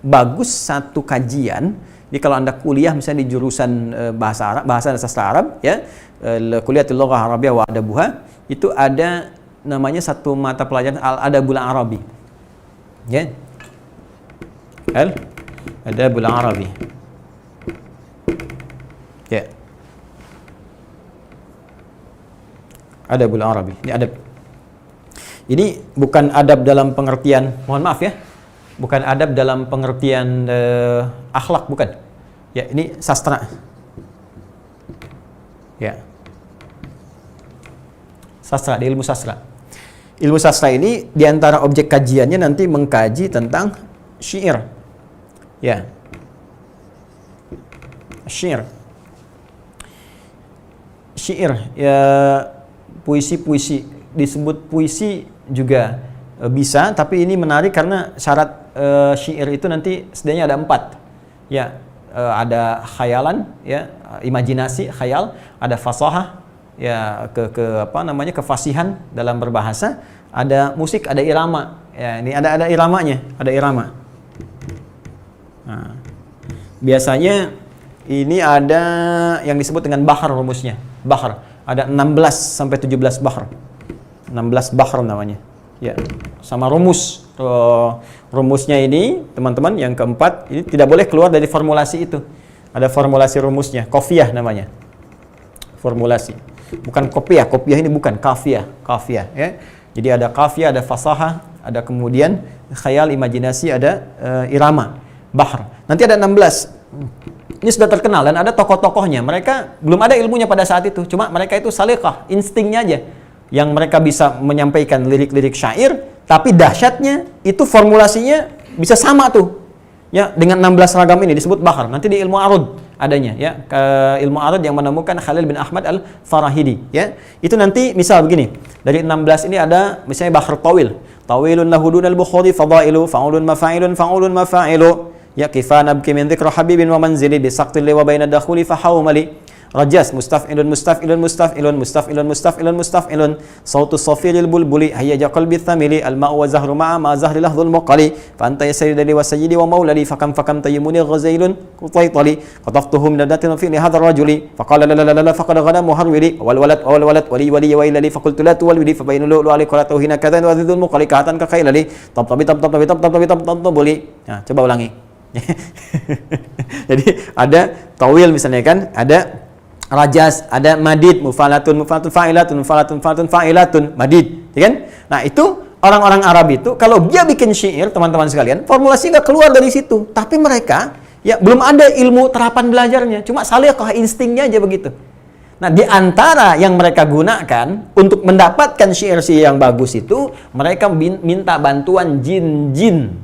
bagus satu kajian. Jadi kalau Anda kuliah misalnya di jurusan bahasa Arab, bahasa dan sastra Arab ya, Kuliatul Lughah Arabiyyah wa Adabuha, itu ada namanya satu mata pelajaran Al-Adabul Arabi. Ya. Al-Adabul Arabi. Ya. Adabul Arabi. Ini adab. Ini bukan adab dalam pengertian, mohon maaf ya, bukan adab dalam pengertian akhlak, bukan. Ya, ini sastra. Ya. Sastra, di ilmu sastra. Ilmu sastra ini diantara objek kajiannya nanti mengkaji tentang syair. Ya. Syair. Syair, ya puisi-puisi, disebut puisi juga bisa, tapi ini menarik karena syarat syair itu nanti setidaknya ada 4. Ya, ada khayalan, ya, imajinasi, khayal, ada fasahah, ya, kefasihan dalam berbahasa, ada musik, ada irama. Ya, ini ada iramanya, ada irama. Nah, biasanya ini ada yang disebut dengan bahar rumusnya. Bahar. Ada 16 sampai 17 bahar. 16 bahar namanya. Ya, sama rumus. Rumusnya ini, teman-teman, yang keempat, ini tidak boleh keluar dari formulasi itu. Ada formulasi rumusnya, kofiyah namanya. Formulasi. Bukan kopiah, kopiah ini bukan, kafiyah, kafiyah, ya. Jadi ada kafiyah, ada fasahah, ada kemudian khayal, imajinasi, ada irama, bahar. Nanti ada 16. Ini sudah terkenal dan ada tokoh-tokohnya. Mereka belum ada ilmunya pada saat itu, cuma mereka itu salikah, instingnya aja yang mereka bisa menyampaikan lirik-lirik syair, tapi dahsyatnya itu formulasinya bisa sama tuh. Ya, dengan 16 ragam ini disebut bahar. Nanti di ilmu arud adanya, ya. Ilmu arud yang menemukan Khalil bin Ahmad Al-Farahidi, ya. Itu nanti misal begini. Dari 16 ini ada misalnya bahar tawil. Tawilun lahudun al-bukhari fadailu fa'ulun mafa'ilun fa'ulun mafa'ilu. Ya kifana bki min dzikra habibin wa manzili bi saqtil wa baina dakhuli fa hawmali rajas mustaf'ilun mustaf'ilun mustaf'ilun mustaf'ilun mustaf'ilun mustaf'ilun sautu safiril bulbuli hayya qalbi thamili al ma'u wa zahru ma'a ma zahri lahdhul muqali fa anta sayyidali wa sayyidi wa maulali fa kam tayyimuni ghazailun qutaytali qataftuhum nadatin fi hadha ar-rajuli fa qala la la la la faqad ghada muharwili wal walad wali wa ilali fa qultu la tuwalidi fa bayna lu ali qalatu hina kadhan wa dhul muqali kahatan ka khailali tabtabi tabtabuli. Nah, coba ulangi. Jadi ada tawil misalnya kan, ada rajas, ada madid, mufalatun fa'ilatun, mufalatun fa'ilatun, madid, ya kan? Nah, itu orang-orang Arab itu kalau dia bikin syair, teman-teman sekalian, formulasi nggak keluar dari situ. Tapi mereka ya belum ada ilmu terapan belajarnya, cuma salikah, instingnya aja begitu. Nah, di antara yang mereka gunakan untuk mendapatkan syair-syair yang bagus itu, mereka minta bantuan jin-jin.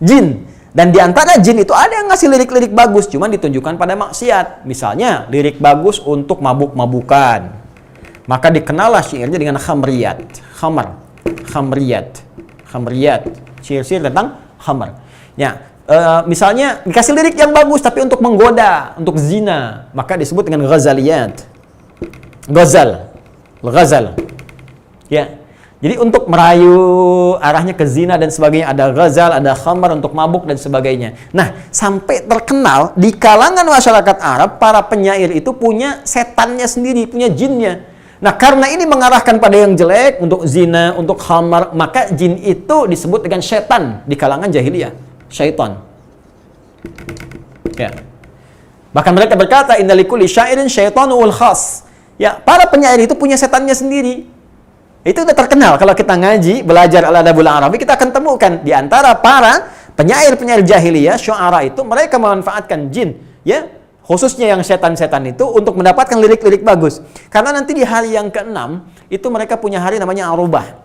Jin. Dan di antara jin itu ada yang ngasih lirik-lirik bagus, cuman ditunjukkan pada maksiat. Misalnya, lirik bagus untuk mabuk-mabukan. Maka dikenallah syairnya dengan khamriyat. Khamriyat. Syair-syair tentang khamr. Ya, misalnya dikasih lirik yang bagus tapi untuk menggoda, untuk zina, maka disebut dengan ghazaliyat. Ghazal. Ya. Jadi untuk merayu arahnya ke zina dan sebagainya, ada ghazal, ada khamar untuk mabuk dan sebagainya. Nah, sampai terkenal di kalangan masyarakat Arab, para penyair itu punya setannya sendiri, punya jinnya. Nah, karena ini mengarahkan pada yang jelek, untuk zina, untuk khamar, maka jin itu disebut dengan setan di kalangan jahiliyah. Syaitan. Ya. Bahkan mereka berkata, inna likulli syairin syaitanul khas. Ya, para penyair itu punya setannya sendiri. Itu udah terkenal. Kalau kita ngaji, belajar al-adabul arabi, kita akan temukan di antara para penyair-penyair jahiliyah, syu'ara itu, mereka memanfaatkan jin, ya, khususnya yang setan-setan itu untuk mendapatkan lirik-lirik bagus. Karena nanti di hari yang ke-6 itu mereka punya hari namanya Arubah.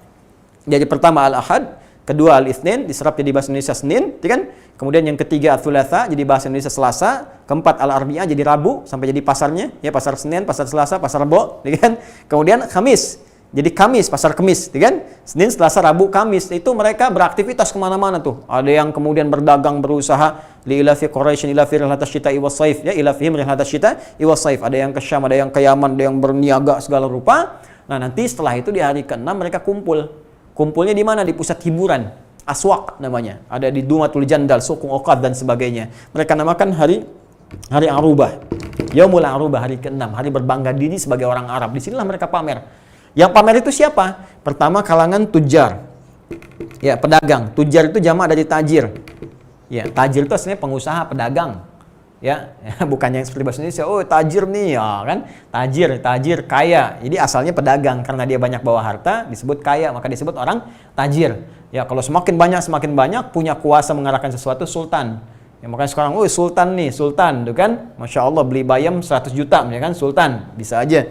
Jadi pertama Al-Ahad, kedua Al-Itsnin, diserap jadi bahasa Indonesia Senin, kan? Kemudian yang ketiga Ats-Tsulatsa, jadi bahasa Indonesia Selasa, keempat Al-Arbi'ah jadi Rabu sampai jadi pasarnya, ya, pasar Senin, pasar Selasa, pasar Rebo, kan? Kemudian Kamis, jadi Kamis, pasar Kemis, kan? Senin, Selasa, Rabu, Kamis. Itu mereka beraktivitas kemana-mana tuh. Ada yang kemudian berdagang, berusaha. Li'ilafi Quraisyin ilafi rihlatas syita'i was-saif. Ya, ilafihim rihlatas syita'i was-saif. Ada yang ke Syam, ada yang ke Yaman, ada yang berniaga segala rupa. Nah, nanti setelah itu di hari ke-6 mereka kumpul. Kumpulnya di mana? Di pusat hiburan. Aswaq namanya. Ada di Dumatul Jandal, Sukung Okad dan sebagainya. Mereka namakan hari Arubah. Yaumul Arubah, hari ke-6. Hari berbangga diri sebagai orang Arab. Di sinilah mereka pamer. Yang pamer itu siapa? Pertama kalangan tujar. Ya, pedagang. Tujar itu jamak dari tajir. Ya, tajir itu aslinya pengusaha, pedagang. Ya, bukan yang seperti bahasa Indonesia, oh tajir nih, ya kan? Tajir, kaya. Jadi asalnya pedagang, karena dia banyak bawa harta, disebut kaya, maka disebut orang tajir. Ya, kalau semakin banyak, punya kuasa mengarahkan sesuatu, sultan. Ya, makanya sekarang, oh sultan nih, sultan, tuh kan? Masya Allah, beli bayam 100 juta, ya kan? Sultan, bisa aja.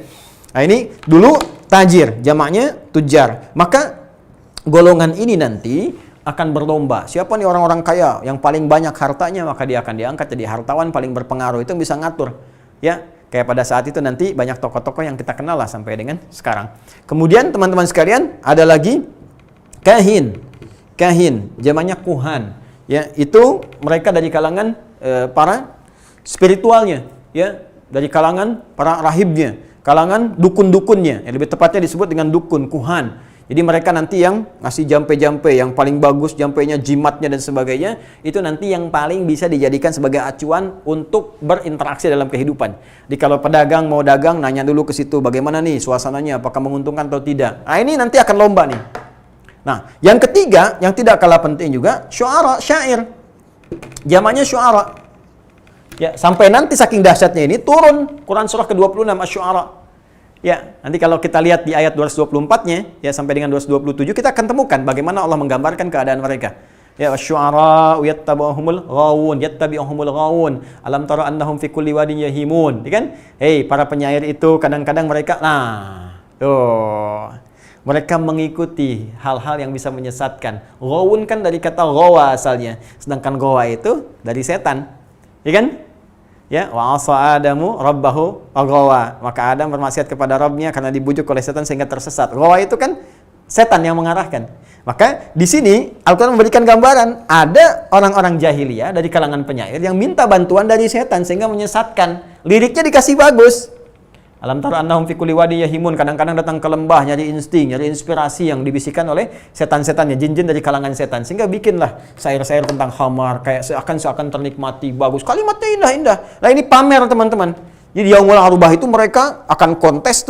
Nah, ini dulu tajir, jamaknya tujar. Maka golongan ini nanti akan berlomba. Siapa nih orang-orang kaya yang paling banyak hartanya, maka dia akan diangkat jadi hartawan paling berpengaruh. Itu bisa ngatur. Ya, kayak pada saat itu nanti banyak tokoh-tokoh yang kita kenal lah sampai dengan sekarang. Kemudian teman-teman sekalian, ada lagi kahin. Kahin, jamaknya kuhan. Ya, itu mereka dari kalangan para spiritualnya, ya, dari kalangan para rahibnya, kalangan dukun-dukunnya, yang lebih tepatnya disebut dengan dukun, kuhan. Jadi mereka nanti yang ngasih jampe-jampe, yang paling bagus jampenya, jimatnya dan sebagainya, itu nanti yang paling bisa dijadikan sebagai acuan untuk berinteraksi dalam kehidupan. Jadi kalau pedagang mau dagang, nanya dulu ke situ, bagaimana nih suasananya, apakah menguntungkan atau tidak. Nah, ini nanti akan lomba nih. Nah, yang ketiga, yang tidak kalah penting juga, syu'ara, syair. Jamaknya syu'ara. Ya, sampai nanti saking dahsyatnya ini turun Quran surah ke-26 Asy-Syu'ara. Ya, nanti kalau kita lihat di ayat 224-nya ya sampai dengan 227 kita akan temukan bagaimana Allah menggambarkan keadaan mereka. Ya, asy-syu'ara yattabi'uhumul ghawun, alam tara annahum fi kulli wadin yahimun. Ya kan? Hei, para penyair itu kadang-kadang mereka mereka mengikuti hal-hal yang bisa menyesatkan. Ghawun kan dari kata ghawa asalnya, sedangkan ghawa itu dari setan. Ya kan? Ya, wa asa Adamu rabbahu aghawa. Maka Adam bermaksiat kepada Rabbnya karena dibujuk oleh setan sehingga tersesat. Ghawa itu kan setan yang mengarahkan. Maka di sini Al-Qur'an memberikan gambaran ada orang-orang jahiliyah dari kalangan penyair yang minta bantuan dari setan sehingga menyesatkan. Liriknya dikasih bagus. Alam tara annahum fi kulli wadi yahimun, kadang-kadang datang ke lembah nyari insting, nyari inspirasi yang dibisikkan oleh setan-setannya, jin-jin dari kalangan setan, sehingga bikinlah syair-syair tentang khamar kayak seakan-akan ternikmati, bagus, kalimatnya indah-indah. Nah, ini pamer teman-teman. Jadi Yaumul Arubah itu mereka akan kontes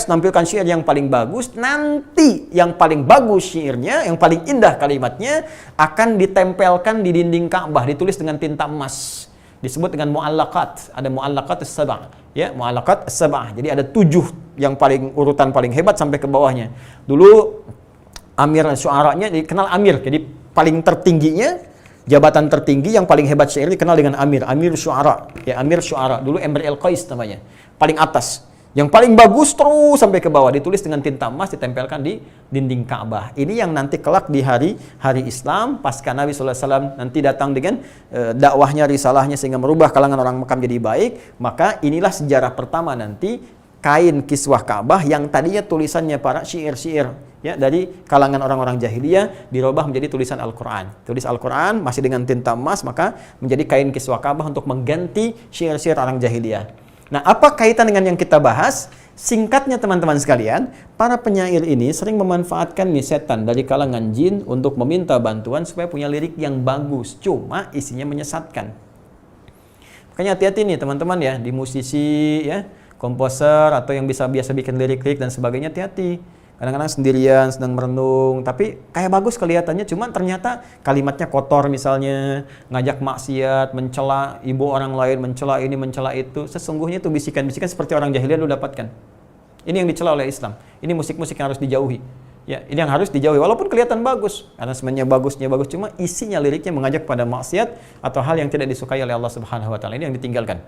nampilkan syair yang paling bagus. Nanti yang paling bagus syairnya, yang paling indah kalimatnya akan ditempelkan di dinding Ka'bah, ditulis dengan tinta emas. Disebut dengan mu'allaqat, ada mu'allaqat as-sab'ah, ya, mu'allaqat as-sab'ah. Jadi ada 7 yang paling urutan paling hebat sampai ke bawahnya. Dulu Amir Syu'aranya dikenal Amir, jadi paling tertingginya, jabatan tertinggi yang paling hebat syair dikenal dengan Amir Syu'ara. Ya, Amir Syu'ara, dulu Emir al-Qais namanya. Paling atas. Yang paling bagus terus sampai ke bawah, ditulis dengan tinta emas, ditempelkan di dinding Ka'bah. Ini yang nanti kelak di hari Islam pasca Nabi SAW nanti datang dengan dakwahnya, risalahnya sehingga merubah kalangan orang Mekah menjadi baik. Maka inilah sejarah pertama nanti kain kiswah Ka'bah yang tadinya tulisannya para syair-syair ya dari kalangan orang-orang jahiliyah dirubah menjadi tulisan Al-Qur'an. Tulis Al-Qur'an masih dengan tinta emas, maka menjadi kain kiswah Ka'bah untuk mengganti syair-syair orang jahiliyah. Nah, apa kaitan dengan yang kita bahas? Singkatnya teman-teman sekalian, para penyair ini sering memanfaatkan nih setan dari kalangan jin untuk meminta bantuan supaya punya lirik yang bagus, cuma isinya menyesatkan. Makanya hati-hati nih teman-teman ya, di musisi ya, komposer atau yang biasa bikin lirik-lirik dan sebagainya, hati-hati. Kadang-kadang sendirian, sedang merenung, tapi kayak bagus kelihatannya, cuma ternyata kalimatnya kotor misalnya, ngajak maksiat, mencela ibu orang lain, mencela ini, mencela itu. Sesungguhnya itu bisikan-bisikan seperti orang jahiliyah lu dapatkan. Ini yang dicela oleh Islam. Ini musik-musik yang harus dijauhi. Ya, ini yang harus dijauhi, walaupun kelihatan bagus, aransemennya bagusnya bagus, cuma isinya liriknya mengajak pada maksiat atau hal yang tidak disukai oleh Allah Subhanahu wa taala. Ini yang ditinggalkan.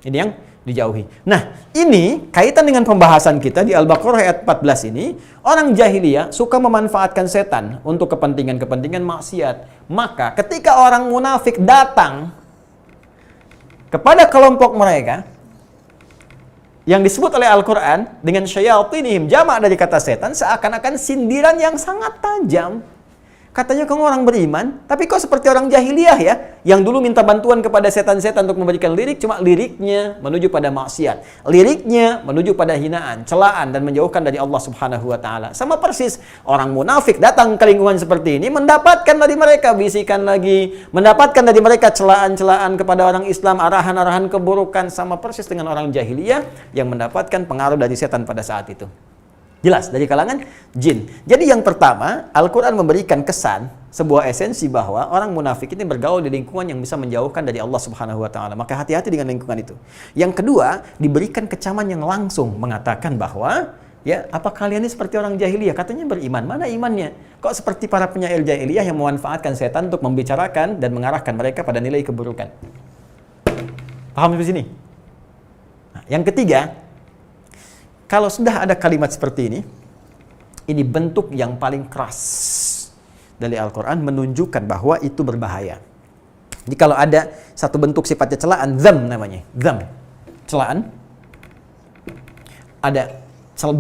Ini yang dijauhi. Nah, ini kaitan dengan pembahasan kita di Al-Baqarah ayat 14 ini, orang jahiliyah suka memanfaatkan setan untuk kepentingan-kepentingan maksiat. Maka ketika orang munafik datang kepada kelompok mereka yang disebut oleh Al-Quran dengan syayatinihim, jamak dari kata setan, seakan-akan sindiran yang sangat tajam. Katanya kamu orang beriman, tapi kok seperti orang jahiliyah ya, yang dulu minta bantuan kepada setan-setan untuk memberikan lirik, cuma liriknya menuju pada maksiat, liriknya menuju pada hinaan, celaan, dan menjauhkan dari Allah Subhanahu wa taala. Sama persis orang munafik datang ke lingkungan seperti ini, mendapatkan dari mereka bisikan lagi, mendapatkan dari mereka celaan-celaan kepada orang Islam, arahan-arahan keburukan, sama persis dengan orang jahiliyah yang mendapatkan pengaruh dari setan pada saat itu. Jelas, dari kalangan jin. Jadi yang pertama, Al-Quran memberikan kesan, sebuah esensi bahwa orang munafik ini bergaul di lingkungan yang bisa menjauhkan dari Allah Subhanahu wa taala. Maka hati-hati dengan lingkungan itu. Yang kedua, diberikan kecaman yang langsung mengatakan bahwa, ya, apa kalian ini seperti orang jahiliyah? Katanya beriman, mana imannya? Kok seperti para penyair jahiliyah yang memanfaatkan setan untuk membicarakan dan mengarahkan mereka pada nilai keburukan? Paham di sini? Nah, yang ketiga, kalau sudah ada kalimat seperti ini bentuk yang paling keras dari Al-Quran menunjukkan bahwa itu berbahaya. Jadi kalau ada satu bentuk sifatnya celaan, dzam namanya, dzam, celaan. Ada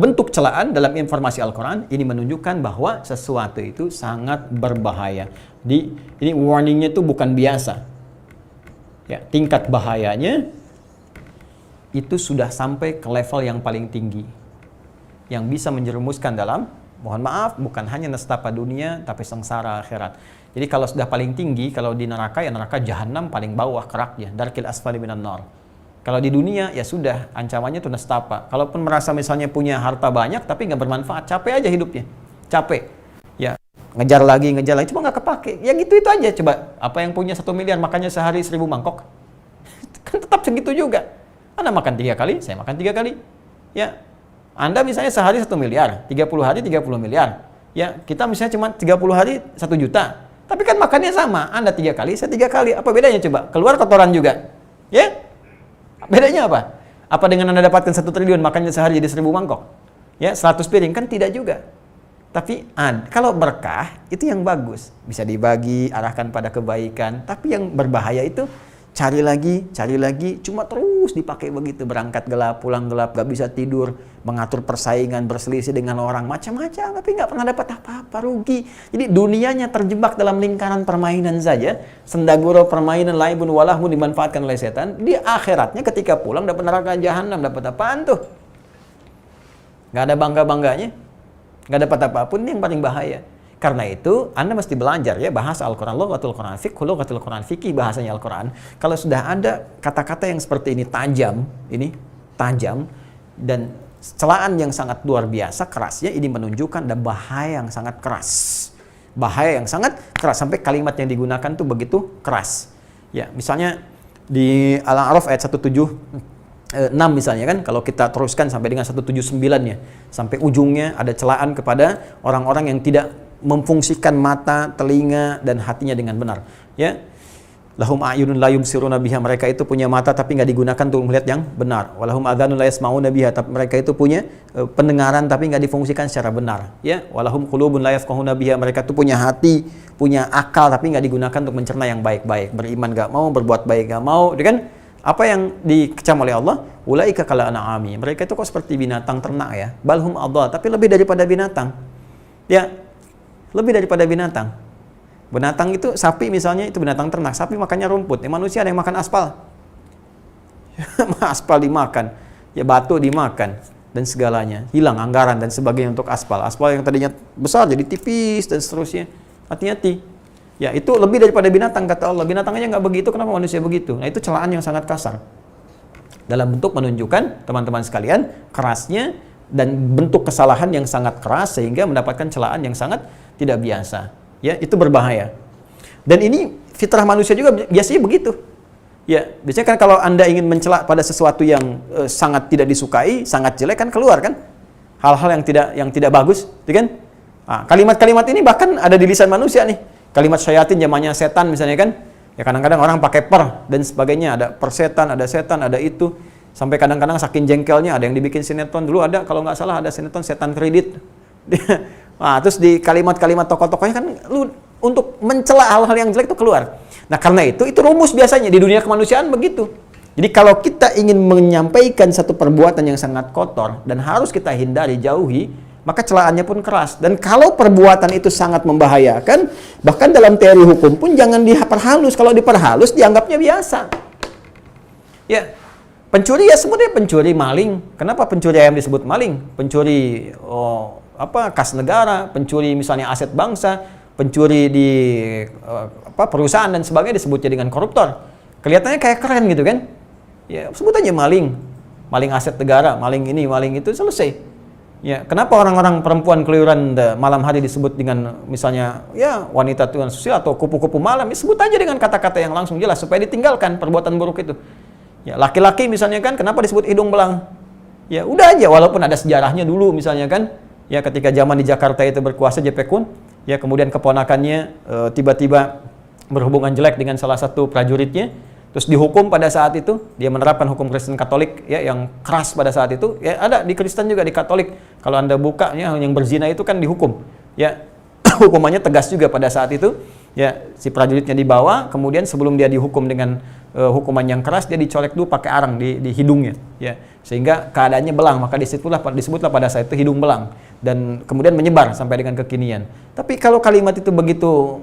bentuk celaan dalam informasi Al-Quran, ini menunjukkan bahwa sesuatu itu sangat berbahaya. Ini warningnya itu bukan biasa. Ya, tingkat bahayanya itu sudah sampai ke level yang paling tinggi, yang bisa menjerumuskan dalam, mohon maaf, bukan hanya nestapa dunia, tapi sengsara akhirat. Jadi kalau sudah paling tinggi, kalau di neraka, ya neraka jahanam paling bawah keraknya, darkil asfali minan nar. Kalau di dunia, ya sudah, ancamannya itu nestapa. Kalaupun merasa misalnya punya harta banyak, tapi nggak bermanfaat, capek aja hidupnya, capek. Ya, ngejar lagi, cuma nggak kepake. Ya gitu-itu aja, coba. Apa yang punya 1 miliar, makannya sehari 1000 mangkok? Kan tetap segitu juga. Anda makan 3 kali, saya makan 3 kali. Ya, Anda misalnya sehari 1 miliar, 30 hari 30 miliar. Ya, kita misalnya cuma 30 hari 1 juta. Tapi kan makannya sama, Anda 3 kali, saya 3 kali. Apa bedanya coba? Keluar kotoran juga. Ya? Bedanya apa? Apa dengan Anda dapatkan 1 triliun, makannya sehari jadi 1000 mangkok? Ya, 100 piring, kan tidak juga. Tapi kalau berkah, itu yang bagus. Bisa dibagi, arahkan pada kebaikan. Tapi yang berbahaya itu, cari lagi, cuma terus dipakai begitu, berangkat gelap, pulang gelap, gak bisa tidur, mengatur persaingan, berselisih dengan orang, macam-macam, tapi gak pernah dapat apa-apa, rugi. Jadi dunianya terjebak dalam lingkaran permainan saja, sendaguro permainan laibun walahmu dimanfaatkan oleh setan, di akhiratnya ketika pulang dapat neraka jahanam, dapat apaan tuh? Gak ada bangga-bangganya, gak dapat apapun, ini yang paling bahaya. Karena itu, Anda mesti belajar ya bahasa Al-Quran, lughatul Quran, fiqh, lughatul Quran, fikih bahasanya Al-Quran. Kalau sudah ada kata-kata yang seperti ini tajam, dan celaan yang sangat luar biasa kerasnya, ini menunjukkan ada bahaya yang sangat keras. Bahaya yang sangat keras, sampai kalimat yang digunakan tuh begitu keras. Ya, misalnya di Al-A'raf ayat 176 misalnya kan, kalau kita teruskan sampai dengan 179-nya, sampai ujungnya ada celaan kepada orang-orang yang tidak memfungsikan mata, telinga, dan hatinya dengan benar. Ya, lahum a'yunun la yubsiruna biha, mereka itu punya mata tapi nggak digunakan untuk melihat yang benar. Walahum adhanun la yasma'una biha, tapi mereka itu punya pendengaran tapi nggak difungsikan secara benar. Ya, walahum qulubun la yafqahuna biha, mereka itu punya hati, punya akal tapi nggak digunakan untuk mencerna yang baik-baik. Beriman nggak mau, berbuat baik nggak mau, kan? Apa yang dikecam oleh Allah? Ulaika kal an'ami, mereka itu kok seperti binatang ternak ya. Balhum adhal, tapi lebih daripada binatang. Ya, lebih daripada binatang. Binatang itu, sapi misalnya, itu binatang ternak. Sapi makannya rumput. Manusia ada yang makan aspal. Aspal dimakan. Ya, batu dimakan. dan segalanya. Hilang anggaran dan sebagainya untuk aspal. Aspal yang tadinya besar jadi tipis dan seterusnya. Hati-hati. Ya, itu lebih daripada binatang, kata Allah. Binatang aja nggak begitu, kenapa manusia begitu? Nah, itu celaan yang sangat kasar. Dalam bentuk menunjukkan, teman-teman sekalian, kerasnya dan bentuk kesalahan yang sangat keras sehingga mendapatkan celaan yang sangat tidak biasa. Ya, itu berbahaya. Dan ini fitrah manusia juga biasanya begitu. Ya, biasanya kan kalau Anda ingin mencela pada sesuatu yang sangat tidak disukai, sangat jelek kan keluar kan? Hal-hal yang tidak bagus, gitu kan? Nah, kalimat-kalimat ini bahkan ada di lisan manusia nih. Kalimat syayatin zamannya setan misalnya kan? Ya kadang-kadang orang pakai per dan sebagainya, ada persetan, ada itu. Sampai kadang-kadang saking jengkelnya ada yang dibikin sinetron dulu, ada kalau nggak salah ada sinetron setan kredit. Nah, terus di kalimat-kalimat tokoh-tokohnya kan lu untuk mencela hal-hal yang jelek itu keluar. Nah, karena itu rumus biasanya di dunia kemanusiaan begitu. Jadi kalau kita ingin menyampaikan satu perbuatan yang sangat kotor dan harus kita hindari, jauhi, maka celaannya pun keras. Dan kalau perbuatan itu sangat membahayakan, bahkan dalam teori hukum pun jangan diperhalus. Kalau diperhalus dianggapnya biasa. Ya, pencuri ya sebenarnya pencuri, maling. Kenapa pencuri ayam disebut maling? Pencuri kas negara, pencuri misalnya aset bangsa, pencuri di perusahaan dan sebagainya disebutnya dengan koruptor. Kelihatannya kayak keren gitu kan? Ya, sebut aja maling. Maling aset negara, maling ini, maling itu, selesai. Ya, kenapa orang-orang perempuan keluyuran malam hari disebut dengan misalnya ya wanita tuan susila atau kupu-kupu malam? Ya, sebut aja dengan kata-kata yang langsung jelas supaya ditinggalkan perbuatan buruk itu. Ya, laki-laki misalnya kan kenapa disebut hidung belang? Ya, udah aja walaupun ada sejarahnya dulu misalnya kan. Ya, ketika zaman di Jakarta itu berkuasa Jepekun, ya kemudian keponakannya tiba-tiba berhubungan jelek dengan salah satu prajuritnya. Terus dihukum pada saat itu, dia menerapkan hukum Kristen Katolik ya yang keras pada saat itu. Ya ada di Kristen juga, di Katolik. Kalau Anda buka ya yang berzina itu kan dihukum. Ya hukumannya tegas juga pada saat itu. Ya si prajuritnya dibawa, kemudian sebelum dia dihukum dengan hukuman yang keras, dia dicolek dulu pakai arang di hidungnya. Ya sehingga keadaannya belang, maka disebutlah pada saat itu hidung belang dan kemudian menyebar sampai dengan kekinian. Tapi kalau kalimat itu begitu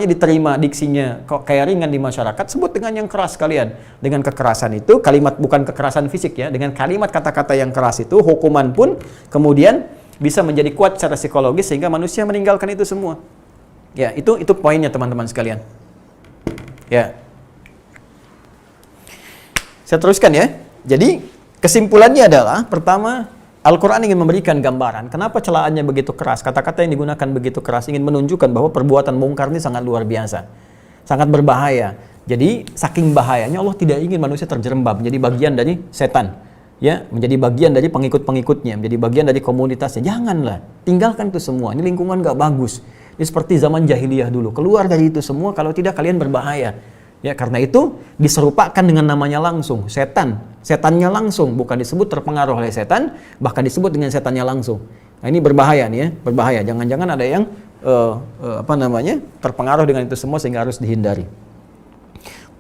diterima diksinya kok kayak ringan di masyarakat, sebut dengan yang keras kalian. Dengan kekerasan itu, kalimat bukan kekerasan fisik ya, dengan kalimat kata-kata yang keras itu, hukuman pun kemudian bisa menjadi kuat secara psikologis sehingga manusia meninggalkan itu semua. Ya, itu poinnya teman-teman sekalian. Ya. Saya teruskan ya. Jadi, kesimpulannya adalah pertama, Al-Quran ingin memberikan gambaran kenapa celaannya begitu keras, kata-kata yang digunakan begitu keras, ingin menunjukkan bahwa perbuatan mungkar ini sangat luar biasa, sangat berbahaya. Jadi saking bahayanya Allah tidak ingin manusia terjerembab menjadi bagian dari setan, ya, menjadi bagian dari pengikut-pengikutnya, menjadi bagian dari komunitasnya. Janganlah, tinggalkan itu semua. Ini lingkungan gak bagus. Ini seperti zaman jahiliyah dulu. Keluar dari itu semua, kalau tidak kalian berbahaya. Ya, karena itu diserupakan dengan namanya langsung, setan. Setannya langsung, bukan disebut terpengaruh oleh setan, bahkan disebut dengan setannya langsung. Nah, ini berbahaya nih ya, berbahaya. Jangan-jangan ada yang terpengaruh dengan itu semua sehingga harus dihindari.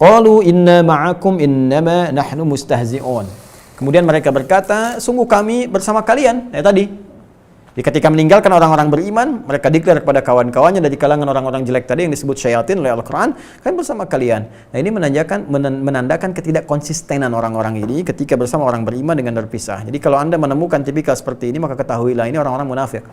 Qalu inna ma'akum innama nahnu mustahzi'un. Kemudian mereka berkata, sungguh kami bersama kalian. Tadi. Ketika meninggalkan orang-orang beriman, mereka declare kepada kawan-kawannya dari kalangan orang-orang jelek tadi yang disebut syayatin oleh Al-Quran, kan bersama kalian. Nah, ini menandakan ketidakkonsistenan orang-orang ini ketika bersama orang beriman dengan berpisah. Jadi kalau Anda menemukan tipikal seperti ini, maka ketahuilah ini orang-orang munafik.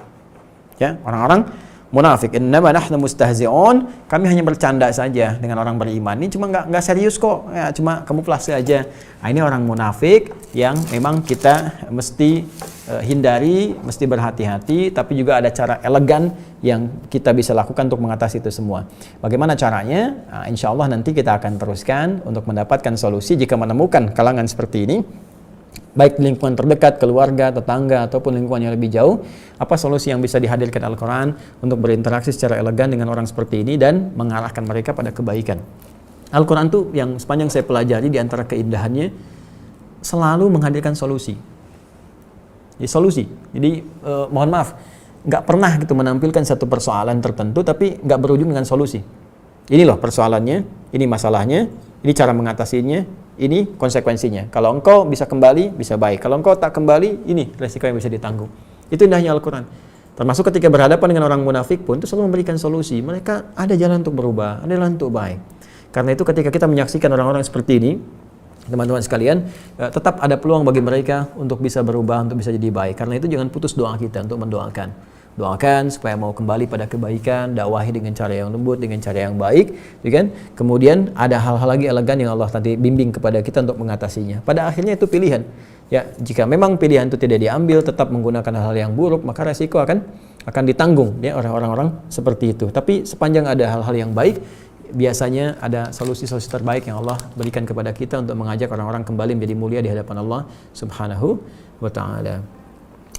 Ya, orang-orang munafik. Innama nahnu mustahzi'un, kami hanya bercanda saja dengan orang beriman. Ini cuma nggak serius kok, ya, cuma kamuflase aja. Nah, ini orang munafik yang memang kita mesti hindari, mesti berhati-hati, tapi juga ada cara elegan yang kita bisa lakukan untuk mengatasi itu semua. Bagaimana caranya? Nah, insya Allah nanti kita akan teruskan untuk mendapatkan solusi jika menemukan kalangan seperti ini, baik di lingkungan terdekat, keluarga, tetangga, ataupun lingkungan yang lebih jauh. Apa solusi yang bisa dihadirkan Al-Quran untuk berinteraksi secara elegan dengan orang seperti ini dan mengarahkan mereka pada kebaikan. Al-Quran itu yang sepanjang saya pelajari, di antara keindahannya selalu menghadirkan solusi. Solusi. Jadi mohon maaf, nggak pernah gitu menampilkan satu persoalan tertentu tapi nggak berujung dengan solusi. Ini loh persoalannya, ini masalahnya, ini cara mengatasinya, ini konsekuensinya. Kalau engkau bisa kembali, bisa baik. Kalau engkau tak kembali, ini resiko yang bisa ditanggung. Itu indahnya Al-Quran. Termasuk ketika berhadapan dengan orang munafik pun itu selalu memberikan solusi. Mereka ada jalan untuk berubah, ada jalan untuk baik. Karena itu ketika kita menyaksikan orang-orang seperti ini, teman-teman sekalian, tetap ada peluang bagi mereka untuk bisa berubah, untuk bisa jadi baik. Karena itu jangan putus doa kita untuk mendoakan. Doakan supaya mau kembali pada kebaikan, dakwahi dengan cara yang lembut, dengan cara yang baik, ya kan? Kemudian ada hal-hal lagi elegan yang Allah tadi bimbing kepada kita untuk mengatasinya. Pada akhirnya itu pilihan. Ya, jika memang pilihan itu tidak diambil, tetap menggunakan hal-hal yang buruk, maka resiko akan ditanggung ya orang-orang seperti itu. Tapi sepanjang ada hal-hal yang baik, biasanya ada solusi-solusi terbaik yang Allah berikan kepada kita untuk mengajak orang-orang kembali menjadi mulia di hadapan Allah Subhanahu wa taala.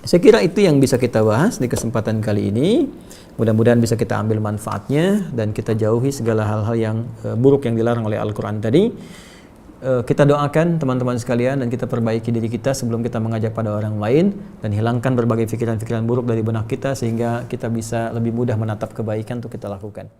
Saya kira itu yang bisa kita bahas di kesempatan kali ini. Mudah-mudahan bisa kita ambil manfaatnya dan kita jauhi segala hal-hal yang buruk yang dilarang oleh Al-Qur'an tadi. Kita doakan teman-teman sekalian dan kita perbaiki diri kita sebelum kita mengajak pada orang lain, dan hilangkan berbagai pikiran-pikiran buruk dari benak kita sehingga kita bisa lebih mudah menatap kebaikan untuk kita lakukan.